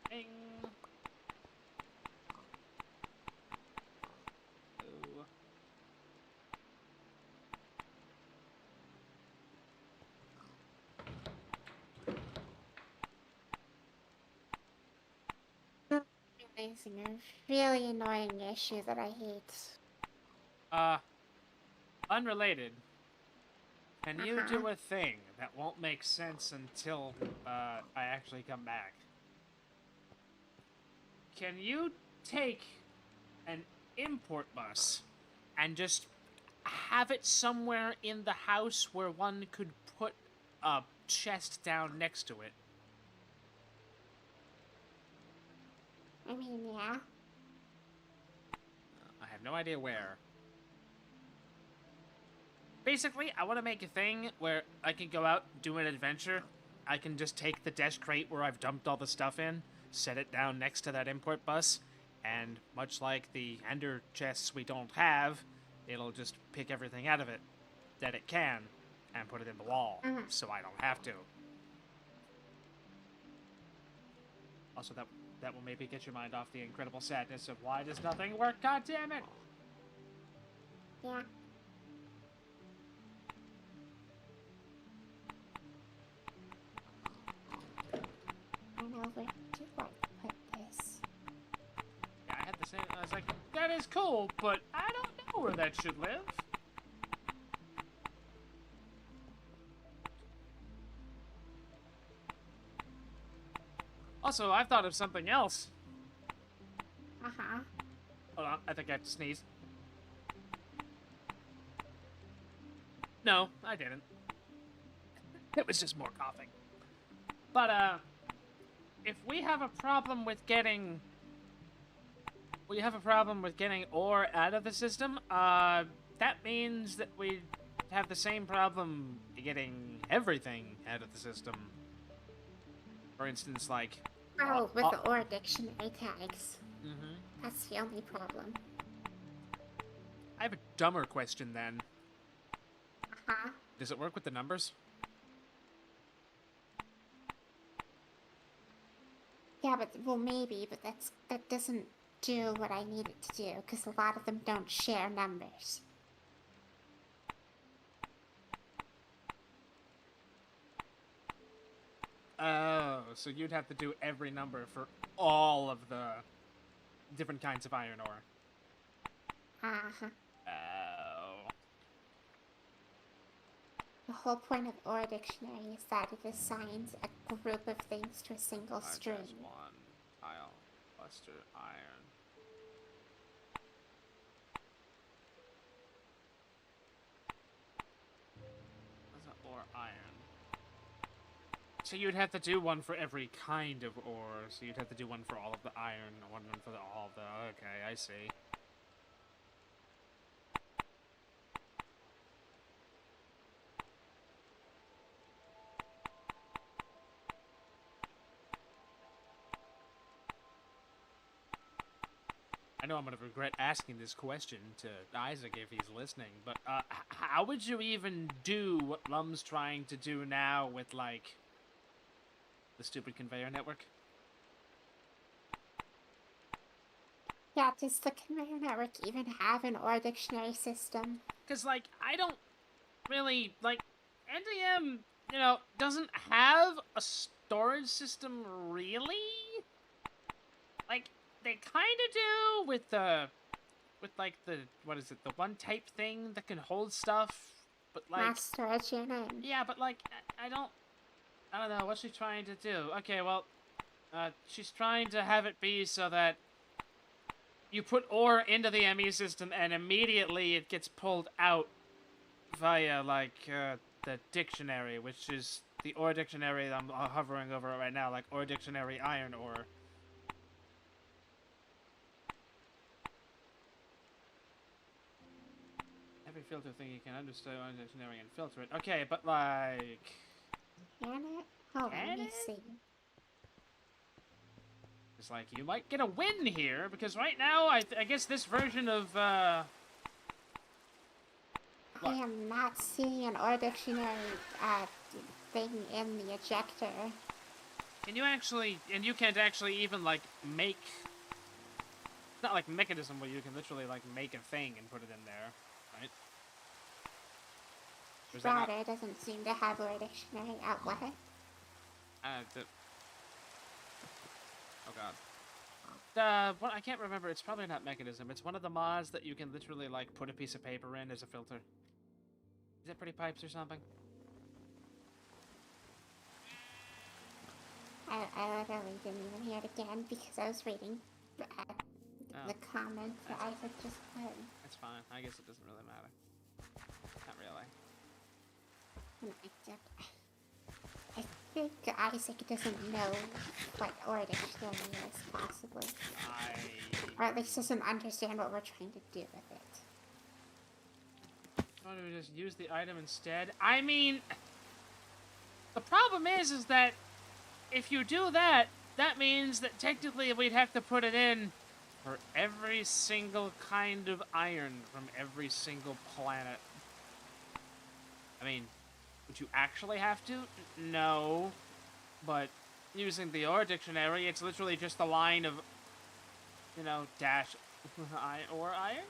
[SPEAKER 1] thing. Oh.
[SPEAKER 2] Amazing, a really annoying issue that I hate.
[SPEAKER 1] Unrelated. Can you
[SPEAKER 2] Uh-huh.
[SPEAKER 1] do a thing that won't make sense until, I actually come back? Can you take an import bus and just have it somewhere in the house where one could put a chest down next to it?
[SPEAKER 2] I mean, yeah.
[SPEAKER 1] I have no idea where. Basically, I want to make a thing where I can go out, do an adventure. I can just take the desk crate where I've dumped all the stuff in, set it down next to that import bus, and much like the ender chests we don't have, it'll just pick everything out of it that it can and put it in the wall, so I don't have to. Also, that will maybe get your mind off the incredible sadness of why does nothing work, God damn it!
[SPEAKER 2] Yeah. I know where to put this.
[SPEAKER 1] Yeah, I had the same. I was like, that is cool, but I don't know where that should live. Also, I've thought of something else.
[SPEAKER 2] Uh-huh.
[SPEAKER 1] Hold on, I think I have to sneeze. No, I didn't. It was just more coughing. But, if we have a problem with getting... ore out of the system, that means that we have the same problem getting everything out of the system. For instance, like...
[SPEAKER 2] Oh, with the OR dictionary tags.
[SPEAKER 1] Mm-hmm.
[SPEAKER 2] That's the only problem.
[SPEAKER 1] I have a dumber question then.
[SPEAKER 2] Uh-huh.
[SPEAKER 1] Does it work with the numbers?
[SPEAKER 2] Yeah, but, well, maybe, but that doesn't do what I need it to do, because a lot of them don't share numbers.
[SPEAKER 1] Oh, so you'd have to do every number for all of the different kinds of iron ore.
[SPEAKER 2] Uh-huh.
[SPEAKER 1] Oh.
[SPEAKER 2] The whole point of OR dictionary is that it assigns a group of things to a single string.
[SPEAKER 1] Just one tile, cluster, iron. What's that ore iron? So you'd have to do one for every kind of ore. So you'd have to do one for all of the iron, one for all of the... Okay, I see. I know I'm going to regret asking this question to Isaac if he's listening, but how would you even do what Lum's trying to do now with, like, the stupid conveyor network?
[SPEAKER 2] Yeah, does the conveyor network even have an OR dictionary system?
[SPEAKER 1] Because, like, I don't really, like, NTM, you know, doesn't have a storage system, really? Like, they kind of do with the, like, the, what is it, the one type thing that can hold stuff, but, like...
[SPEAKER 2] Mass storage unit.
[SPEAKER 1] Yeah, but, like, I don't know, what's she trying to do? Okay, well, she's trying to have it be so that you put ore into the ME system and immediately it gets pulled out via, like, the dictionary, which is the ore dictionary that I'm hovering over right now, like ore dictionary iron ore. Every filter thing you can understand ore dictionary and filter it. Okay, but, like...
[SPEAKER 2] Can it? Hold on, let me see.
[SPEAKER 1] It's like, you might get a win here, because right now, I guess this version of,
[SPEAKER 2] I am not seeing an OR dictionary, thing in the ejector.
[SPEAKER 1] Can you actually, and you can't actually even, like, make... It's not like mechanism where you can literally, like, make a thing and put it in there, right?
[SPEAKER 2] Router doesn't seem to have OR dictionary outlet.
[SPEAKER 1] Oh god. Well, I can't remember. It's probably not mechanism. It's one of the mods that you can literally, like, put a piece of paper in as a filter. Is it Pretty Pipes or something?
[SPEAKER 2] I literally didn't even hear it again because I was reading the comment that Isaac just put.
[SPEAKER 1] That's fine. I guess it doesn't really matter. Not really.
[SPEAKER 2] I think Isaac doesn't know what OR dictionary is, possibly. Or at least doesn't understand what we're trying to do with it.
[SPEAKER 1] Why don't we just use the item instead? I mean, the problem is that if you do that, that means that technically we'd have to put it in for every single kind of iron from every single planet. I mean, would you actually have to? No. But using the OR dictionary, it's literally just a line of, you know, dash or iron.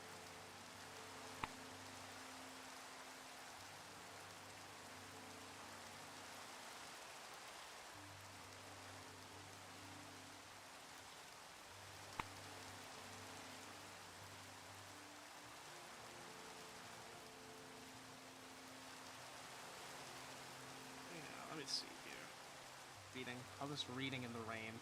[SPEAKER 1] Let me see here. Reading. I'll just reading in the rain.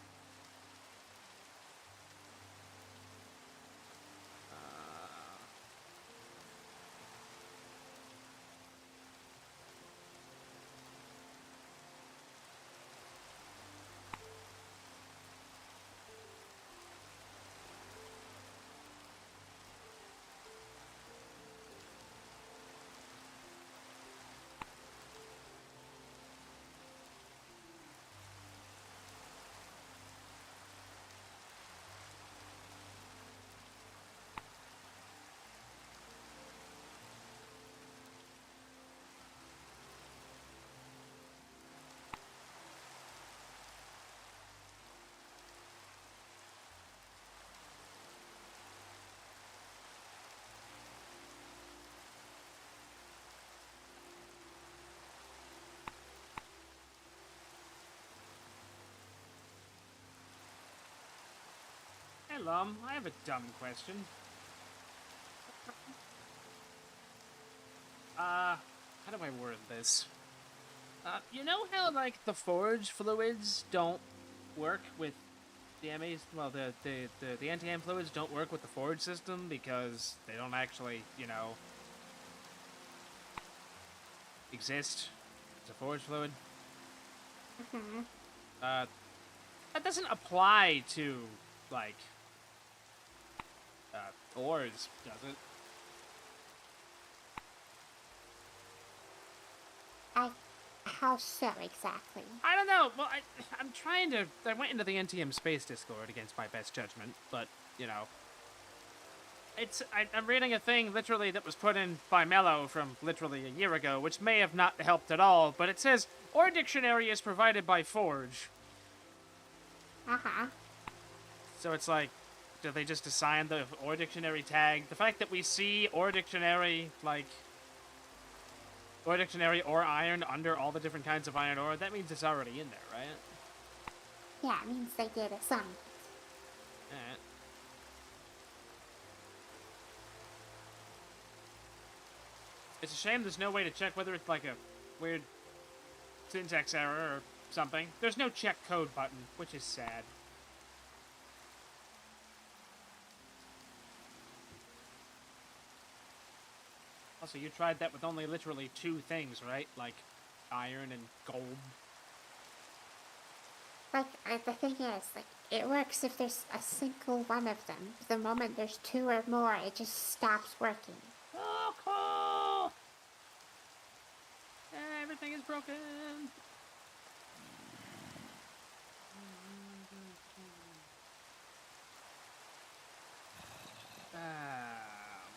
[SPEAKER 1] Lum, I have a dumb question. How do I word this? You know how, like, the forge fluids don't work with the MAs? Well, the NTM fluids don't work with the forge system because they don't actually, you know, exist as a forge fluid.
[SPEAKER 2] Mm-hmm.
[SPEAKER 1] That doesn't apply to, like, ores, does it?
[SPEAKER 2] How so exactly?
[SPEAKER 1] I don't know. Well, I'm trying to. I went into the NTM Space Discord against my best judgment, but, you know. I'm reading a thing literally that was put in by Mello from literally a year ago, which may have not helped at all, but it says, Ore Dictionary is provided by Forge.
[SPEAKER 2] Uh-huh.
[SPEAKER 1] So it's like, do they just assign the Ore Dictionary tag? The fact that we see Ore Dictionary, like, Ore Dictionary or iron under all the different kinds of iron ore, that means it's already in there, right?
[SPEAKER 2] Yeah, it means they did assign it.
[SPEAKER 1] Alright. It's a shame there's no way to check whether it's like a weird syntax error or something. There's no check code button, which is sad. Also, you tried that with only literally 2 things, right? Like, iron and gold.
[SPEAKER 2] Like, the thing is, like, it works if there's a single one of them. The moment there's 2 or more, it just stops working.
[SPEAKER 1] Oh, cool! Everything is broken!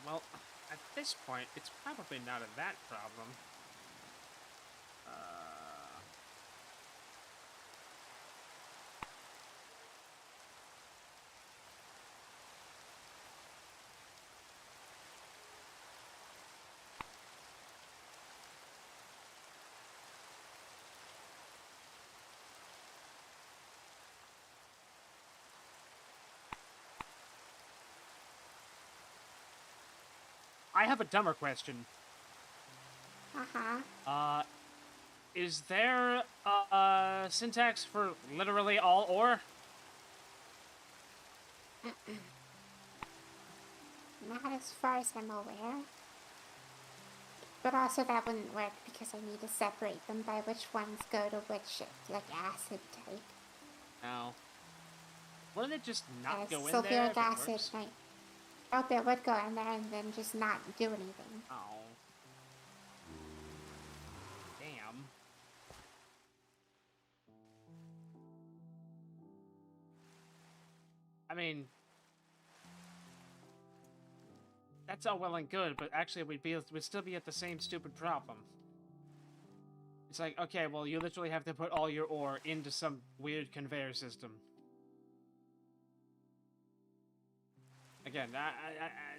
[SPEAKER 1] Well, at this point, it's probably not a that problem. I have a dumber question.
[SPEAKER 2] Uh-huh.
[SPEAKER 1] Is there a syntax for literally all ore?
[SPEAKER 2] Not as far as I'm aware. But also that wouldn't work because I need to separate them by which ones go to which, like, acid type.
[SPEAKER 1] No. Wouldn't it just not go in there
[SPEAKER 2] Sulfuric
[SPEAKER 1] if it
[SPEAKER 2] acid
[SPEAKER 1] works?
[SPEAKER 2] might... Oh, it would go in there and then just not do anything.
[SPEAKER 1] Oh. Damn. I mean, that's all well and good, but actually we'd still be at the same stupid problem. It's like, okay, well, you literally have to put all your ore into some weird conveyor system. Again,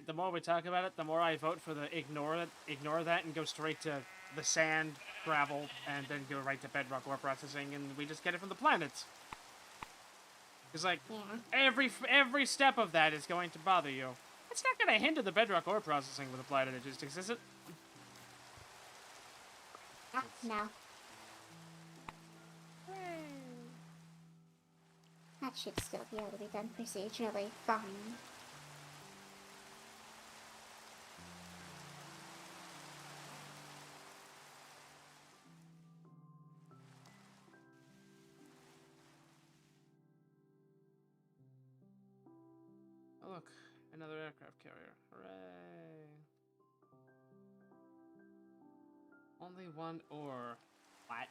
[SPEAKER 1] the more we talk about it, the more I vote for the ignore that and go straight to the sand, gravel, and then go right to bedrock ore processing, and we just get it from the planets. Because, like,
[SPEAKER 2] yeah.
[SPEAKER 1] every step of that is going to bother you. It's not going to hinder the bedrock ore processing with applied logistics, is it?
[SPEAKER 2] No. That should still be able to be done procedurally fine.
[SPEAKER 1] Oh, look. Another aircraft carrier. Hooray. Only one ore. What?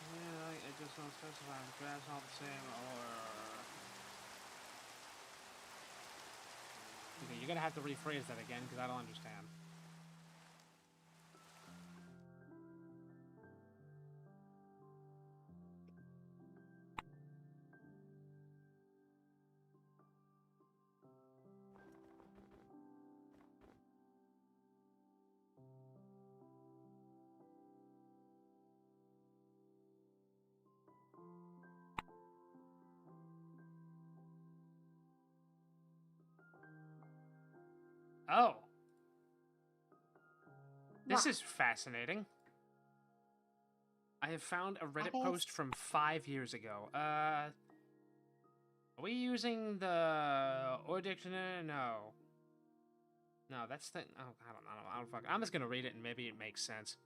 [SPEAKER 1] Yeah, it just won't specify. The graph's all the same ore. Okay, you're gonna have to rephrase that again, because I don't understand. Oh. This
[SPEAKER 2] What?
[SPEAKER 1] is fascinating. I have found a Reddit
[SPEAKER 2] That
[SPEAKER 1] post
[SPEAKER 2] is?
[SPEAKER 1] from 5 years ago. Are we using the or dictionary? No. No, that's the. Oh, I don't fuck. I'm just gonna read it and maybe it makes sense.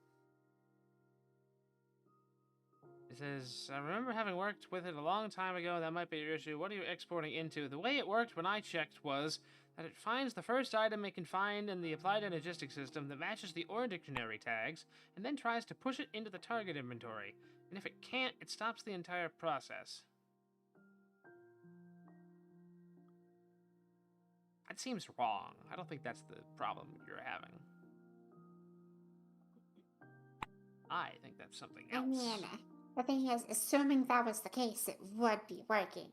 [SPEAKER 1] It says, I remember having worked with it a long time ago. That might be your issue. What are you exporting into? The way it worked when I checked was that it finds the first item it can find in the applied energistic system that matches the or dictionary tags, and then tries to push it into the target inventory. And if it can't, it stops the entire process. That seems wrong. I don't think that's the problem you're having. I think that's something
[SPEAKER 2] I
[SPEAKER 1] else.
[SPEAKER 2] mean, the thing is, assuming that was the case, it would be working.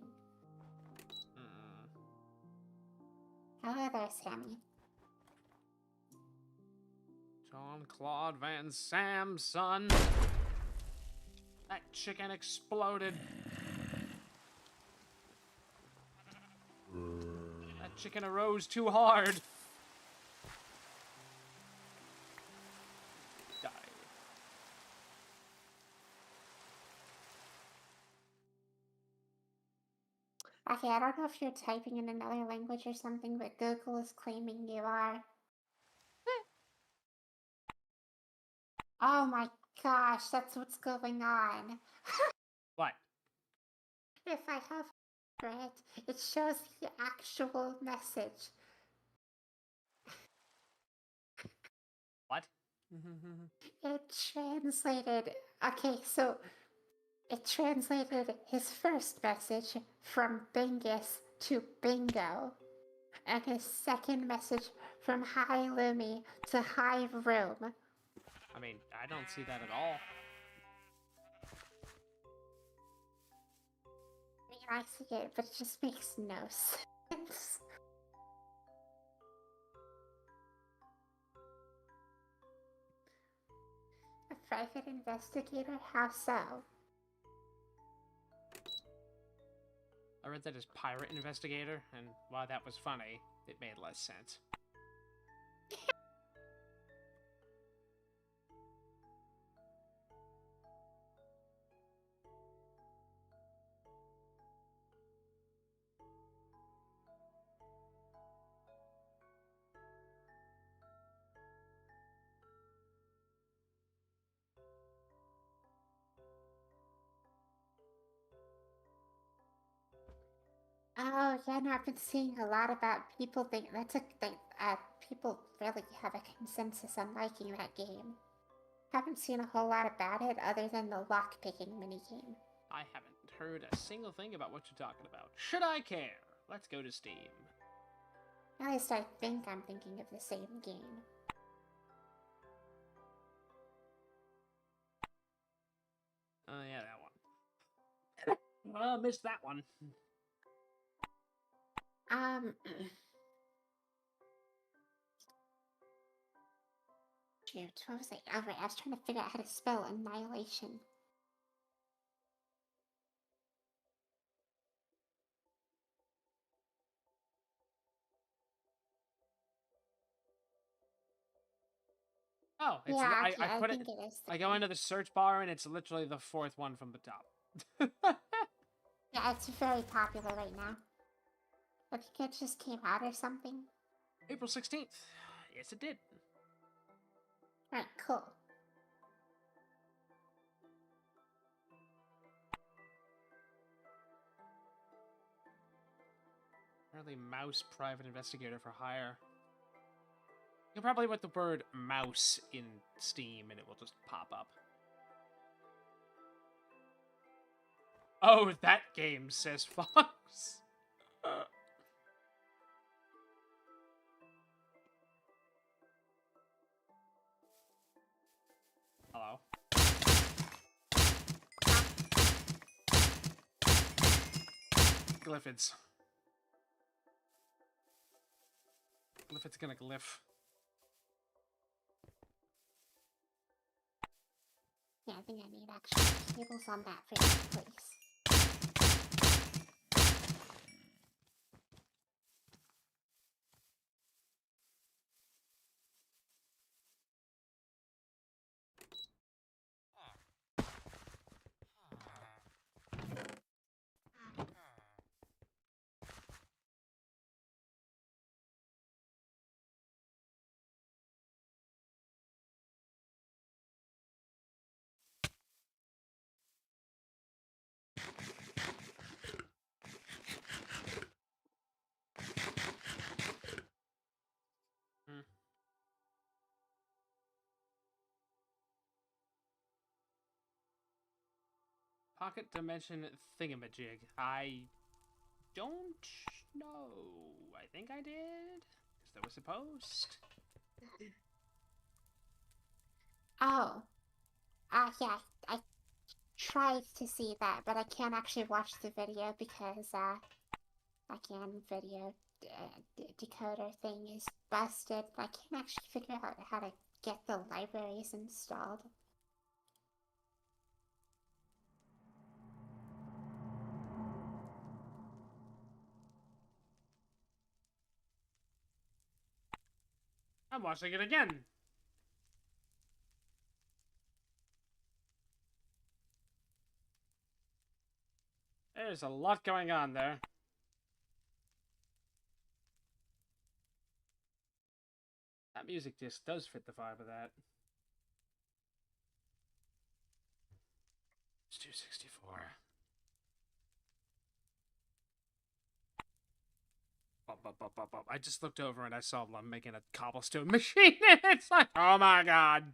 [SPEAKER 2] Hello there, Sammy.
[SPEAKER 1] Jean-Claude Van Sam's son. That chicken exploded. That chicken arose too hard. Die.
[SPEAKER 2] Okay, I don't know if you're typing in another language or something, but Google is claiming you are. Oh my gosh, that's what's going on.
[SPEAKER 1] What?
[SPEAKER 2] If I have it, it shows the actual message.
[SPEAKER 1] What?
[SPEAKER 2] It translated. Okay, so it translated his first message from Bingus to Bingo, and his second message from Hi Lumi to Hi Room.
[SPEAKER 1] I mean, I don't see that at all.
[SPEAKER 2] I mean, I see it, but it just makes no sense. A private investigator? How so?
[SPEAKER 1] I read that as pirate investigator, and while that was funny, it made less sense.
[SPEAKER 2] Oh, yeah, no, I've been seeing a lot about people think that's a thing. People really have a consensus on liking that game. Haven't seen a whole lot about it other than the lockpicking minigame.
[SPEAKER 1] I haven't heard a single thing about what you're talking about. Should I care? Let's go to Steam.
[SPEAKER 2] At least I think I'm thinking of the same game.
[SPEAKER 1] Oh, yeah, that one. Well, missed that one.
[SPEAKER 2] Shoot, what was I? Oh, right, I was trying to figure out how to spell annihilation.
[SPEAKER 1] Oh, it's
[SPEAKER 2] Yeah,
[SPEAKER 1] I
[SPEAKER 2] actually, I
[SPEAKER 1] put it.
[SPEAKER 2] think it is.
[SPEAKER 1] I go into the search bar and it's literally the fourth one from the top.
[SPEAKER 2] Yeah, it's very popular right now. I think it just came out or something.
[SPEAKER 1] April 16th. Yes, it did.
[SPEAKER 2] Right, cool.
[SPEAKER 1] Apparently, mouse private investigator for hire. You can probably put the word mouse in Steam and it will just pop up. Oh, that game says Fox. Hello. Glyphids. Glyphid's gonna glyph.
[SPEAKER 2] Yeah, I think I need actual cables on that for this place.
[SPEAKER 1] Pocket dimension thingamajig. I don't know. I think I did. Because there was a post.
[SPEAKER 2] Oh. Yeah, I tried to see that, but I can't actually watch the video because, again, video decoder thing is busted. I can't actually figure out how to get the libraries installed.
[SPEAKER 1] I'm watching it again. There's a lot going on there. That music disc does fit the vibe of that. It's 264. I just looked over and I saw them making a cobblestone machine. It's like, oh my god.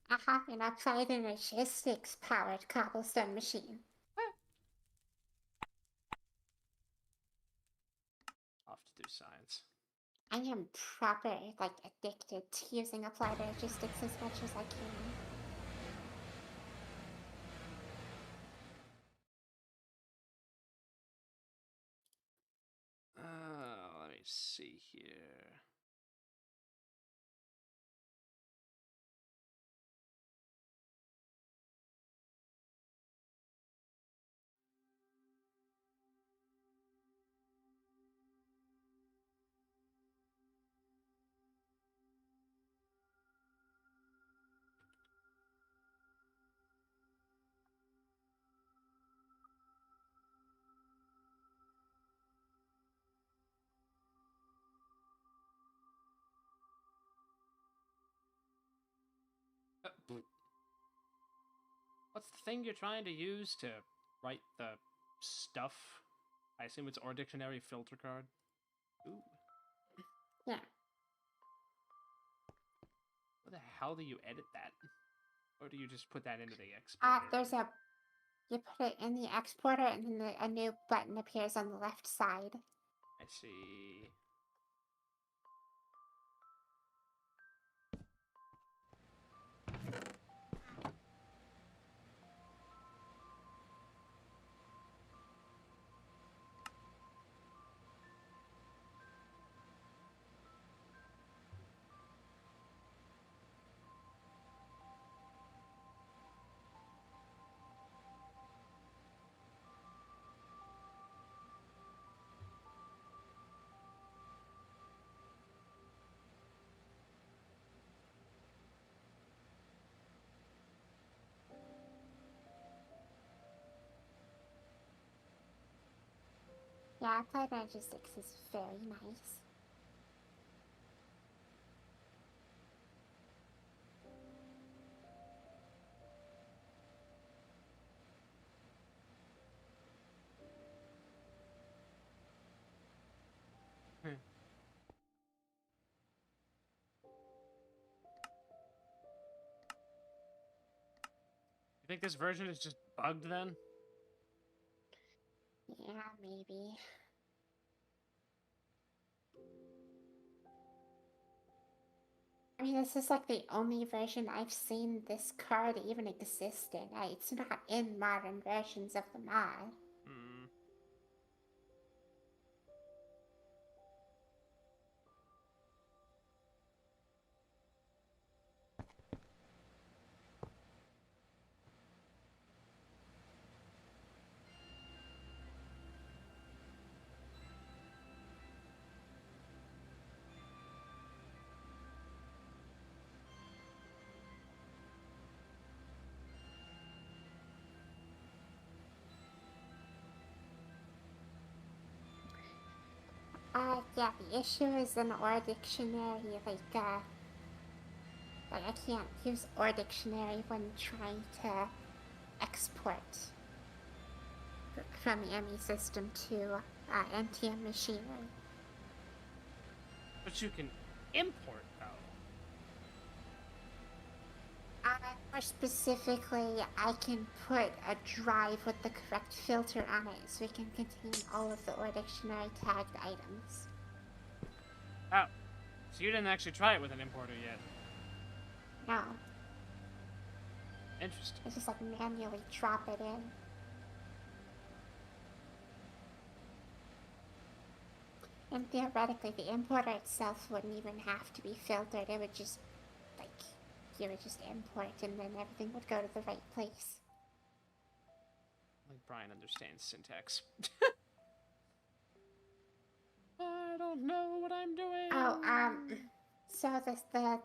[SPEAKER 2] And I played an logistics powered cobblestone machine.
[SPEAKER 1] I'll have to do science.
[SPEAKER 2] I am proper, like, addicted to using applied logistics as much as I can.
[SPEAKER 1] Let me see here. What's the thing you're trying to use to write the stuff? I assume it's Or Dictionary filter card. Ooh.
[SPEAKER 2] Yeah.
[SPEAKER 1] How the hell do you edit that? Or do you just put that into the exporter?
[SPEAKER 2] You put it in the exporter and then a new button appears on the left side.
[SPEAKER 1] I see.
[SPEAKER 2] Yeah, applied logistics is very nice.
[SPEAKER 1] You think this version is just bugged then?
[SPEAKER 2] Yeah, maybe. I mean, this is like the only version I've seen this card even exist in. It's not in modern versions of the mod.
[SPEAKER 1] Hmm.
[SPEAKER 2] Yeah, the issue is an Or Dictionary, like I can't use Or Dictionary when trying to export from the ME system to NTM machinery.
[SPEAKER 1] But you can import, though.
[SPEAKER 2] For More specifically, I can put a drive with the correct filter on it so it can contain all of the Or Dictionary tagged items.
[SPEAKER 1] Oh, so you didn't actually try it with an importer yet.
[SPEAKER 2] No,
[SPEAKER 1] Interesting.
[SPEAKER 2] I just like manually drop it in. And theoretically, the importer itself wouldn't even have to be filtered. It would just, like, you would just import and then everything would go to the right place.
[SPEAKER 1] Like Brian understands syntax. I don't know what I'm doing.
[SPEAKER 2] Oh, so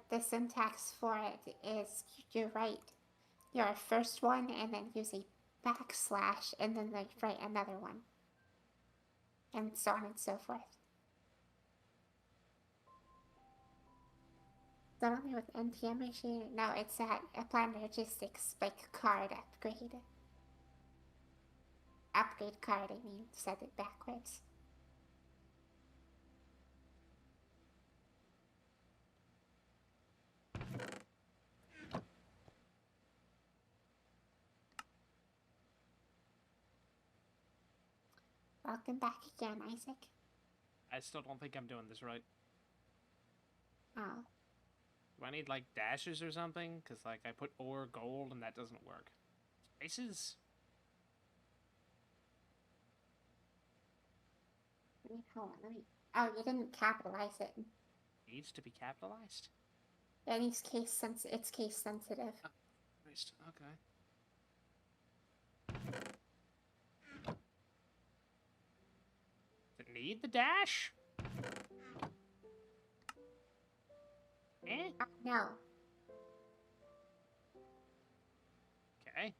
[SPEAKER 2] the syntax for it is you write your first one and then use a backslash and then like write another one. And so on and so forth. Not only with NTM machine, no, it's at Applied Logistics, like card upgrade. Upgrade card, I mean, said it backwards. Welcome back again, Isaac.
[SPEAKER 1] I still don't think I'm doing this right.
[SPEAKER 2] Oh.
[SPEAKER 1] Do I need, like, dashes or something? Because, like, I put or gold and that doesn't work. Spaces?
[SPEAKER 2] Hold on, let me. Oh, you didn't capitalize it.
[SPEAKER 1] Needs to be capitalized?
[SPEAKER 2] It's case sensitive.
[SPEAKER 1] Oh, Christ. Okay. Does it need the dash? Eh?
[SPEAKER 2] No.
[SPEAKER 1] Okay.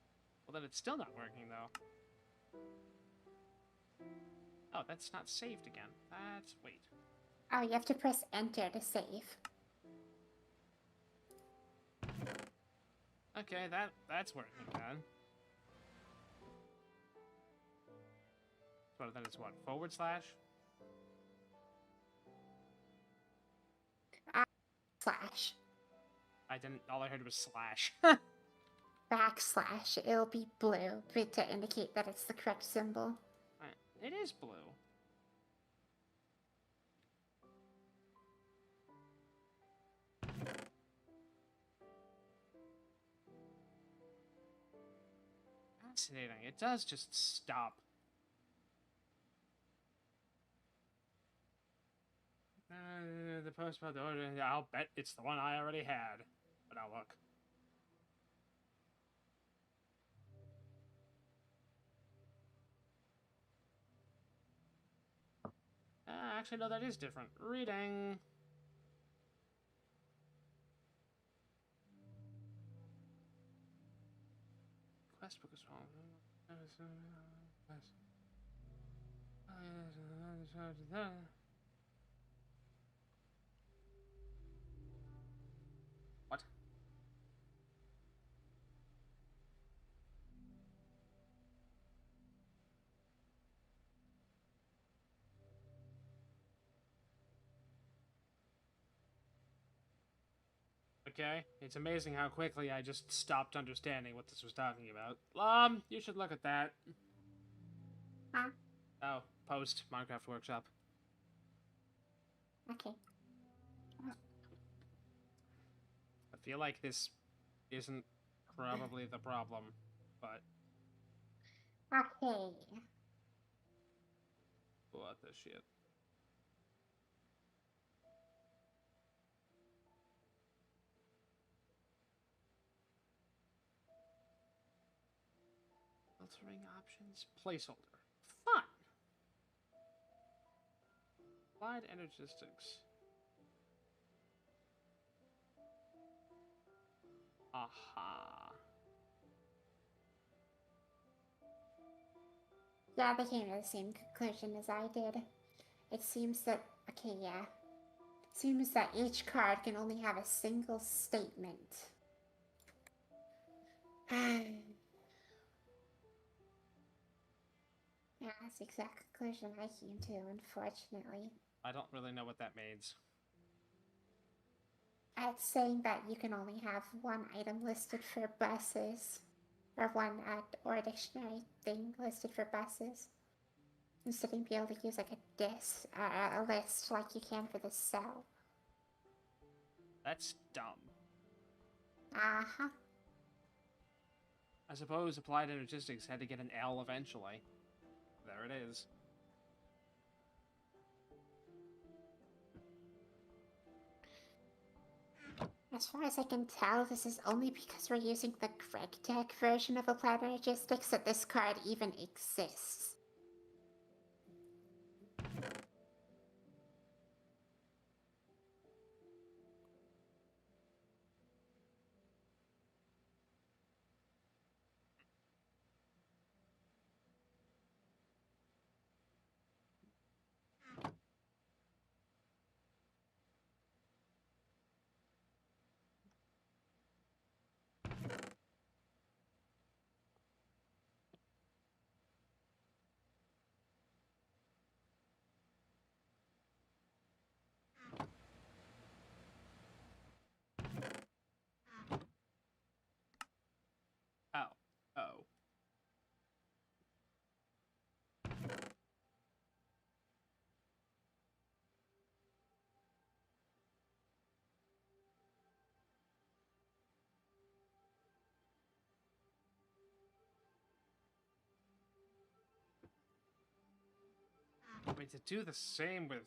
[SPEAKER 1] Well, then it's still not working, though. Oh, that's not saved again. That's... wait.
[SPEAKER 2] Oh, you have to press enter to save.
[SPEAKER 1] Okay, that's working then. So then it's what? Forward slash?
[SPEAKER 2] Slash.
[SPEAKER 1] I didn't... all I heard was slash.
[SPEAKER 2] Backslash. It'll be blue to indicate that it's the correct symbol.
[SPEAKER 1] It is blue. Fascinating. It does just stop. The postcode order. I'll bet it's the one I already had. But I'll look. Actually, no, that is different. Reading. Quest book is wrong. What? Okay, it's amazing how quickly I just stopped understanding what this was talking about. You should look at that.
[SPEAKER 2] Huh?
[SPEAKER 1] Oh, post Minecraft Workshop.
[SPEAKER 2] Okay.
[SPEAKER 1] I feel like this isn't probably the problem, but
[SPEAKER 2] Okay.
[SPEAKER 1] what the shit. Filtering options, placeholder. Fun! Applied energistics. Aha.
[SPEAKER 2] Yeah, they came to the same conclusion as I did. It seems that, okay, yeah. It seems that each card can only have a single statement. Yeah, that's the exact conclusion I came to, unfortunately.
[SPEAKER 1] I don't really know what that means.
[SPEAKER 2] It's saying that you can only have one item listed for buses, or one or dictionary thing listed for buses. Instead of being able to use like a list like you can for the cell.
[SPEAKER 1] That's dumb.
[SPEAKER 2] Uh-huh.
[SPEAKER 1] I suppose applied energistics had to get an L eventually. There it is.
[SPEAKER 2] As far as I can tell, this is only because we're using the Greg Deck version of applied energistics that this card even exists.
[SPEAKER 1] Oh. Oh. Wait, to do the same with...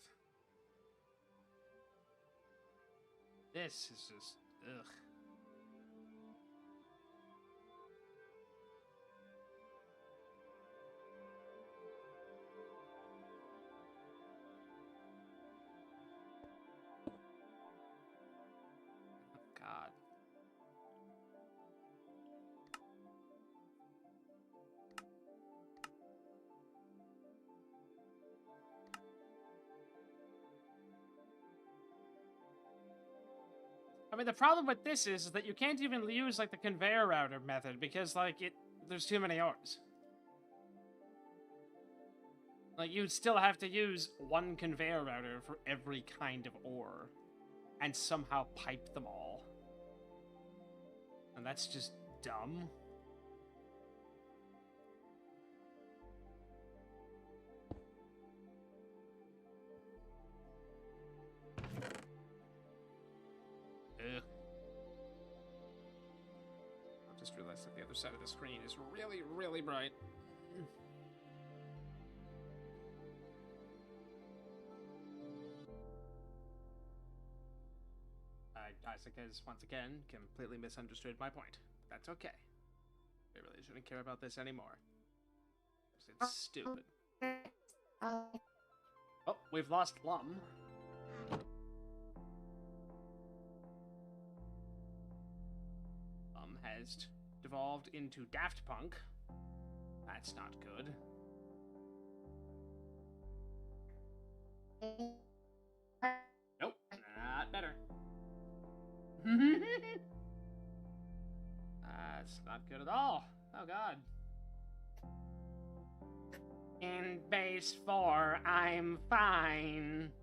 [SPEAKER 1] This is just... Ugh. God. I mean, the problem with this is that you can't even use, like, the conveyor router method because, like, there's too many ores. Like, you'd still have to use one conveyor router for every kind of ore and somehow pipe them all. And that's just dumb. Ugh. I just realized that the other side of the screen is really, really bright. Isaac has, once again, completely misunderstood my point. That's okay. We really shouldn't care about this anymore. It's stupid. Oh, we've lost Lum. Lum has devolved into Daft Punk. That's not good. Nope, not better. That's not good at all. Oh god. In base 4, I'm fine.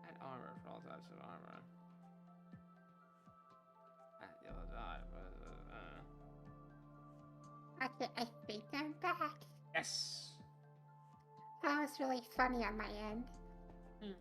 [SPEAKER 1] Add armor for all types of armor. Add yellow dot.
[SPEAKER 2] I think I'm back.
[SPEAKER 1] Yes.
[SPEAKER 2] That was really funny on my end.
[SPEAKER 1] Nope.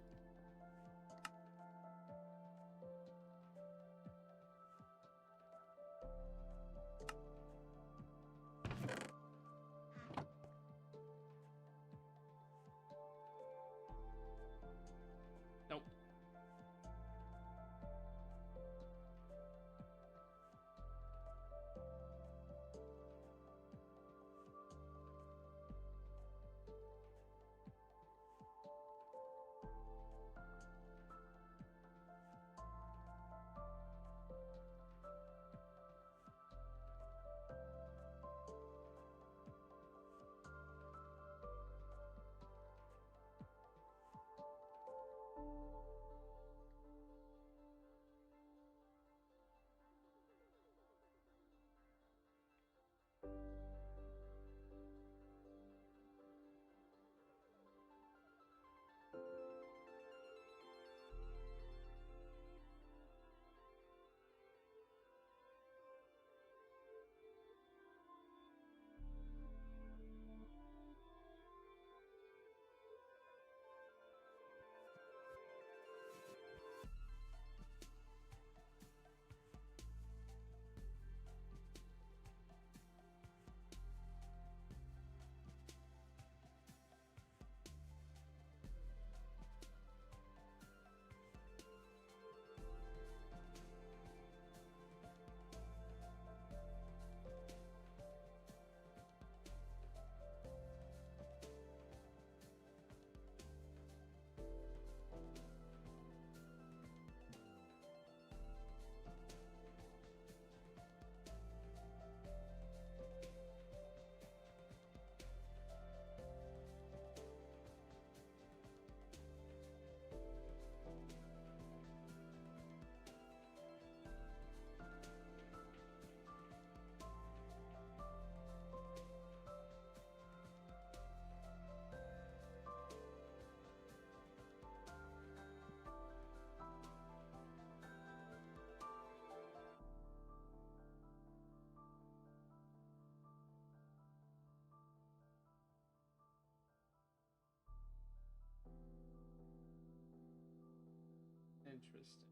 [SPEAKER 1] Interesting.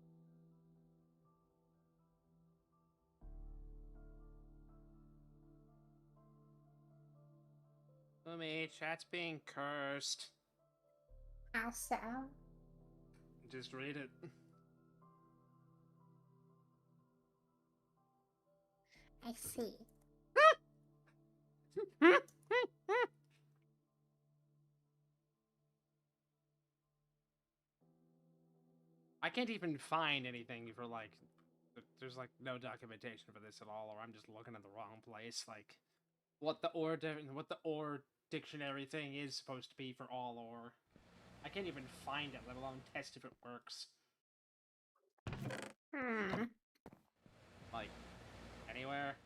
[SPEAKER 1] Umi, chat's being cursed.
[SPEAKER 2] How so?
[SPEAKER 1] Just read it.
[SPEAKER 2] I see.
[SPEAKER 1] I can't even find anything for, like, there's, like, no documentation for this at all, or I'm just looking in the wrong place. Like, what the or dictionary thing is supposed to be for all or. I can't even find it, let alone test if it works. Like, anywhere.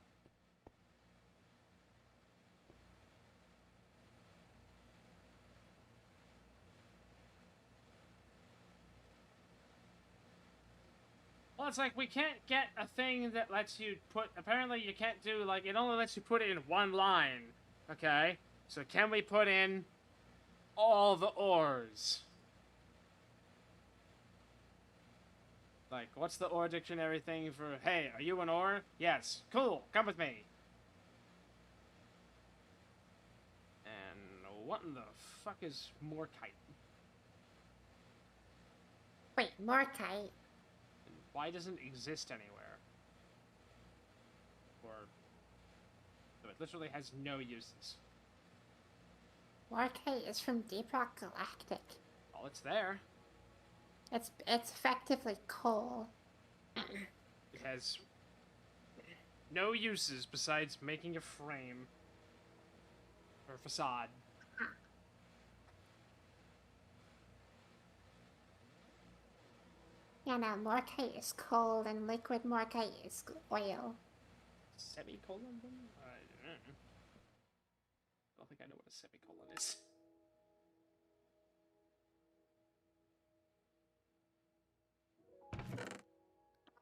[SPEAKER 1] Well, it's like we can't get a thing that lets you put. Apparently, you can't do, like, it only lets you put it in one line. Okay? So, can we put in all the ors? Like, what's the or dictionary thing for, hey, are you an or? Yes. Cool, come with me. And what in the fuck is Morkite?
[SPEAKER 2] Wait, Morkite?
[SPEAKER 1] And why doesn't it exist anywhere? Or, so it literally has no uses.
[SPEAKER 2] Morkite is from Deep Rock Galactic.
[SPEAKER 1] Well, it's there.
[SPEAKER 2] It's effectively coal.
[SPEAKER 1] It has no uses besides making a frame or facade.
[SPEAKER 2] Yeah, no, Morkite is coal and liquid Morkite is oil.
[SPEAKER 1] Semicolon? I don't think I know what a semicolon is.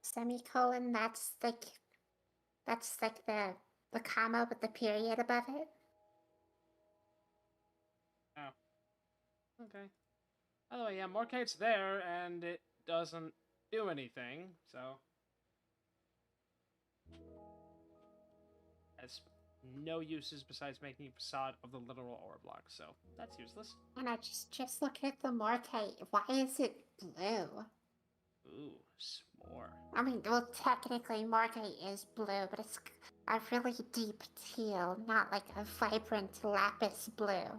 [SPEAKER 2] Semicolon, that's like the comma with the period above it.
[SPEAKER 1] Oh. Okay. By the way, yeah, Morkate's there, and it doesn't do anything, so. Has no uses besides making a facade of the literal ore block, so that's useless.
[SPEAKER 2] And I just look at the Morkite. Why is it blue?
[SPEAKER 1] Ooh, s'more.
[SPEAKER 2] I mean, well, technically Morkite is blue, but it's a really deep teal, not like a vibrant lapis blue.
[SPEAKER 1] I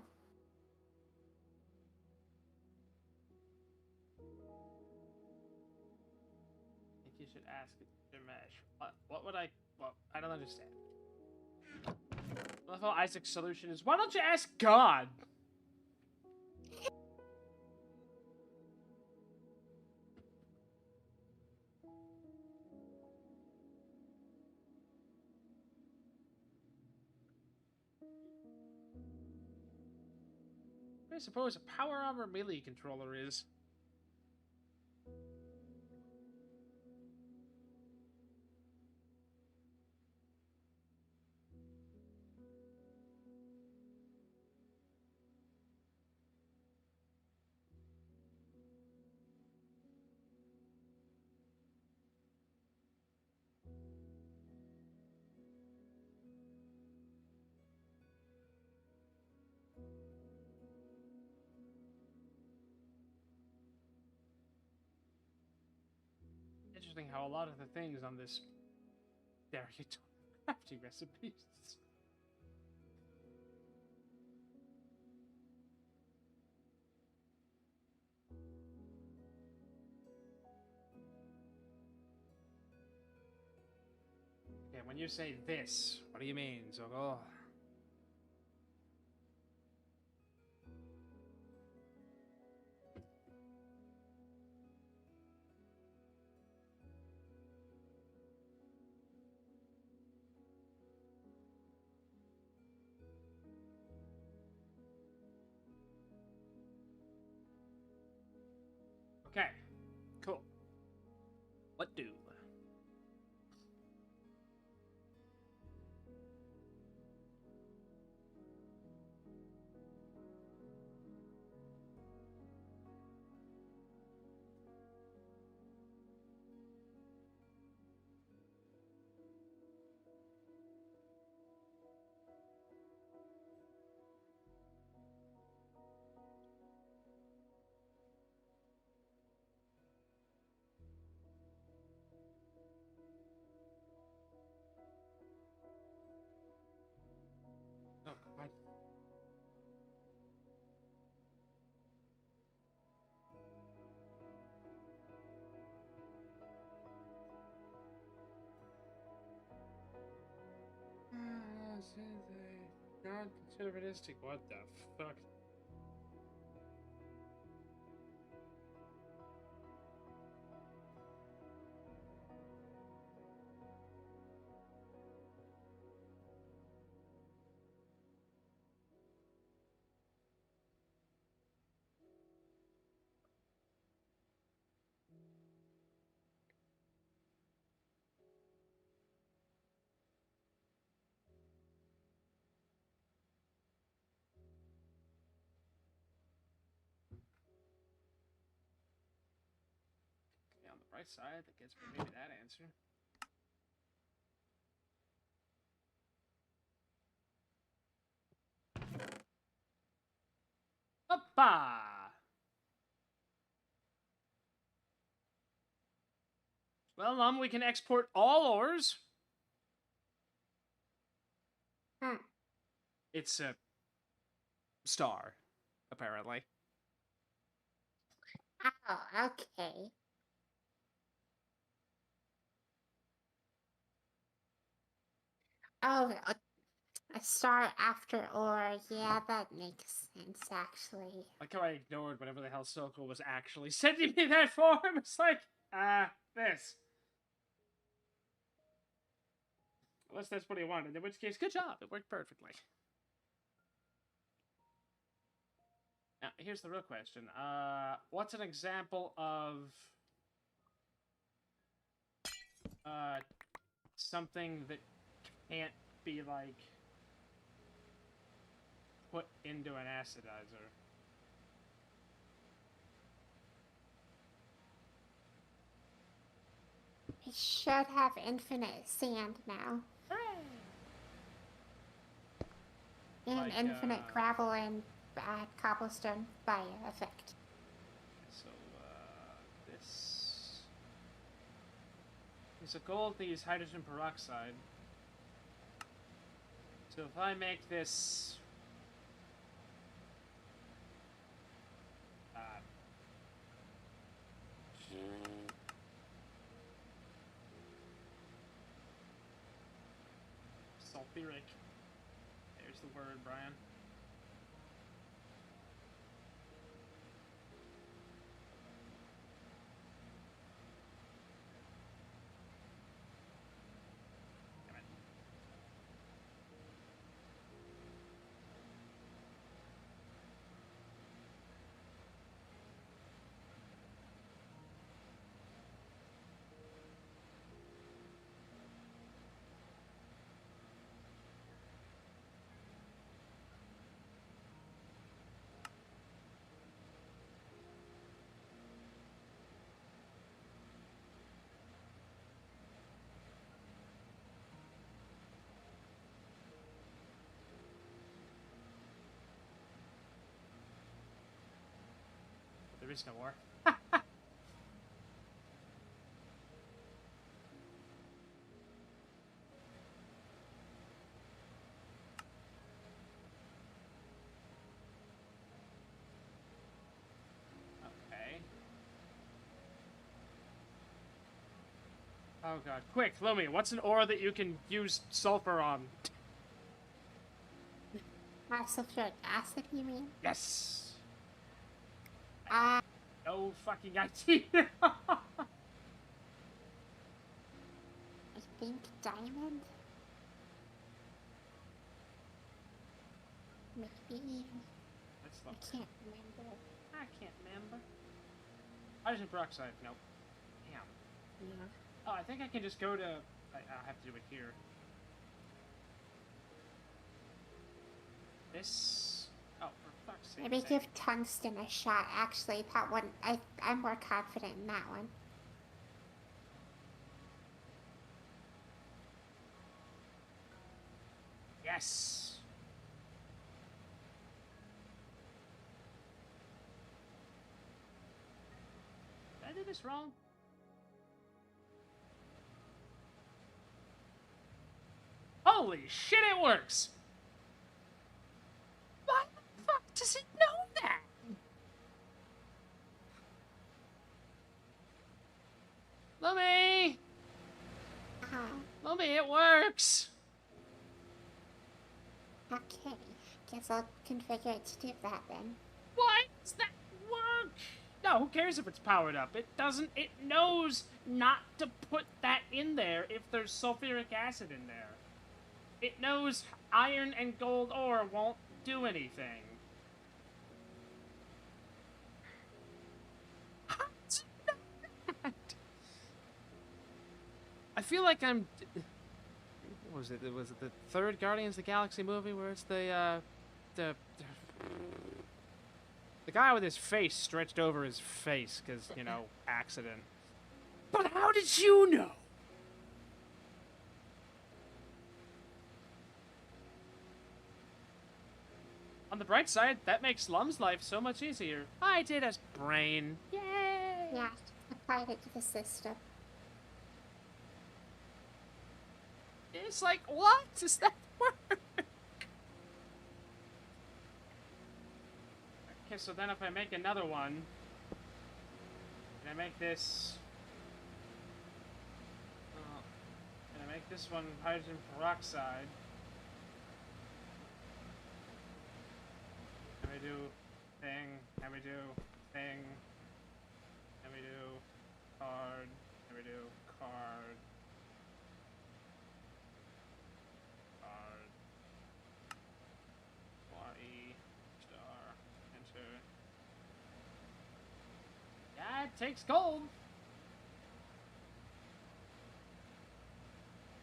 [SPEAKER 1] think you should ask Dimesh. What would I... Well, I don't understand. Well, Isaac's solution is, why don't you ask God? I suppose a power armor melee controller is. Interesting how a lot of the things on this there you don't crafting recipes. Okay, when you say this, what do you mean, Zogo? Okay, cool. What do? Non-deterministic. What the fuck? Okay, on the bright side, that gets me maybe that answer. Hoppa! Well, we can export all ores.
[SPEAKER 2] Hmm.
[SPEAKER 1] It's a star, apparently.
[SPEAKER 2] Oh, okay. Oh, a star after ore. Yeah, that makes sense, actually.
[SPEAKER 1] Like how I ignored whatever the hell Soko was actually sending me that form. It's like, this. Unless that's what he wanted, in which case, good job. It worked perfectly. Now, here's the real question. What's an example of something that can't be, like, put into an acidizer?
[SPEAKER 2] We should have infinite sand now.
[SPEAKER 1] Hooray!
[SPEAKER 2] And
[SPEAKER 1] Like,
[SPEAKER 2] infinite gravel and cobblestone by effect.
[SPEAKER 1] So, this is a gold to use hydrogen peroxide. So if I make this sulfuric, there's the word, Brian. Damn it. There is no more. Okay. Oh god. Quick, Lumi, what's an ore that you can use sulfur on?
[SPEAKER 2] Sulfuric acid, you mean?
[SPEAKER 1] Yes! No fucking idea!
[SPEAKER 2] I think diamond? Maybe.
[SPEAKER 1] That's
[SPEAKER 2] I
[SPEAKER 1] not.
[SPEAKER 2] can't remember.
[SPEAKER 1] I can't remember. Hydrogen peroxide, nope. Damn.
[SPEAKER 2] Yeah.
[SPEAKER 1] Oh, I think I can just go to... I'll have to do it here. This... Oh, for fuck's sake.
[SPEAKER 2] Maybe give tungsten a shot. Actually, that one, I'm more confident in that one.
[SPEAKER 1] Yes! Did I do this wrong? Holy shit, it works! Why the fuck does it know that? Lummy! Lummy, it works!
[SPEAKER 2] Okay, guess I'll configure it to do that then.
[SPEAKER 1] Why does that work? No, who cares if it's powered up? It doesn't. It knows not to put that in there if there's sulfuric acid in there. It knows iron and gold ore won't do anything. How does it know that? I feel like I'm. What was it? Was it the third Guardians of the Galaxy movie where it's the guy with his face stretched over his face because, you know, accident. But how did you know? On the bright side, that makes Lum's life so much easier. I did as brain. Yay!
[SPEAKER 2] Yeah, applied it to the system.
[SPEAKER 1] It's like, what? Does that work? Okay, so then if I make another one, and I make this... and I make this one hydrogen peroxide, and we do thing, and we do thing, and we do card, and we do card, Y, star, enter. Yeah, it takes gold.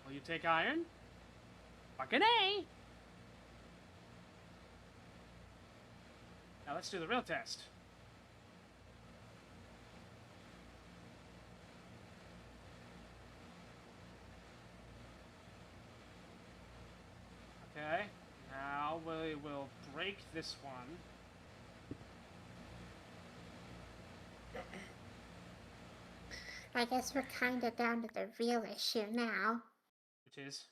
[SPEAKER 1] Will you take iron? Fucking A! Now let's do the real test. Okay, now we will break this one.
[SPEAKER 2] I guess we're kinda down to the real issue now.
[SPEAKER 1] Which is?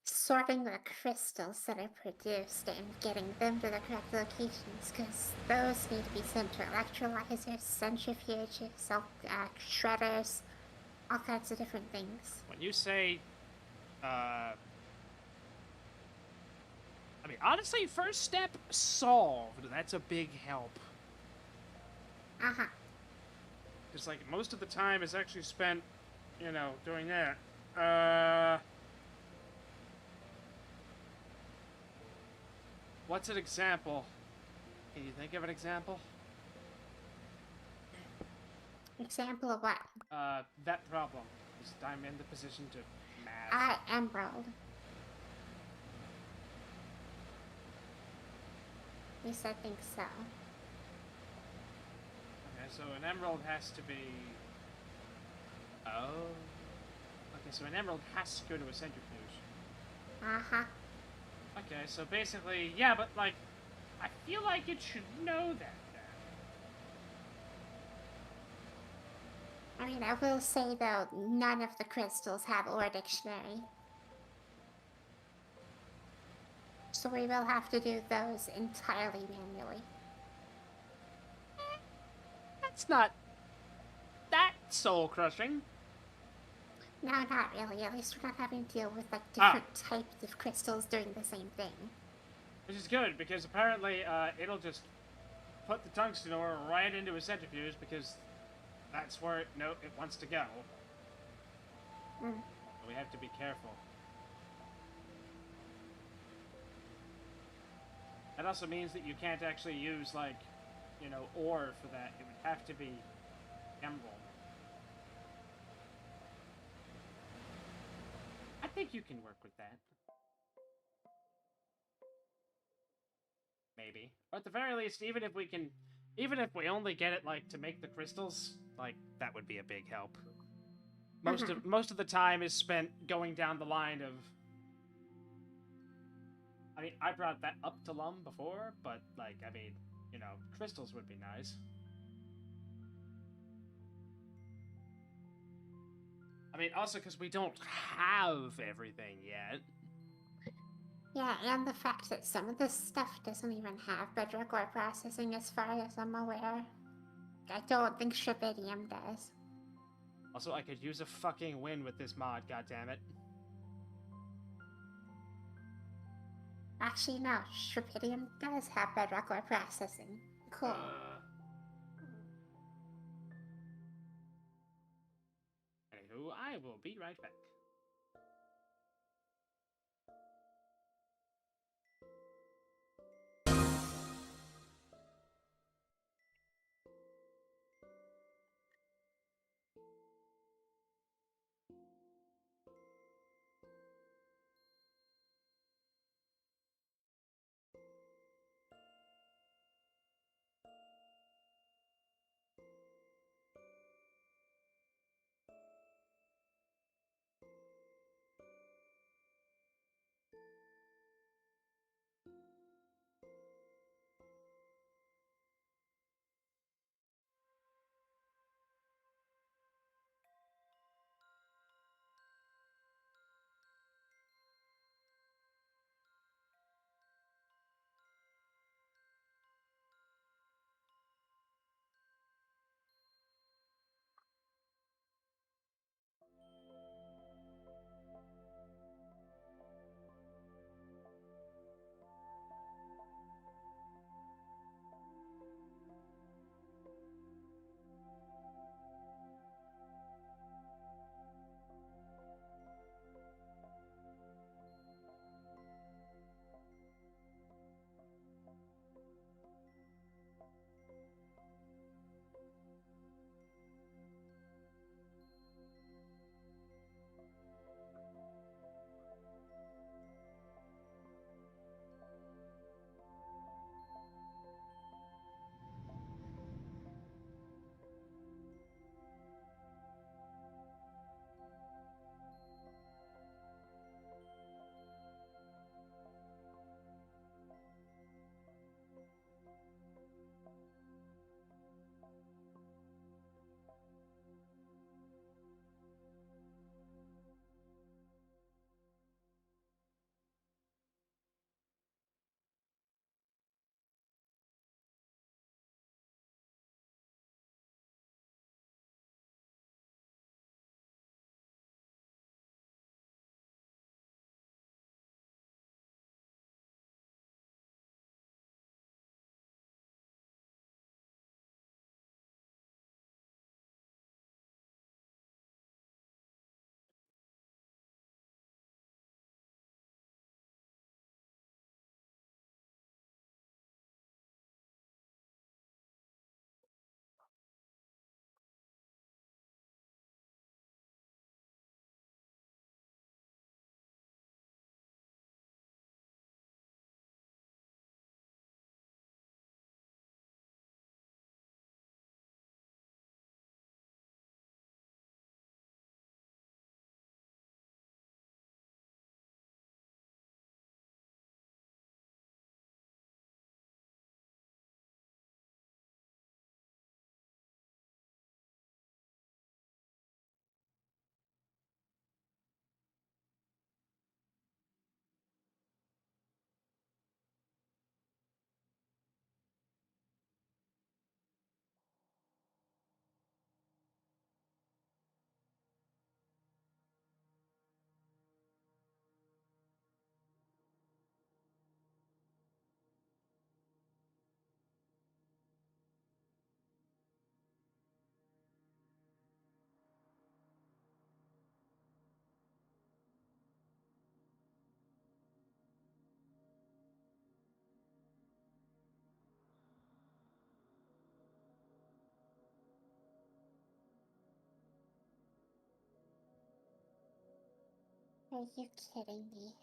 [SPEAKER 2] Sorting the crystals that are produced and getting them to the correct locations, because those need to be sent to electrolyzers, centrifuges, shredders, all kinds of different things.
[SPEAKER 1] When you say, I mean, honestly, first step solved. That's a big help.
[SPEAKER 2] Uh-huh.
[SPEAKER 1] Because, like, most of the time is actually spent, you know, doing that. What's an example? Can you think of an example?
[SPEAKER 2] Example of what?
[SPEAKER 1] That problem. Because I'm in the position to math.
[SPEAKER 2] Emerald. At least I think so.
[SPEAKER 1] Okay, so an emerald has to be... Oh. Okay, so an emerald has to go to a centrifuge.
[SPEAKER 2] Uh-huh.
[SPEAKER 1] Okay, so basically, yeah, but, like, I feel like it should know that, then.
[SPEAKER 2] I mean, I will say, though, none of the crystals have ore dictionary. So we will have to do those entirely manually.
[SPEAKER 1] That's not that soul-crushing.
[SPEAKER 2] No, not really. At least we're not having to deal with, like, different types of crystals doing the same thing.
[SPEAKER 1] Which is good, because apparently, it'll just put the tungsten ore right into a centrifuge, because that's where it wants to go.
[SPEAKER 2] Mm.
[SPEAKER 1] We have to be careful. That also means that you can't actually use, like, you know, ore for that. It would have to be emerald. I think you can work with that. Maybe. Or at the very least, even if we only get it, like, to make the crystals, like, that would be a big help. Most of the time is spent going down the line of... I mean, I brought that up to Lum before, but, like, I mean, you know, crystals would be nice. I mean, also because we don't have everything yet.
[SPEAKER 2] Yeah, and the fact that some of this stuff doesn't even have bedrock ore processing as far as I'm aware. I don't think Shrebidium does.
[SPEAKER 1] Also, I could use a fucking win with this mod, goddammit.
[SPEAKER 2] Actually, no. Shripidium does have bedrock ore processing. Cool.
[SPEAKER 1] Anywho, I will be right back.
[SPEAKER 2] Are you kidding me?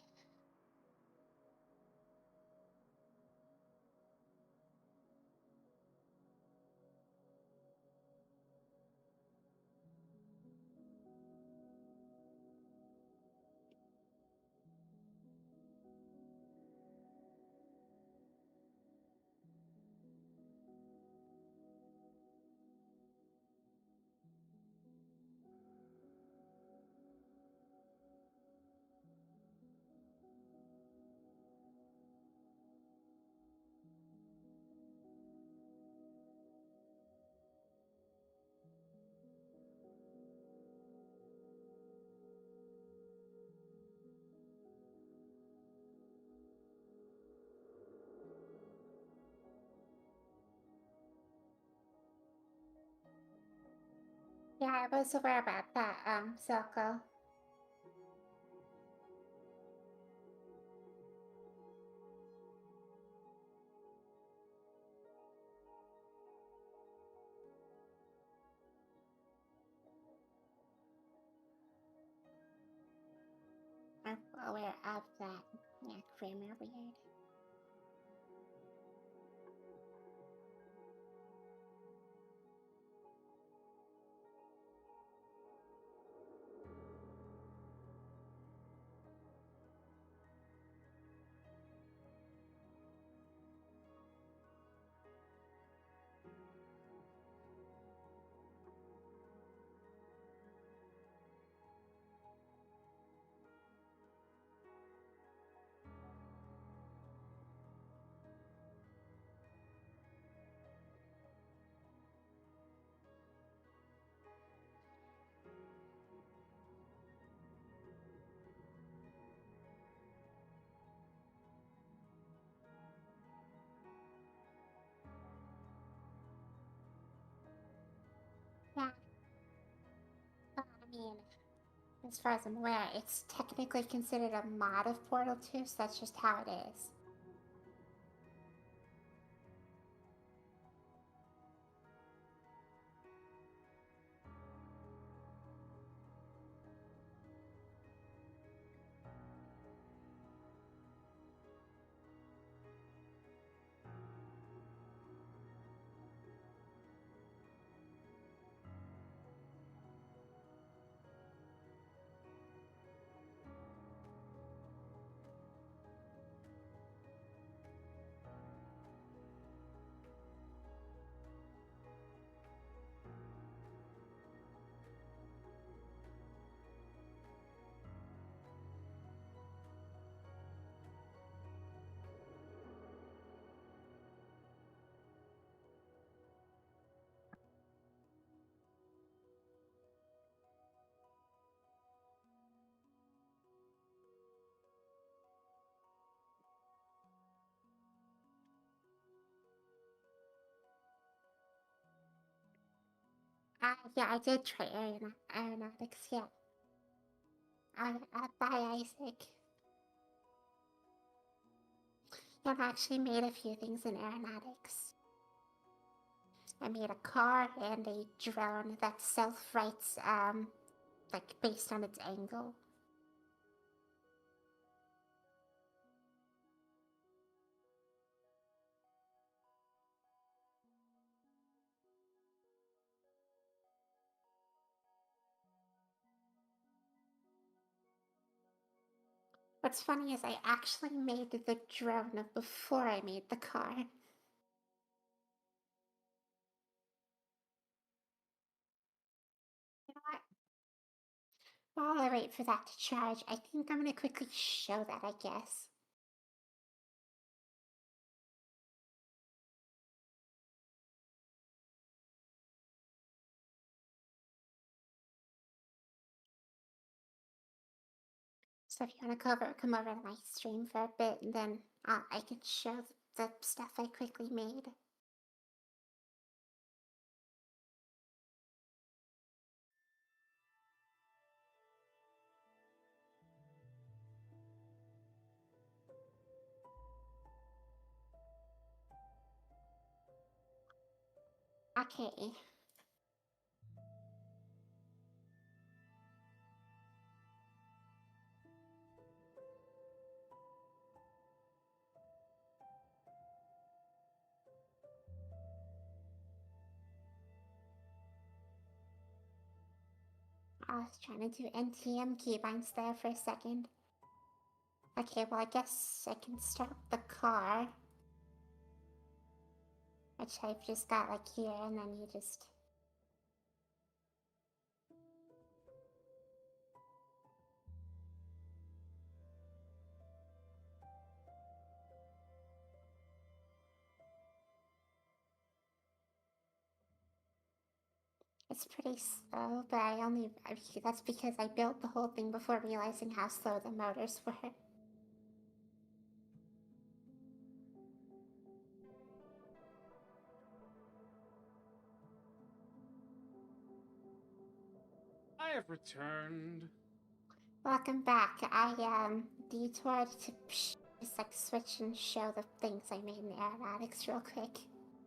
[SPEAKER 2] Yeah, I was aware about that, Zoko. I'm aware of that. Yeah, grammar weird. Yeah, I mean, as far as I'm aware, it's technically considered a mod of Portal 2, so that's just how it is. Yeah, I did try aeronautics, yeah. By Isaac. I've actually made a few things in aeronautics. I made a car and a drone that self-rights, like based on its angle. What's funny is I actually made the drone before I made the car. You know what? While I wait for that to charge, I think I'm gonna quickly show that, I guess. So if you want to come over to my stream for a bit, and then I can show the stuff I quickly made. Okay. I was trying to do NTM keybinds there for a second. Okay, well, I guess I can start the car, which I've just got like here, and then you just. It's pretty slow, but that's because I built the whole thing before realizing how slow the motors were.
[SPEAKER 1] have returned.
[SPEAKER 2] Welcome back. I detoured to just like switch and show the things I made in the aeronautics real quick.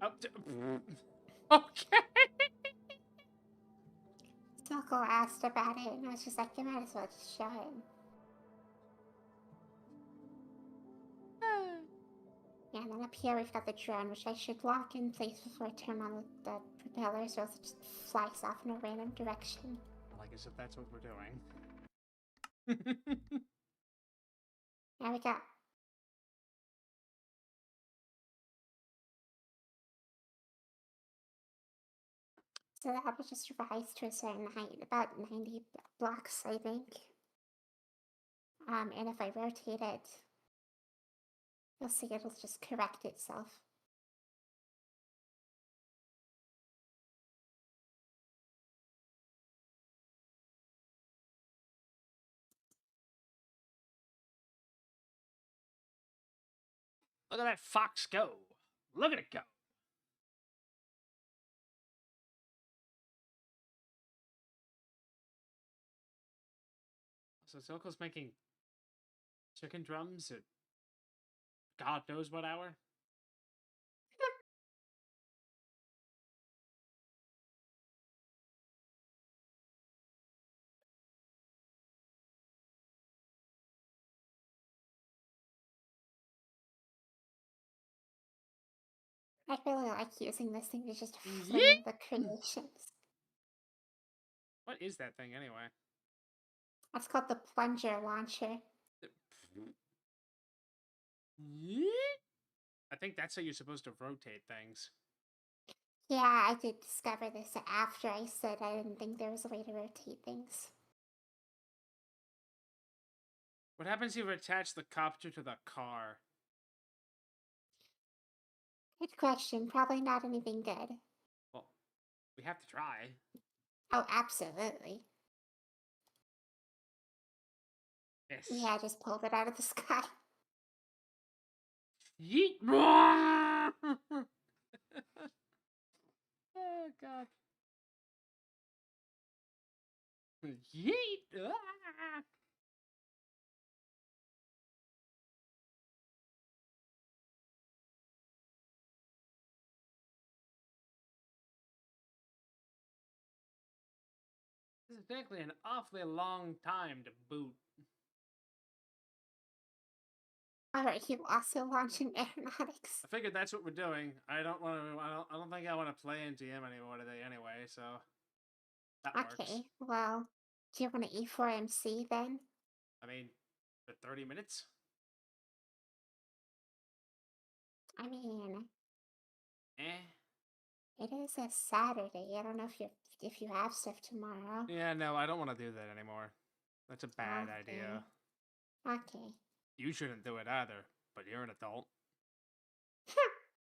[SPEAKER 1] Oh, okay.
[SPEAKER 2] Soko asked about it, and I was just like, you might as well just show him. Yeah, and then up here we've got the drone, which I should lock in place before I turn on the propellers, or else it just flies off in a random direction.
[SPEAKER 1] Well, I guess if that's what we're doing.
[SPEAKER 2] There we go. So that will just rise to a certain height, about 90 blocks, I think. And if I rotate it, you'll see it'll just correct itself.
[SPEAKER 1] Look at that fox go. Look at it go. So Soko's making chicken drums at God knows what hour?
[SPEAKER 2] I really like using this thing to just
[SPEAKER 1] Yeet!
[SPEAKER 2] fling the creations.
[SPEAKER 1] What is that thing anyway?
[SPEAKER 2] That's called the plunger launcher.
[SPEAKER 1] Yeet! I think that's how you're supposed to rotate things.
[SPEAKER 2] Yeah, I did discover this after I said I didn't think there was a way to rotate things.
[SPEAKER 1] What happens if you attach the copter to the car?
[SPEAKER 2] Good question. Probably not anything good.
[SPEAKER 1] Well, we have to try.
[SPEAKER 2] Oh, absolutely.
[SPEAKER 1] Yes.
[SPEAKER 2] Yeah, I just pulled it out of the sky.
[SPEAKER 1] Yeet! oh, God. Yeet! Ah! This is technically an awfully long time to boot.
[SPEAKER 2] Alright, you also launching aeronautics.
[SPEAKER 1] I figured that's what we're doing. I don't want to. I don't think I want to play NTM anymore today, anyway. So that works.
[SPEAKER 2] Okay, well, do you want to E4MC then?
[SPEAKER 1] I mean, for 30 minutes.
[SPEAKER 2] I mean,
[SPEAKER 1] Eh.
[SPEAKER 2] it is a Saturday. I don't know if you have stuff tomorrow.
[SPEAKER 1] Yeah, no, I don't want to do that anymore. That's a bad
[SPEAKER 2] Okay.
[SPEAKER 1] idea.
[SPEAKER 2] Okay.
[SPEAKER 1] You shouldn't do it either. But you're an adult.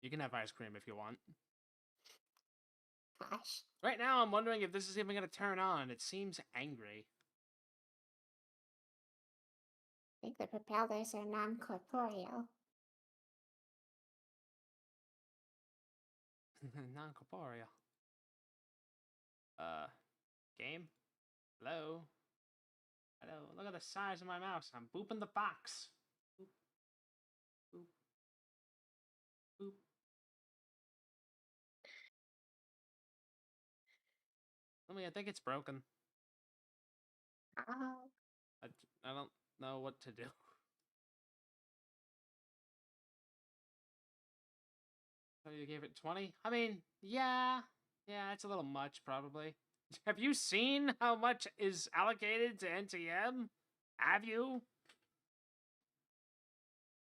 [SPEAKER 1] You can have ice cream if you want.
[SPEAKER 2] Gosh.
[SPEAKER 1] Right now, I'm wondering if this is even going to turn on. It seems angry.
[SPEAKER 2] I think the propellers are non-corporeal.
[SPEAKER 1] Non-corporeal. Game? Hello? Hello? Look at the size of my mouse. I'm booping the box. Boop. Boop. Boop. I think it's broken.
[SPEAKER 2] Oh.
[SPEAKER 1] I don't know what to do. So you gave it 20? I mean, yeah. Yeah, it's a little much, probably. Have you seen how much is allocated to NTM? Have you?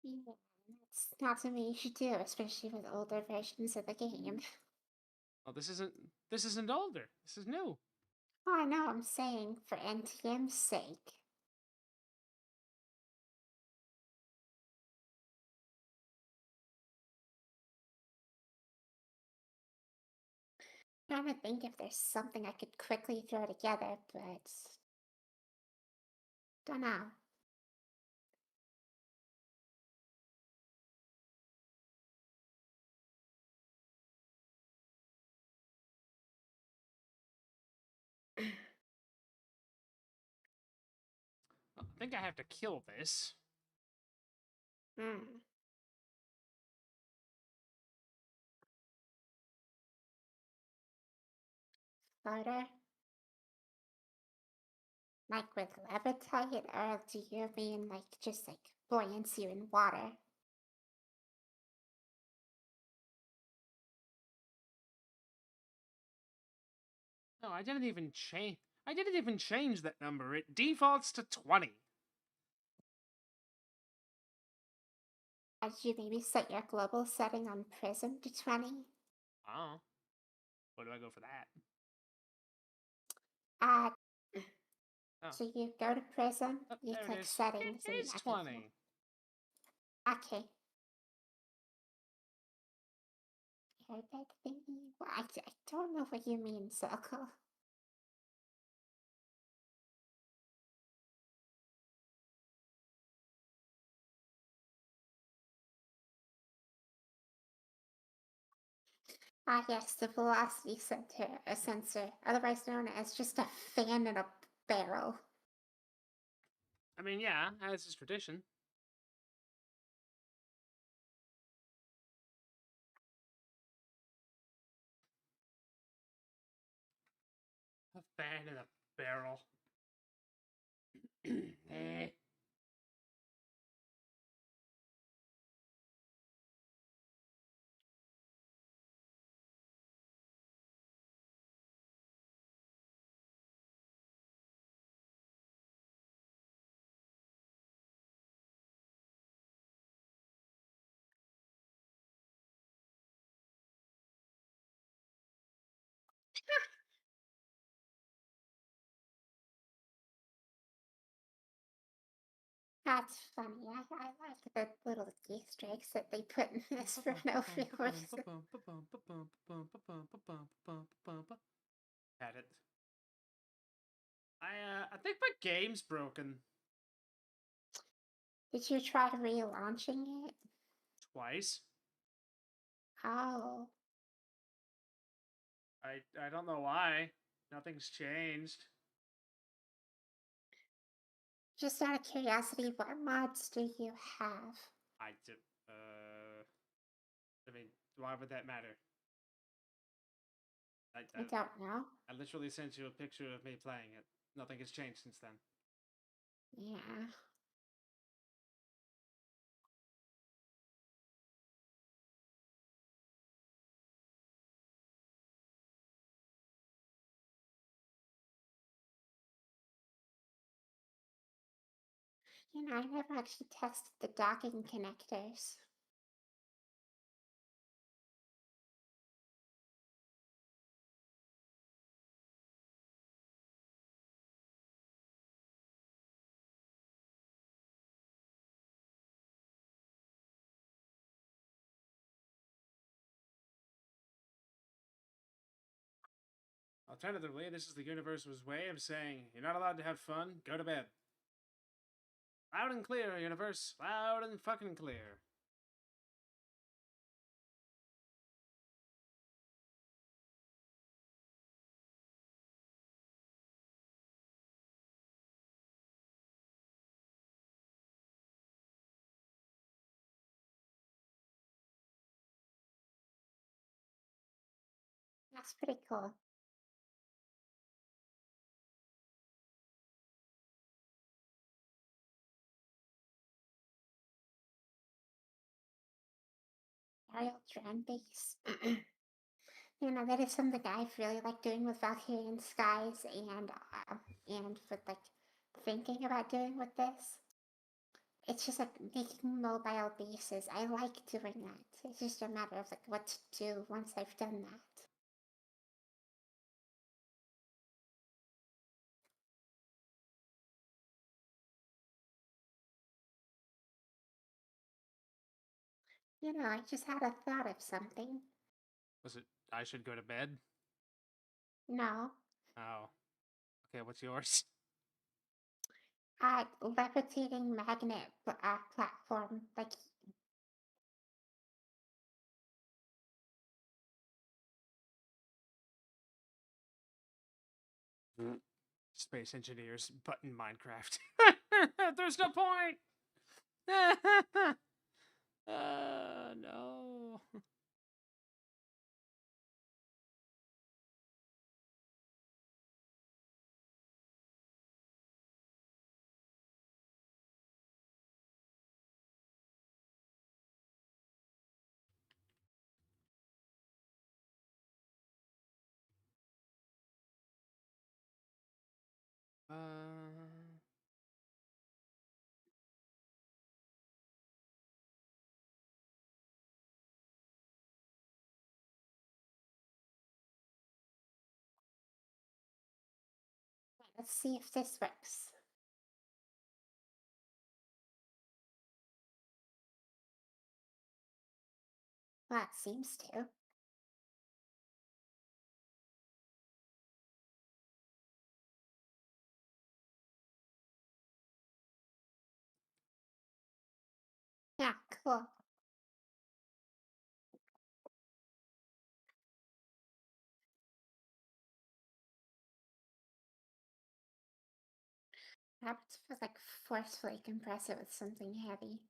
[SPEAKER 2] Yeah, that's not something you should do, especially with older versions of the game.
[SPEAKER 1] Well, this isn't older. This is new.
[SPEAKER 2] Oh, I know, I'm saying for NTM's sake. Trying to think if there's something I could quickly throw together, but don't know.
[SPEAKER 1] think I have to kill this.
[SPEAKER 2] Hmm. Floater? Like with levitite, or do you mean like just like buoyancy in water?
[SPEAKER 1] No, I didn't even change. I didn't even change that number. It defaults to 20.
[SPEAKER 2] Did you maybe set your global setting on Prism to 20?
[SPEAKER 1] Oh, where do I go for that?
[SPEAKER 2] Uh,
[SPEAKER 1] Oh,
[SPEAKER 2] so you go to Prism,
[SPEAKER 1] oh
[SPEAKER 2] you
[SPEAKER 1] there it
[SPEAKER 2] click
[SPEAKER 1] is.
[SPEAKER 2] settings,
[SPEAKER 1] It
[SPEAKER 2] and
[SPEAKER 1] is
[SPEAKER 2] okay,
[SPEAKER 1] 20.
[SPEAKER 2] okay. Airbag thingy? Well, I don't know what you mean, Circle. Ah, yes, the velocity sensor, otherwise known as just a fan in a barrel.
[SPEAKER 1] I mean, yeah, as is tradition. A fan in a barrel. Eh.
[SPEAKER 2] That's funny. I like the little Easter eggs that they put in this for no reason.
[SPEAKER 1] Had it. I think my game's broken
[SPEAKER 2] Did you try relaunching it?
[SPEAKER 1] twice.
[SPEAKER 2] Oh,
[SPEAKER 1] I don't know why. Nothing's changed.
[SPEAKER 2] just out of curiosity, what mods do you have?
[SPEAKER 1] I do. I mean, why would that matter? I,
[SPEAKER 2] I
[SPEAKER 1] I,
[SPEAKER 2] don't know.
[SPEAKER 1] I literally sent you a picture of me playing it. Nothing has changed since then.
[SPEAKER 2] Yeah. You know, I never actually tested the docking connectors.
[SPEAKER 1] Alternatively, this is the universe's way of saying you're not allowed to have fun. Go to bed. Loud and clear, universe. Loud and fucking clear.
[SPEAKER 2] That's pretty cool. Aerial drone base. You know, that is something I've really liked doing with Valkyrian Skies and with like thinking about doing with this. It's just like making mobile bases. I like doing that. It's just a matter of like what to do once I've done that. You know, I just had a thought of something.
[SPEAKER 1] Was it I should go to bed?
[SPEAKER 2] No,
[SPEAKER 1] Oh. Okay, what's yours?
[SPEAKER 2] levitating magnet platform. Like,
[SPEAKER 1] Space engineers, button Minecraft. There's no point. No.
[SPEAKER 2] Let's see if this works. Well, it seems to. Yeah, cool. I have to like forcefully compress it with something heavy.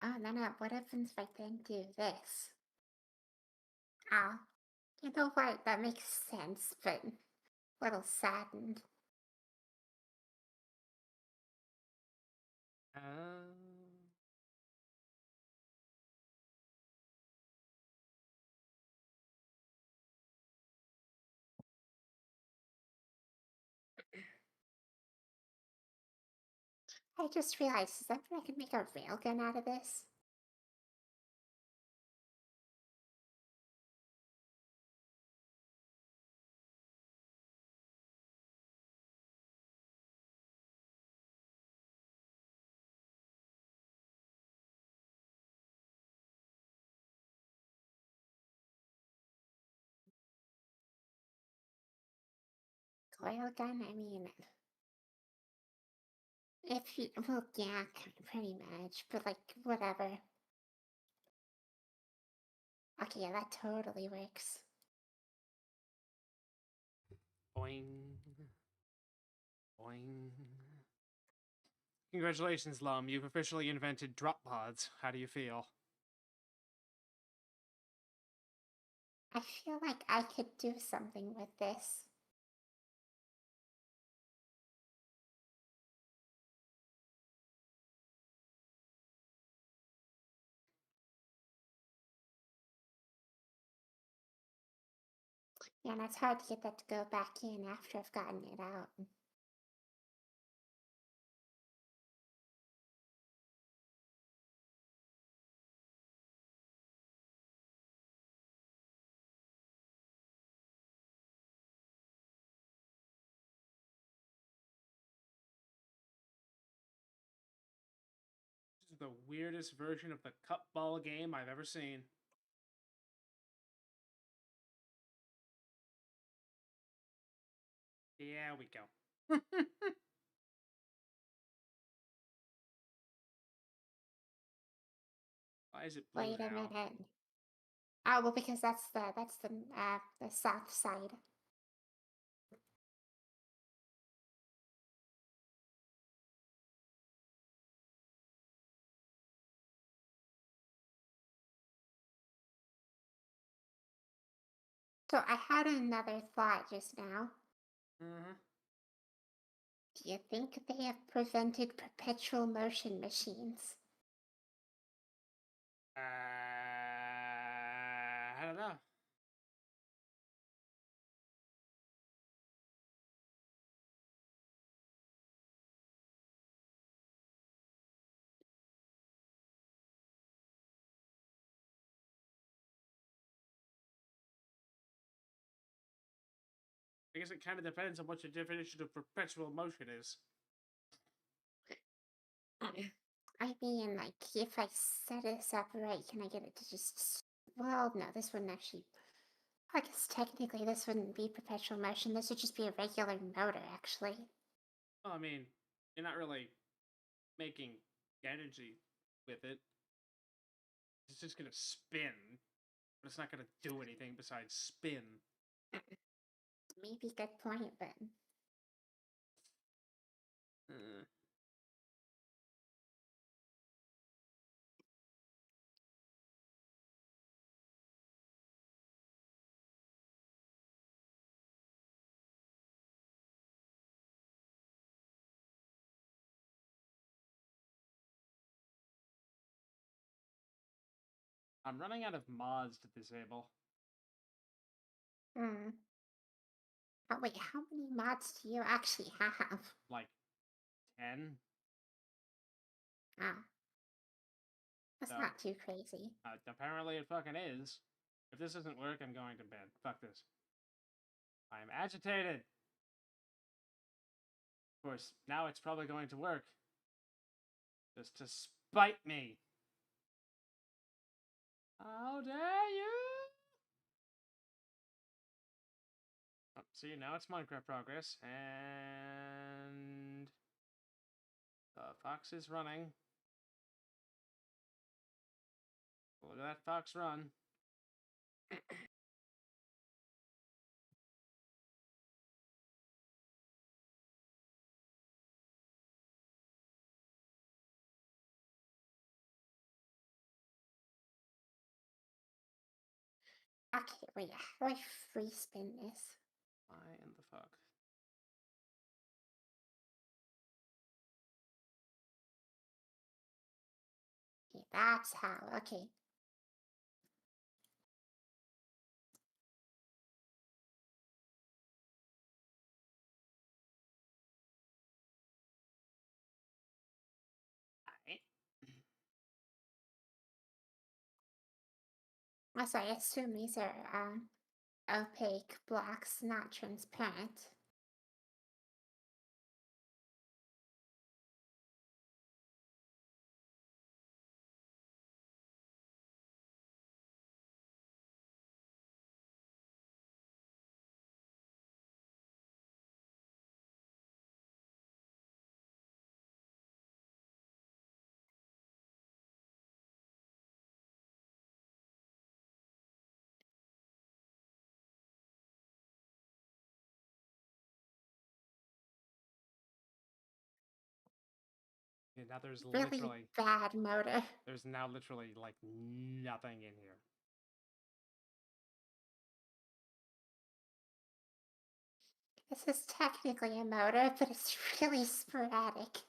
[SPEAKER 2] Oh, no, no. What happens if I then do this? Ah, you know what? That makes sense, but a little saddened. I just realized, is that I could make a railgun out of this? Railgun? I mean, if you, well, yeah, pretty much, but like, whatever. Okay, yeah, that totally works.
[SPEAKER 1] Boing. Boing. Congratulations, Lum. You've officially invented drop pods. How do you feel?
[SPEAKER 2] I feel like I could do something with this. Yeah, and it's hard to get that to go back in after I've gotten it out.
[SPEAKER 1] This is the weirdest version of the cup ball game I've ever seen. Yeah, we go. Why is it blue
[SPEAKER 2] Wait a
[SPEAKER 1] now?
[SPEAKER 2] minute. Oh, well, because that's the south side. So I had another thought just now.
[SPEAKER 1] Mm-hmm.
[SPEAKER 2] Do you think they have prevented perpetual motion machines?
[SPEAKER 1] I don't know. I guess it kind of depends on what your definition of perpetual motion is.
[SPEAKER 2] I mean, like, if I set this up right, can I get it to just... Well, no, this wouldn't actually... I guess technically this wouldn't be perpetual motion. This would just be a regular motor, actually.
[SPEAKER 1] Well, I mean, you're not really making energy with it. It's just gonna spin, but it's not gonna do anything besides spin.
[SPEAKER 2] Maybe good point, Ben.
[SPEAKER 1] Uh, I'm running out of mods to disable.
[SPEAKER 2] Hmm. Oh, wait, how many mods do you actually have?
[SPEAKER 1] Like 10.
[SPEAKER 2] Ah, that's
[SPEAKER 1] So
[SPEAKER 2] not too crazy.
[SPEAKER 1] apparently it fucking is. If this doesn't work, I'm going to bed. Fuck this. I'm agitated. Of course, now it's probably going to work. Just to spite me. How dare you? Oh, see, now it's Minecraft progress, and the fox is running. Look at that fox run.
[SPEAKER 2] Okay, wait, how do I free spin this?
[SPEAKER 1] Why in the fuck?
[SPEAKER 2] Okay, that's how. Okay.
[SPEAKER 1] I
[SPEAKER 2] Also, I assume these are opaque blocks, not transparent.
[SPEAKER 1] Yeah, now
[SPEAKER 2] Really bad motor.
[SPEAKER 1] there's now literally like nothing in here.
[SPEAKER 2] This is technically a motor, but it's really sporadic.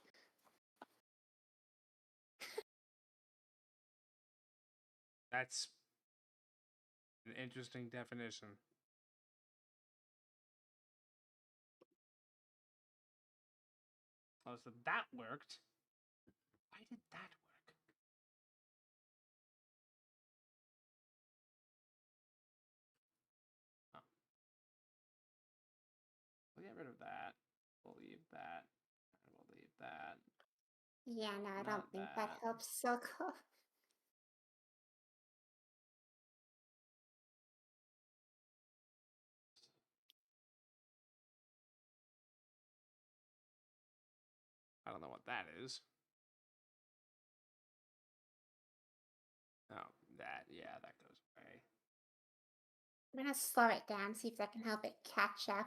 [SPEAKER 1] That's an interesting definition. Oh, so that worked. Why did that work? Oh. We'll get rid of that. We'll leave that. And we'll leave that.
[SPEAKER 2] Yeah, no, I don't
[SPEAKER 1] Not
[SPEAKER 2] think that
[SPEAKER 1] that.
[SPEAKER 2] helps so cool.
[SPEAKER 1] I don't know what that is. Oh, that. Yeah, that goes away.
[SPEAKER 2] I'm gonna slow it down, see if that can help it catch up.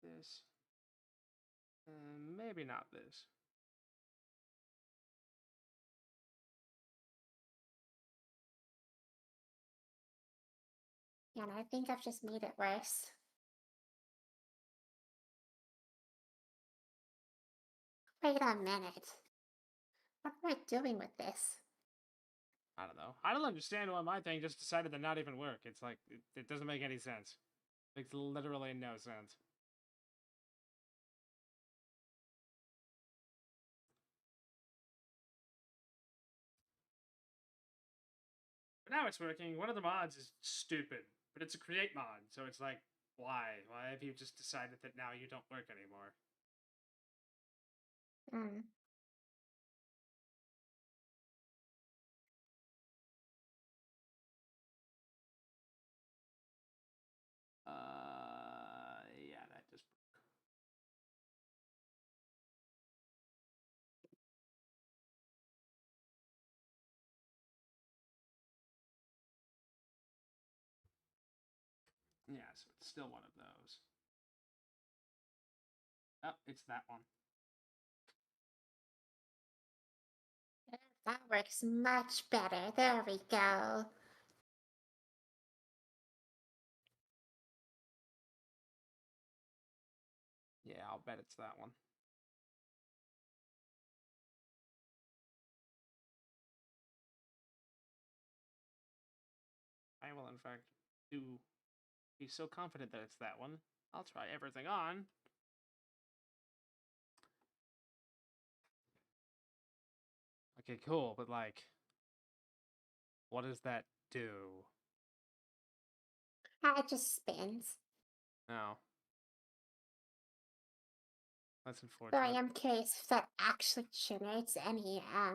[SPEAKER 1] This. Maybe not this.
[SPEAKER 2] Yeah, and I think I've just made it worse. Wait a minute. What am I doing with this?
[SPEAKER 1] I don't know. I don't understand why my thing just decided to not even work. It's like, it doesn't make any sense. Makes literally no sense. But now it's working. One of the mods is stupid, but it's a create mod, so it's like, why? Why have you just decided that now you don't work anymore?
[SPEAKER 2] Hmm.
[SPEAKER 1] Yeah, so it's still one of those. Oh, it's that one.
[SPEAKER 2] That works much better. There we go.
[SPEAKER 1] Yeah, I'll bet it's that one. I will, in fact, be so confident that it's that one. I'll try everything on. Okay, cool, but like, what does that do?
[SPEAKER 2] It just spins.
[SPEAKER 1] No. That's
[SPEAKER 2] Though I
[SPEAKER 1] unfortunate.
[SPEAKER 2] am curious if that actually generates any
[SPEAKER 1] I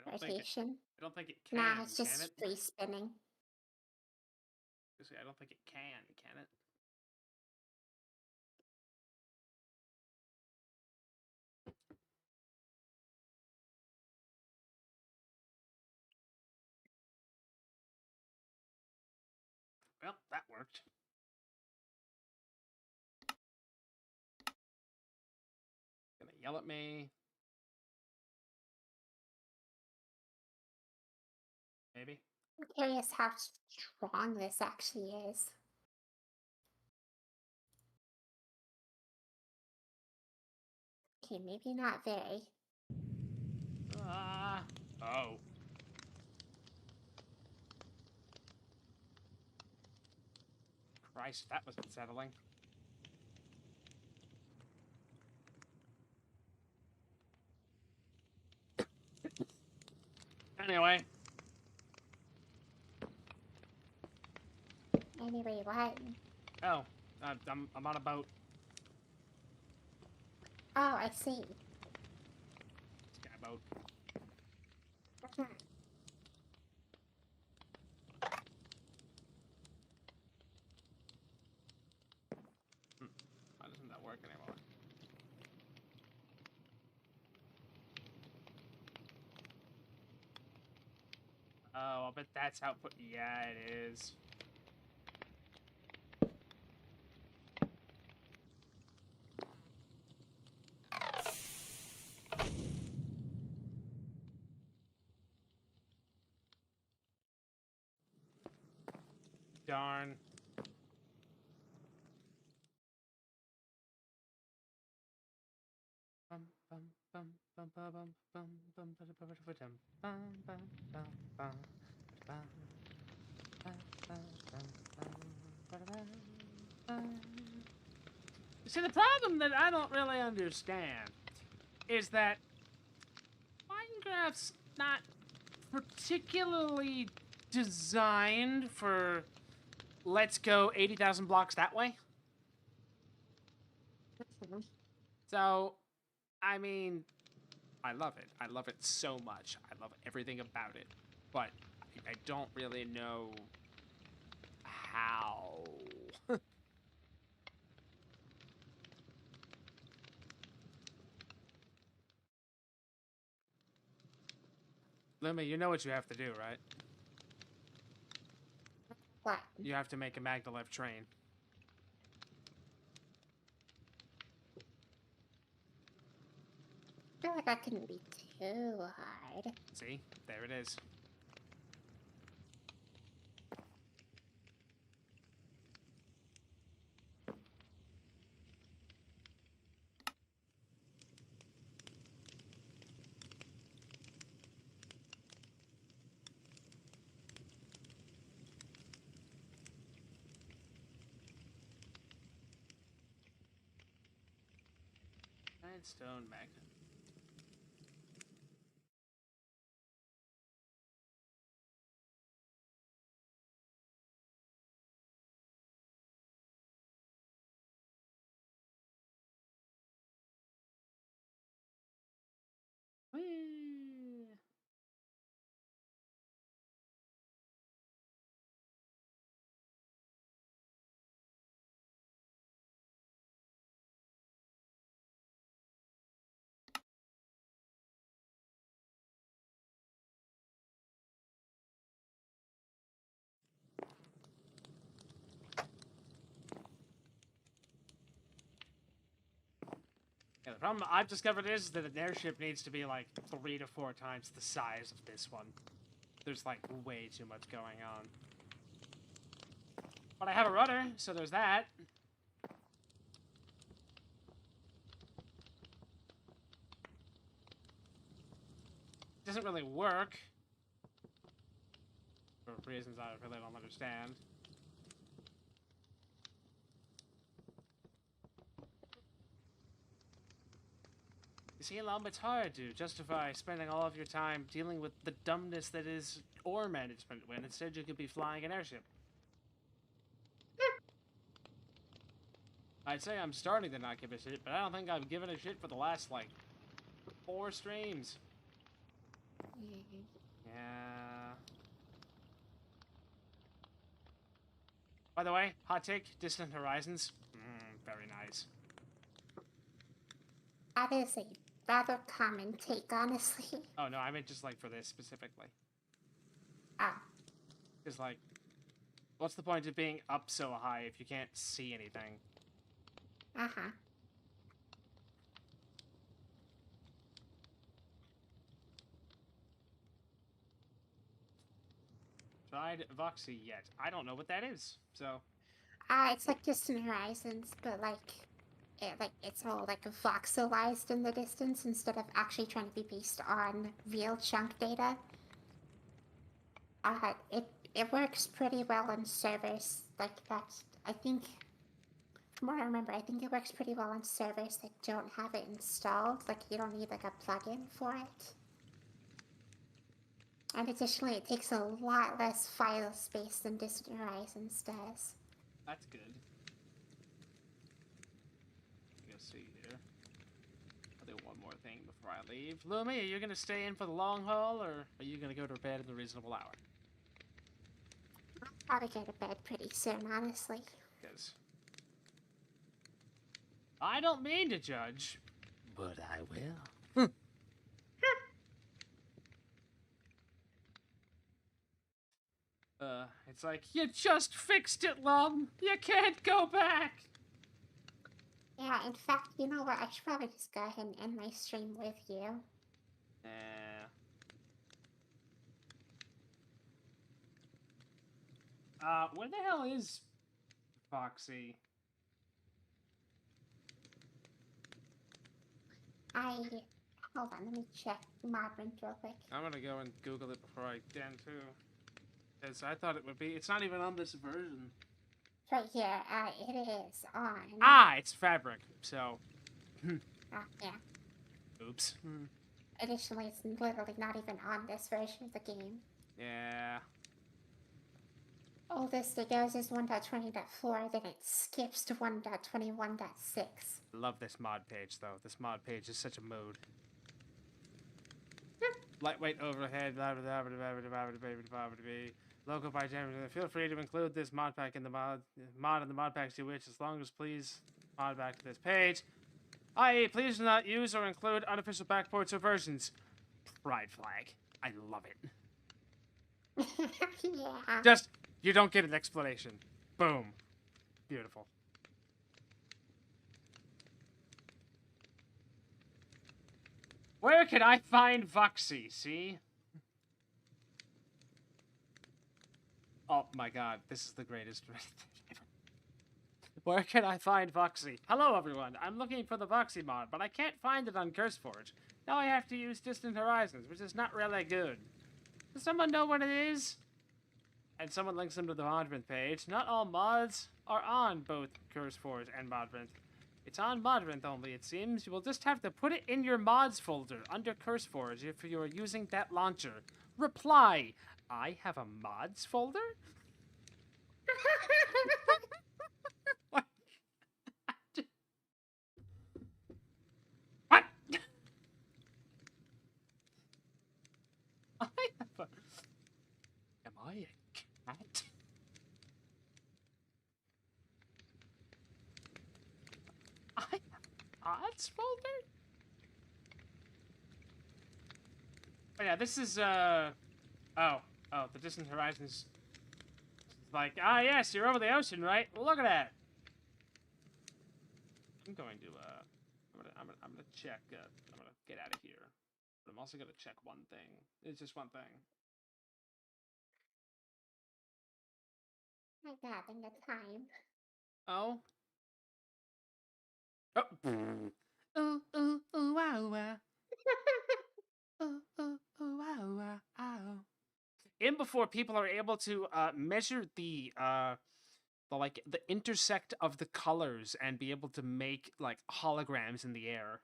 [SPEAKER 1] don't think it.
[SPEAKER 2] rotation.
[SPEAKER 1] I don't think it
[SPEAKER 2] Nah,
[SPEAKER 1] can.
[SPEAKER 2] it's
[SPEAKER 1] Can
[SPEAKER 2] just
[SPEAKER 1] it?
[SPEAKER 2] free spinning.
[SPEAKER 1] I don't think it can. Can it? Well, that worked. Gonna yell at me. Maybe.
[SPEAKER 2] I'm curious how strong this actually is. Okay, maybe not very.
[SPEAKER 1] Ah. Oh. Christ, that was unsettling. Anyway.
[SPEAKER 2] Anyway, what?
[SPEAKER 1] Oh. I'm on a boat.
[SPEAKER 2] Oh, I see.
[SPEAKER 1] Sky boat.
[SPEAKER 2] Mhm.
[SPEAKER 1] Why doesn't that work anymore? Oh, I bet that's output. Yeah, it is. Darn. See, the problem that I don't really understand is that Minecraft's not particularly designed for let's go 80,000 blocks that way. So, I mean, I love it. I love it so much. I love everything about it. But I don't really know how. Luma, you know what you have to do, right?
[SPEAKER 2] What?
[SPEAKER 1] You have to make a maglev train.
[SPEAKER 2] I feel like that couldn't be too hard.
[SPEAKER 1] See? There it is. Redstone magnet. Whee! Yeah, the problem I've discovered is that an airship needs to be like 3 to 4 times the size of this one. There's like way too much going on. But I have a rudder, so there's that. It doesn't really work. For reasons I really don't understand. You see, Lum, it's hard to justify spending all of your time dealing with the dumbness that is ore management when instead you could be flying an airship. I'd say I'm starting to not give a shit, but I don't think I've given a shit for the last, like, 4 streams. Yeah. By the way, hot take, Distant Horizons. Very nice.
[SPEAKER 2] That is a rather common take, honestly.
[SPEAKER 1] Oh, no, I meant just, like, for this specifically.
[SPEAKER 2] Ah.
[SPEAKER 1] Because, like, what's the point of being up so high if you can't see anything?
[SPEAKER 2] Uh-huh.
[SPEAKER 1] Tried Voxy yet? I don't know what that is, so...
[SPEAKER 2] It's like Distant Horizons, but it's all like voxelized in the distance instead of actually trying to be based on real chunk data. It works pretty well on servers like that. I think, from what I remember, I think it works pretty well on servers that don't have it installed. Like you don't need like a plugin for it. And additionally, it takes a lot less file space than Distant Horizons does.
[SPEAKER 1] That's good. Let's see here. I'll do one more thing before I leave. Lumi, are you going to stay in for the long haul, or are you going to go to bed in a reasonable hour?
[SPEAKER 2] I'll probably go to bed pretty soon, honestly.
[SPEAKER 1] Because I don't mean to judge, but I will. It's like, you just fixed it, Lum! You can't go back!
[SPEAKER 2] Yeah, in fact, you know what? I should probably just go ahead and end my stream with you.
[SPEAKER 1] Where the hell is Foxy?
[SPEAKER 2] Hold on, let me check Modrint real quick.
[SPEAKER 1] I'm gonna go and Google it before I can, too. Because I thought it would be. It's not even on this version.
[SPEAKER 2] It's right here. It is on.
[SPEAKER 1] Ah, it's Fabric, so.
[SPEAKER 2] Yeah.
[SPEAKER 1] Oops.
[SPEAKER 2] Additionally, it's literally not even on this version of the game.
[SPEAKER 1] Yeah.
[SPEAKER 2] Oldest it goes is 1.20.4, then it skips to 1.21.6.
[SPEAKER 1] Love this mod page, though. This mod page is such a mood. Lightweight overhead, local by jam. Feel free to include this mod pack in the mod in the mod packs you wish, as long as please mod back to this page. I.e., please do not use or include unofficial backports or versions. Pride flag. I love it.
[SPEAKER 2] Yeah.
[SPEAKER 1] Just, you don't get an explanation. Boom. Beautiful. Where can I find Voxy? See? Oh my god, this is the greatest ever. Where can I find Voxy? Hello everyone, I'm looking for the Voxy mod, but I can't find it on CurseForge. Now I have to use Distant Horizons, which is not really good. Does someone know what it is? And someone links them to the Modrint page. Not all mods are on both CurseForge and Modrint. It's on Modrint only, it seems. You will just have to put it in your mods folder under CurseForge if you are using that launcher. Reply, I have a mods folder? What? What? I have a... Am I a cat? I have odds folder? Oh yeah, this is, Oh, the Distant Horizons. It's like, ah yes, you're over the ocean, right? Well, look at that. I'm going I'm gonna check. I'm gonna get out of here. But I'm also gonna check one thing. It's just one thing.
[SPEAKER 2] I'm having a time.
[SPEAKER 1] Oh. Oh. Ooh ooh ooh wow wow. Ooh ooh ooh wow wow. Ow. In before people are able to measure the like the intersect of the colors and be able to make like holograms in the air.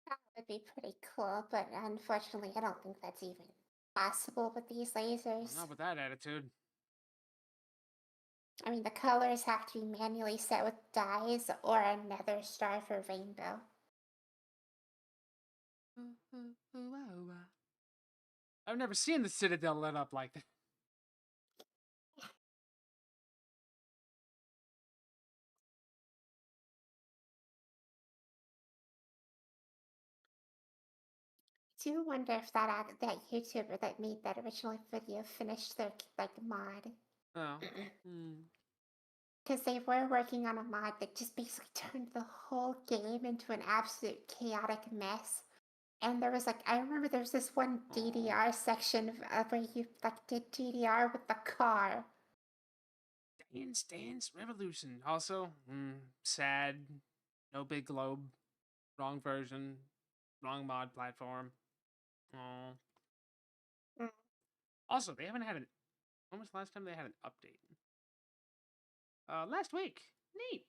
[SPEAKER 2] That would be pretty cool, but unfortunately, I don't think that's even possible with these
[SPEAKER 1] Well,
[SPEAKER 2] lasers.
[SPEAKER 1] not with that attitude.
[SPEAKER 2] I mean, the colors have to be manually set with dyes or another star for rainbow.
[SPEAKER 1] Ooh, ooh, ooh, wow, wow. I've never seen the Citadel lit up like that.
[SPEAKER 2] I do wonder if that YouTuber that made that original video finished their like mod.
[SPEAKER 1] Oh. Hmm.
[SPEAKER 2] Because they were working on a mod that just basically turned the whole game into an absolute chaotic mess. And there was like, I remember there was this one
[SPEAKER 1] Aw.
[SPEAKER 2] DDR section where you like did DDR with the car.
[SPEAKER 1] Dance Revolution. Also, sad. No big globe. Wrong version. Wrong mod platform. Oh.
[SPEAKER 2] Mm.
[SPEAKER 1] Also, they haven't had an. When was the last time they had an update? Last week. Neat.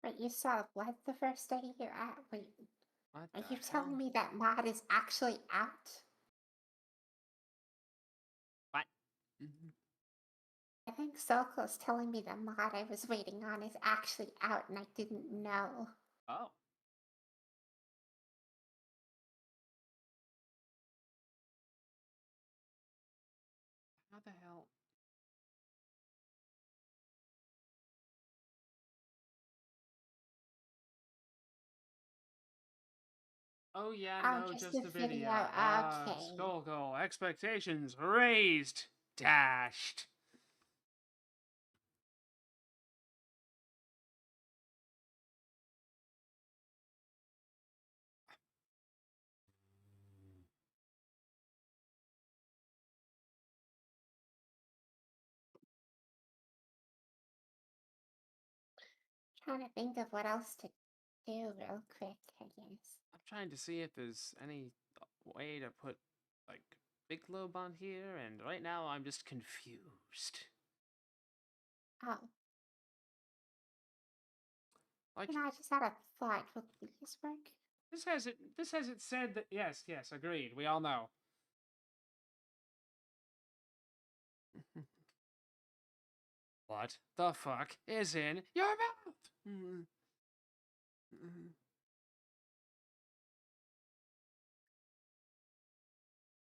[SPEAKER 2] But you saw what the first day you're at? Wait,
[SPEAKER 1] What
[SPEAKER 2] are
[SPEAKER 1] the
[SPEAKER 2] you
[SPEAKER 1] hell?
[SPEAKER 2] telling me that mod is actually out?
[SPEAKER 1] What? Mhm.
[SPEAKER 2] I think Soko's telling me the mod I was waiting on is actually out and I didn't know.
[SPEAKER 1] Oh. How the hell? Oh yeah,
[SPEAKER 2] Oh,
[SPEAKER 1] no,
[SPEAKER 2] just
[SPEAKER 1] just
[SPEAKER 2] a
[SPEAKER 1] the
[SPEAKER 2] video.
[SPEAKER 1] video. Ah,
[SPEAKER 2] Okay.
[SPEAKER 1] Skull, expectations raised, dashed.
[SPEAKER 2] Trying to think of what else to do real quick, I guess.
[SPEAKER 1] I'm trying to see if there's any way to put like big globe on here, and right now I'm just confused.
[SPEAKER 2] Oh,
[SPEAKER 1] Like
[SPEAKER 2] I just had a thought. Will these work?
[SPEAKER 1] this has it said that yes, agreed. We all know. What the fuck is in your mouth?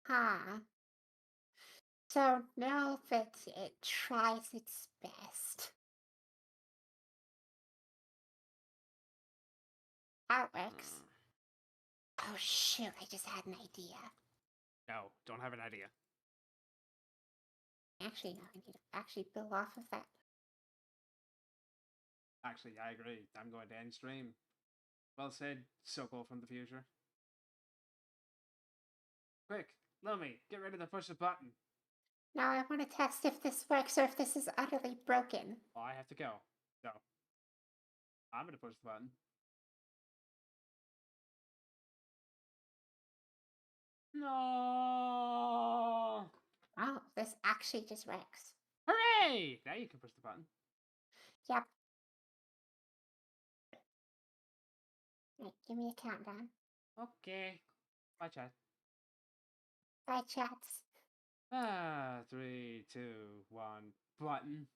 [SPEAKER 2] Huh. So know that it tries its best. That works. Oh shoot, I just had an idea.
[SPEAKER 1] No, don't have an idea.
[SPEAKER 2] Actually, no, I need to actually build off of that.
[SPEAKER 1] Actually, I agree. I'm going to end stream. Well said, Sokol from the future. Quick, Lumi, get ready to push the button.
[SPEAKER 2] Now I want to test if this works or if this is utterly broken.
[SPEAKER 1] Well, I have to go. So, I'm going to push the button. No!
[SPEAKER 2] Oh, this actually just works.
[SPEAKER 1] Hooray! Now you can push the button.
[SPEAKER 2] Yep. Right, give me a countdown.
[SPEAKER 1] Okay. Bye, chat.
[SPEAKER 2] Bye, chats.
[SPEAKER 1] Ah, 3, 2, 1, button.